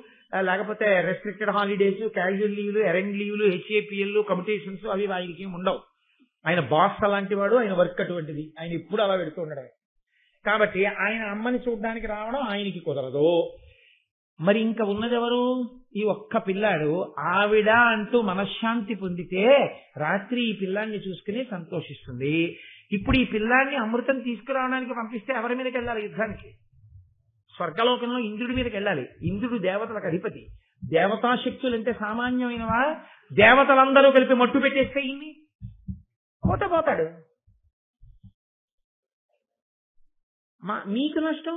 లేకపోతే రెస్ట్రిక్టెడ్ హాలిడేస్, క్యాజువల్ లీవ్లు, ఎరెండ్ లీవ్లు, హెచ్ఏపిఎల్, కమిటేషన్స్ అవి ఆయనకి ఉండవు. ఆయన బాస్ అలాంటి వాడు, ఆయన వర్క్ అటువంటిది. ఆయన ఎప్పుడు అలా పెడుతూ ఉండడమే. కాబట్టి ఆయన అమ్మని చూడడానికి రావడం ఆయనకి కుదరదు. మరి ఇంకా ఉన్నదెవరు? ఈ ఒక్క పిల్లాడు. ఆవిడ అంటూ మనశ్శాంతి పొందితే రాత్రి ఈ పిల్లాన్ని చూసుకుని సంతోషిస్తుంది. ఇప్పుడు ఈ పిల్లాన్ని అమృతం తీసుకురావడానికి పంపిస్తే ఎవరి మీదకి వెళ్ళాలి యుద్ధానికి? స్వర్గలోకంలో ఇంద్రుడి మీదకి వెళ్ళాలి. ఇంద్రుడు దేవతలకు అధిపతి. దేవతాశక్తులు అంటే సామాన్యమైనవా? దేవతలందరూ కలిపి మట్టు పెట్టేస్తే ఇన్ని పోతాడు. మీకు నష్టం,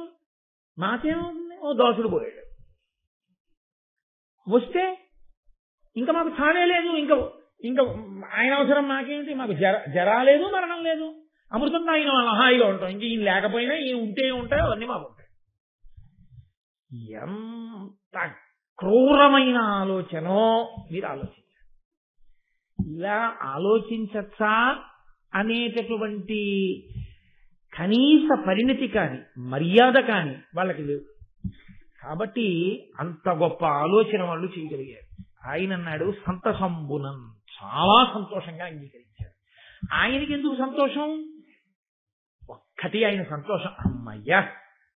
మాకేమవుతుంది? ఓ దోసుడు పోయాడు. వస్తే ఇంకా మాకు ఛానే లేదు, ఇంకా ఆయన అవసరం మాకేంటి? మాకు జరా లేదు, మరణం లేదు. అమృతం తాగిన వాళ్ళ హాయిగా ఉంటాం. ఇంక ఈయన లేకపోయినా ఈయన ఉంటే ఉంటాయో అవన్నీ మాకు ఉంటాయి. ఎంత క్రూరమైన ఆలోచనో మీరు ఆలోచించారు. ఇలా ఆలోచించచ్చా అనేటటువంటి కనీస పరిణతి కాని మర్యాద కాని వాళ్ళకి లేవు. కాబట్టి అంత గొప్ప ఆలోచన వాళ్ళు చేయగలిగారు. ఆయన అన్నాడు సంతసంబునం, చాలా సంతోషంగా అంగీకరించారు. ఆయనకి ఎందుకు సంతోషం? ఒక్కటి ఆయన సంతోషం, అమ్మయ్యా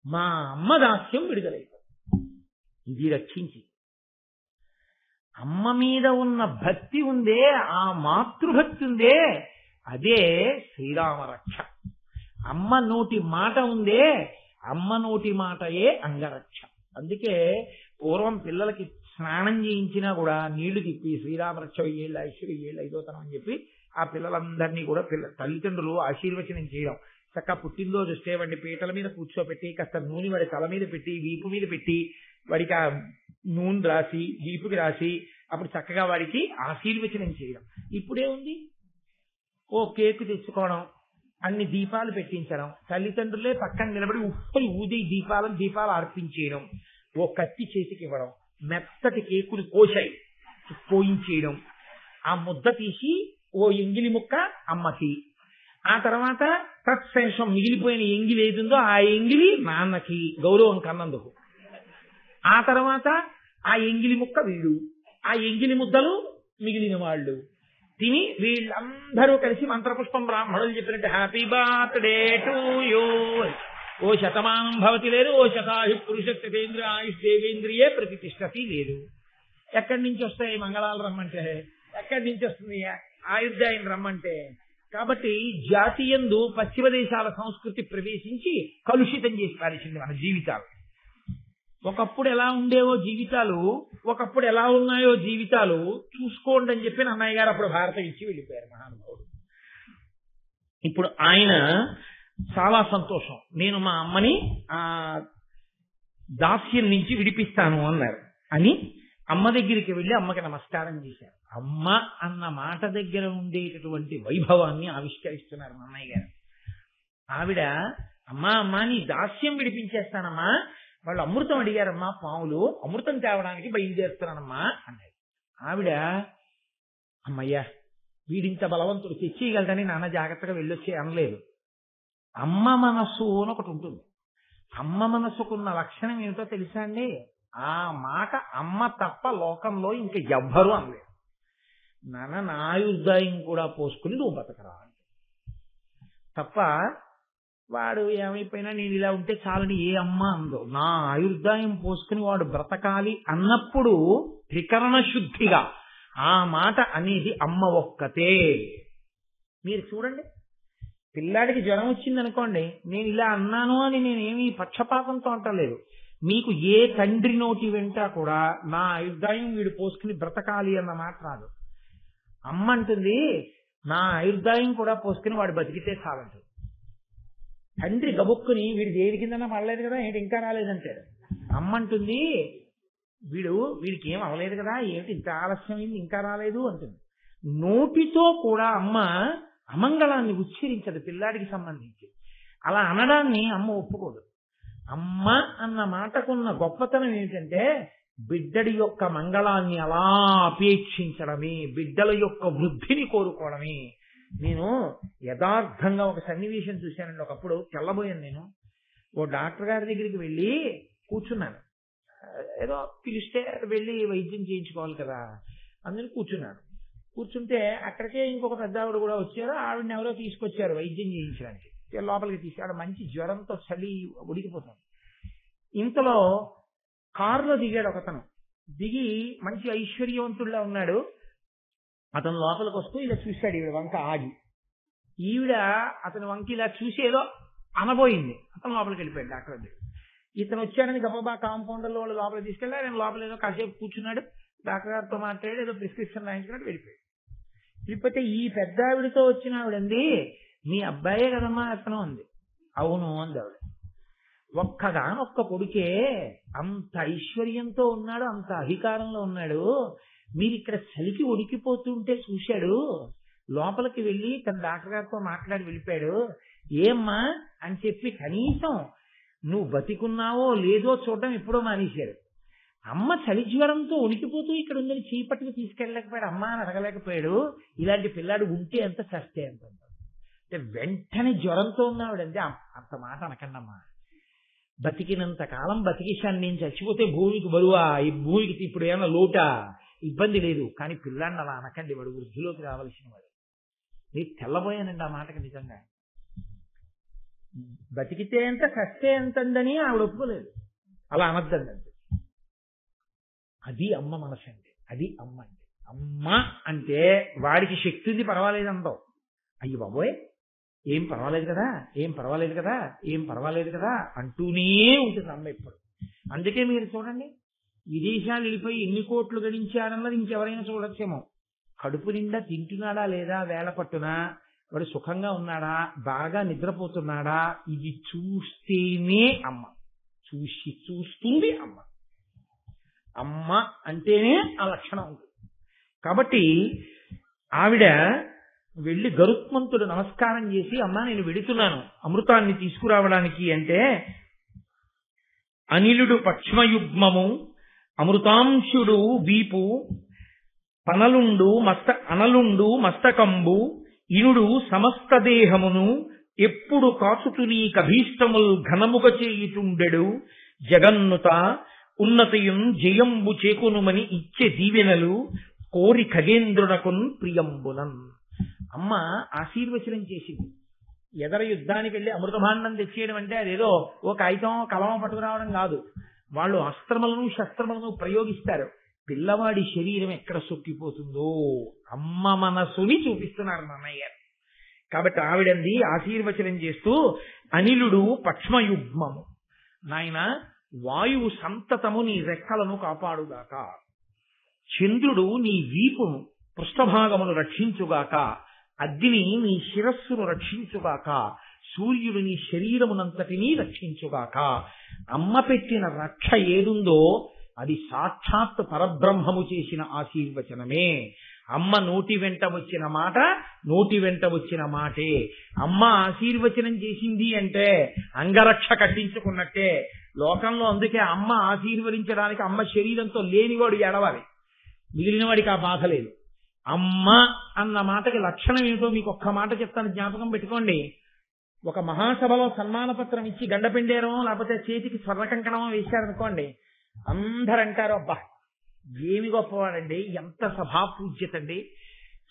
మా అమ్మ దాస్యం విడుదలైపోయింది. ఇది రక్షించి అమ్మ మీద ఉన్న భక్తి ఉందే, ఆ మాతృభక్తి ఉందే, అదే శ్రీరామ రక్ష. అమ్మ నోటి మాట ఉందే, అమ్మ నోటి మాటయే అంగరక్ష. అందుకే పూర్వం పిల్లలకి స్నానం చేయించినా కూడా నీళ్లు తిప్పి శ్రీరామరక్ష 1000 ఐశ్వర్య 1000 ఐదోతనం అని చెప్పి ఆ పిల్లలందరినీ కూడా తల్లిదండ్రులు ఆశీర్వచనం చేయడం. చక్కగా పుట్టినరోజు వస్తే వాడిని పీటల మీద కూర్చోబెట్టి కాస్త నూనె వాడి తల మీద పెట్టి వీపు మీద పెట్టి వాడికి ఆ నూనె రాసి వీపుకి రాసి అప్పుడు చక్కగా వాడికి ఆశీర్వచనం చేయడం. ఇప్పుడే ఉంది, ఓ కేకు తెచ్చుకోవడం, అన్ని దీపాలు పెట్టించడం, తల్లిదండ్రులే పక్కన నిలబడి ఉప్పలు ఊది దీపాలు అర్పించేయడం, ఓ కత్తి చేతికి ఇవ్వడం, మెత్తటి కేకులు కోయించేయడం, ఆ ముద్ద తీసి ఓ ఎంగిలి ముక్క అమ్మకి, ఆ తర్వాత తత్శేషం మిగిలిపోయిన ఎంగిలి ఏదుందో ఆ ఎంగిలి నాన్నకి గౌరవం కన్నందుకు, ఆ తర్వాత ఆ ఎంగిలి ముక్క వీడు, ఆ ఎంగిలి ముద్దలు మిగిలిన వాళ్ళు తిని వీళ్ళందరూ కలిసి మంత్రపుష్పం బ్రాహ్మణులు చెప్పినట్టు హ్యాపీ బర్త్డే టు యూ, ఓ శతమానం భవతి లేదు, ఓ శతాయు పురుష శతేంద్రియ ఆయుష్ దేవేంద్రియే ప్రతిష్టతి లేదు. ఎక్కడి నుంచి వస్తాయి మంగళాలు రమ్మంటే? ఎక్కడి నుంచి వస్తుంది ఆయుర్దాయం రమ్మంటే? కాబట్టి జాతీయందు పశ్చిమ దేశాల సంస్కృతి ప్రవేశించి కలుషితం చేసి పారేసింది మన జీవితాలు. ఒకప్పుడు ఎలా ఉండేవో జీవితాలు, ఒకప్పుడు ఎలా ఉన్నాయో జీవితాలు చూసుకోండి అని చెప్పి అన్నయ్య గారు అప్పుడు భారతం ఇచ్చి వెళ్ళిపోయారు మహానుభావుడు. ఇప్పుడు ఆయన చాలా సంతోషం, నేను మా అమ్మని ఆ దాస్యం నుంచి విడిపిస్తాను అన్నారు అని అమ్మ దగ్గరికి వెళ్ళి అమ్మకి నమస్కారం చేశారు. అమ్మ అన్న మాట దగ్గర ఉండేటటువంటి వైభవాన్ని ఆవిష్కరిస్తున్నారు మా అన్నయ్య గారు. ఆవిడ అమ్మా నీ దాస్యం విడిపించేస్తానమ్మా, వాళ్ళు అమృతం అడిగారమ్మా పాములు, అమృతం తేవడానికి బయలుదేరుతున్నానమ్మా అన్నాడు. ఆవిడ అమ్మయ్యా వీడింత బలవంతుడు తెచ్చేయగలడని నాన్న జాగ్రత్తగా వెళ్ళొచ్చే అనలేదు. అమ్మ మనస్సు అని ఒకటి ఉంటుంది. అమ్మ మనస్సుకున్న లక్షణం ఏమిటో తెలుసా అండి? ఆ మాట అమ్మ తప్ప లోకంలో ఇంక ఎవ్వరూ అనలేదు. నాన్న నా ఆయుర్దాయం కూడా పోసుకుని నువ్వు బతకరా తప్ప వాడు ఏమైపోయినా నేను ఇలా ఉంటే చాలని ఏ అమ్మ అందో. నా ఆయుర్దాయం పోసుకుని వాడు బ్రతకాలి అన్నప్పుడు త్రికరణ శుద్ధిగా ఆ మాట అనేది అమ్మ ఒక్కతే. మీరు చూడండి, పిల్లాడికి జ్వరం వచ్చింది అనుకోండి, నేను ఇలా అన్నాను అని నేనేమి పక్షపాతంతో అంటలేదు. మీకు ఏ తండ్రి నోటి వెంట కూడా నా ఆయుర్దాయం వీడు పోసుకుని బ్రతకాలి అన్న మాట రాదు. అమ్మ అంటుంది నా ఆయుర్దాయం కూడా పోసుకుని వాడు బతికితే చాలంటుంది. తండ్రి గబుక్కుని వీడు దేని కిందన్నా పడలేదు కదా, ఏంటి ఇంకా రాలేదంటాడు. అమ్మ అంటుంది వీడికి ఏం అవ్వలేదు కదా, ఏమిటి ఇంత ఆలస్యమైంది ఇంకా రాలేదు అంటుంది. నోటితో కూడా అమ్మ అమంగళాన్ని ఉచ్చరించదు పిల్లాడికి సంబంధించి. అలా అనడాన్ని అమ్మ ఒప్పుకోదు. అమ్మ అన్న మాటకున్న గొప్పతనం ఏమిటంటే బిడ్డడి యొక్క మంగళాన్ని అలా అపేక్షించడమే, బిడ్డల యొక్క వృద్ధిని కోరుకోవడమే. నేను యథార్థంగా ఒక సన్నివేశం చూశానండి. ఒకప్పుడు తెల్లబోయాను. నేను ఓ డాక్టర్ గారి దగ్గరికి వెళ్ళి కూర్చున్నాను. ఏదో పిలిస్తే వెళ్ళి వైద్యం చేయించుకోవాలి కదా, అందుకని కూర్చున్నాను. కూర్చుంటే అక్కడికే ఇంకొక పెద్ద ఆవిడ కూడా వచ్చారు. ఆవిడని ఎవరో తీసుకొచ్చారు వైద్యం చేయించడానికి. లోపలికి తీసుకు మంచి జ్వరంతో చలి ఉడికిపోతాను. ఇంతలో కారులో దిగాడు ఒకతను. దిగి మంచి ఐశ్వర్యవంతుడిలా ఉన్నాడు. అతను లోపలికి వస్తూ ఇలా చూశాడు ఈవిడ వంక ఆగి. ఈవిడ అతని వంక ఇలా చూసేదో అనబోయింది. అతను లోపలికి వెళ్ళిపోయాడు డాక్టర్ దగ్గర. ఇతను వచ్చాడని గబగబా కాంపౌండర్లో వాళ్ళు లోపలికి తీసుకెళ్ళి ఆయన లోపల ఏదో కాసేపు కూర్చున్నాడు. డాక్టర్ గారితో మాట్లాడి ఏదో ప్రిస్క్రిప్షన్ రాయించుకున్నట్టు వెళ్ళిపోయాడు. వెళ్ళిపోతే ఈ పెద్ద ఆవిడతో వచ్చిన ఆవిడంది, మీ అబ్బాయే కదమ్మా అతను అంది. అవును అంది ఆవిడ. ఒక్క కొడుకే అంత ఐశ్వర్యంతో ఉన్నాడు, అంత అధికారంలో ఉన్నాడు. మీరు ఇక్కడ చలికి ఉడికిపోతుంటే చూశాడు. లోపలికి వెళ్ళి తన డాక్టర్ గారితో మాట్లాడి వెళ్ళిపోయాడు. ఏమ్మా అని చెప్పి కనీసం నువ్వు బతికున్నావో లేదో చూడడం ఎప్పుడో మానేశాడు. అమ్మ చలి జ్వరంతో ఉడికిపోతూ ఇక్కడ ఉందని చీపట్టుకు తీసుకెళ్ళలేకపోయాడు. అమ్మ అని అడగలేకపోయాడు. ఇలాంటి పిల్లాడు ఉంటే ఎంత చస్తే ఎంత అంటే వెంటనే జ్వరంతో ఉన్నావిడంటే అంత మాట అనకండి అమ్మా. బతికినంత కాలం బతికిశాను, నేను చచ్చిపోతే భూమికి బరువా, ఈ భూమికి ఇప్పుడు ఏమైనా లోటా, ఇబ్బంది లేదు. కానీ పిల్లాడిని అలా అనకండి, వాడు వృద్ధిలోకి రావాల్సిన వాడు. నేను తెల్లబోయానండి ఆ మాటకి. నిజంగా బతికితే ఎంత చస్తే ఎంతందని ఆవిడ ఒప్పుకోలేదు. అలా అనద్దండి అంతే. అది అమ్మ మనసు అంటే, అది అమ్మ అంటే. అమ్మ అంటే వాడికి శక్తి ఉంది పర్వాలేదు అంటావు. అయ్యి బాబోయ్ ఏం పర్వాలేదు కదా, ఏం పర్వాలేదు కదా, ఏం పర్వాలేదు కదా అంటూనే ఉంటుంది అమ్మ ఎప్పుడు. అందుకే మీరు చూడండి, విదేశాలు వెళ్ళిపోయి ఎన్ని కోట్లు గడించారన్నది ఇంకెవరైనా చూడొచ్చేమో. కడుపు నిండా తింటున్నాడా లేదా, వేళ పట్టునా, వాడు సుఖంగా ఉన్నాడా, బాగా నిద్రపోతున్నాడా, ఇది చూస్తేనే అమ్మ. చూస్తుంది అమ్మ. అమ్మ అంటేనే ఆ లక్షణం ఉంటుంది. కాబట్టి ఆవిడ వెళ్ళి గరుత్మంతుడు నమస్కారం చేసి, అమ్మా నేను వెడుతున్నాను అమృతాన్ని తీసుకురావడానికి అంటే, అనిలుడు పక్ష్మయుగ్మము అమృతాంశుడు వీపు అనలుండు మస్తకంబు ఇనుడు సమస్త దేహమును ఎప్పుడు కాచుతు నీ కభీష్టముల్ ఘనముగ చేయుచుండెడు జగన్నుత ఉన్నతియున్ జయంబు చేకునుమని ఇచ్చే దీవెనలు కోరి ఖగేంద్రునకున్ ప్రియంబునన్. అమ్మ ఆశీర్వచనం చేసింది. ఎదర యుద్ధానికి వెళ్ళి అమృతభాండం తెచ్చేయడం అంటే అదేదో ఓ కాగితం కలమ పట్టుకురావడం కాదు. వాళ్ళు అస్త్రములను శస్త్రములను ప్రయోగిస్తారు. పిల్లవాడి శరీరం ఎక్కడ సొక్కిపోతుందో అమ్మ మనసుని చూపిస్తున్నారు నాన్నయ్య గారు. కాబట్టి ఆవిడంది ఆశీర్వచనం చేస్తూ, అనిలుడు పక్ష్మయుగ్మము, నాయన వాయువు సంతతము నీ రెక్కలను కాపాడుగాక, చంద్రుడు నీ వీపును పృష్ఠభాగమును రక్షించుగాక, అగ్ని నీ శిరస్సును రక్షించుగాక, సూర్యుడు నీ శరీరమునంతటినీ రక్షించుగాక. అమ్మ పెట్టిన రక్ష ఏదుందో అది సాక్షాత్ పరబ్రహ్మము చేసిన ఆశీర్వచనమే. అమ్మ నోటి వెంట వచ్చిన మాట నోటి వెంట వచ్చిన మాటే. అమ్మ ఆశీర్వచనం చేసింది అంటే అంగరక్ష కట్టించుకున్నట్టే లోకంలో. అందుకే అమ్మ ఆశీర్వదించడానికి అమ్మ శరీరంతో లేనివాడు ఎడవాలి, మిగిలిన వాడికి ఆ బాధ లేదు. అమ్మ అన్న మాటకి లక్షణం ఏమిటో మీకు ఒక్క మాట చెప్తాను, జ్ఞాపకం పెట్టుకోండి. ఒక మహాసభలో సన్మాన పత్రం ఇచ్చి గండపెండేరమో లేకపోతే చేతికి స్వర్ణ కంకణమో వేశారనుకోండి, అందరంటారు అబ్బా ఏమి గొప్పవాడండి, ఎంత సభాపూజ్యత అండి,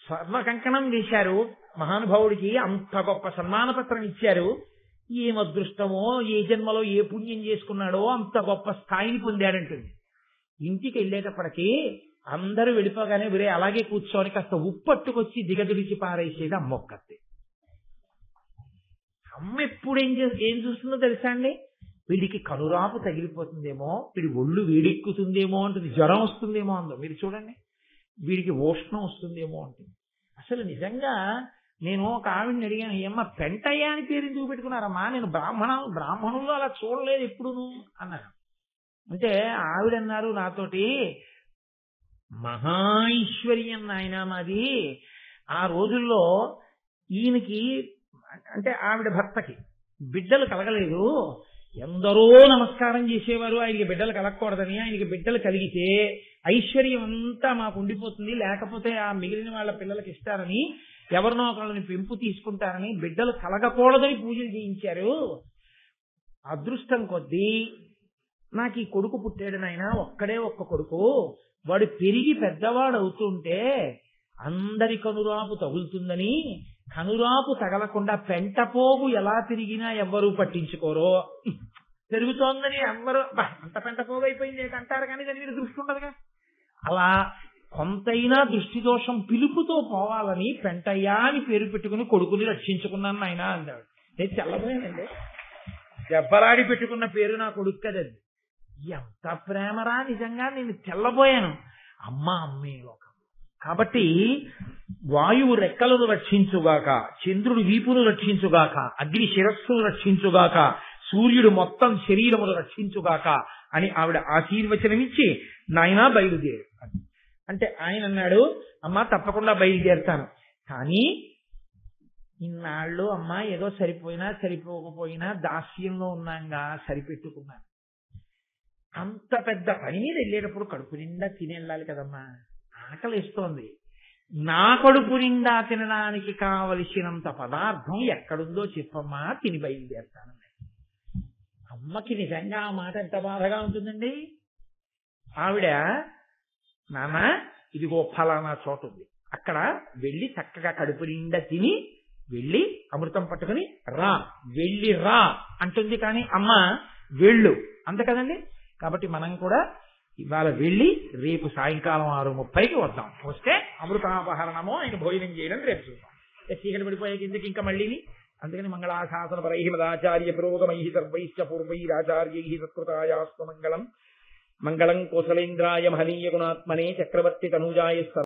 స్వర్ణ కంకణం వేశారు మహానుభావుడికి, అంత గొప్ప సన్మాన పత్రం ఇచ్చారు, ఏం అదృష్టమో, ఏ జన్మలో ఏ పుణ్యం చేసుకున్నాడో అంత గొప్ప స్థాయిని పొందాడంటుంది. ఇంటికి వెళ్ళేటప్పటికీ అందరూ వెళ్ళిపోగానే వీరే అలాగే కూర్చొని కాస్త ఉప్పట్టుకొచ్చి దిగదుడిచి పారేసేది అమ్మొక్కతే. అమ్మ ఎప్పుడు ఏం చూస్తుందో తెలుసా అండి? వీడికి కనురాపు తగిలిపోతుందేమో, వీడి ఒళ్ళు వేడెక్కుతుందేమో అంటుంది, జ్వరం వస్తుందేమో అందో మీరు చూడండి, వీడికి ఉష్ణం వస్తుందేమో అంటుంది. అసలు నిజంగా నేను ఒక ఆవిడని అడిగాను, ఏమ్మా పెంటయ్య అని పేరు ఎందుకు పెట్టుకున్నారమ్మా, నేను బ్రాహ్మణులు అలా చూడలేదు ఎప్పుడును అన్నారు. అంటే ఆవిడన్నారు నాతోటి, మహాైశ్వర్యం నాయన మాది. ఆ రోజుల్లో ఈయనకి అంటే ఆవిడ భర్తకి బిడ్డలు కలగలేదు, ఎందరో నమస్కారం చేసేవారు ఆయనకి బిడ్డలు కలగకూడదని. ఆయనకి బిడ్డలు కలిగితే ఐశ్వర్యం అంతా మాకు ఉండిపోతుంది, లేకపోతే ఆ మిగిలిన వాళ్ళ పిల్లలకి ఇస్తారని, ఎవరినో ఒకళ్ళని పెంపు తీసుకుంటారని బిడ్డలు కలగకూడదని పూజలు చేయించారు. అదృష్టం కొద్దీ నాకు ఈ కొడుకు పుట్టాడు నాయన, ఒక్కడే ఒక్క కొడుకు. వాడు పెరిగి పెద్దవాడు అవుతుంటే అందరి కనురాపు తగులుతుందని, కనురాపు తగలకుండా పెంటపోగు ఎలా తిరిగినా ఎవ్వరూ పట్టించుకోరో, పెరుగుతోందని ఎవ్వరు అంత పెంటపోగు అయిపోయింది అంటారు, కానీ దాని మీద దృష్టి ఉండదుగా. అలా కొంతైనా దృష్టి దోషం పిలుపుతో పోవాలని పెంటయ్యా అని పేరు పెట్టుకుని కొడుకుని రక్షించుకున్నాను నాయన అన్నాడు. నేను తెల్లబోయానండి, దెబ్బలాడి పెట్టుకున్న పేరు నా కొడుకు కదది. ఎంత ప్రేమరా నిజంగా, నేను తెల్లబోయాను. అమ్మే లోకం. కాబట్టి వాయువు రెక్కలను రక్షించుగాక, చంద్రుడు వీపును రక్షించుగాక, అగ్ని శిరస్సును రక్షించుగాక, సూర్యుడు మొత్తం శరీరమును రక్షించుగాక అని ఆవిడ ఆశీర్వచనమిచ్చి నాయనా బయలుదేరు అంటే ఆయన అన్నాడు, అమ్మా తప్పకుండా బయలుదేరుతాను, కానీ ఇన్నాళ్ళు అమ్మా ఏదో సరిపోయినా సరిపోకపోయినా దాస్యంలో ఉన్నాగా సరిపెట్టుకున్నాను. అంత పెద్ద పని మీద వెళ్ళేటప్పుడు కడుపు నిండా తినేళ్ళాలి కదమ్మా, ఆకలిస్తోంది. నా కడుపు నిండా తినడానికి కావలసినంత పదార్థం ఎక్కడుందో చెప్పమ్మా, తిని బయలుదేరుతాను. అమ్మకి నిజంగా ఆ మాట ఎంత బాధగా ఉంటుందండి. ఆవిడ, నాన్న ఇదిగో ఫలానా చోటు ఉంది, అక్కడ వెళ్ళి చక్కగా కడుపు నిండా తిని వెళ్ళి అమృతం పట్టుకుని రా, వెళ్ళి రా అంటుంది. కానీ అమ్మ వెళ్ళు అంత కదండి. కాబట్టి మనం కూడా ఇవాళ వెళ్ళి రేపు సాయంకాలం 6:30కి వద్దాం. వస్తే అమృతాపహరణమో ఆయన భోజనం చేయడం రేపు చూద్దాం. చీకటి పడిపోయే కిందకి ఇంకా మళ్ళీని. అందుకని మంగళాశాసన పరై మదాచార్య పురోగమై సర్వైశ్చ పూర్వైరాచార్యై సత్కృతాయాస్తు మంగళం. మంగళం కోసలేంద్రాయ మహనీయ గుణాత్మనే చక్రవర్తి తనూజాయ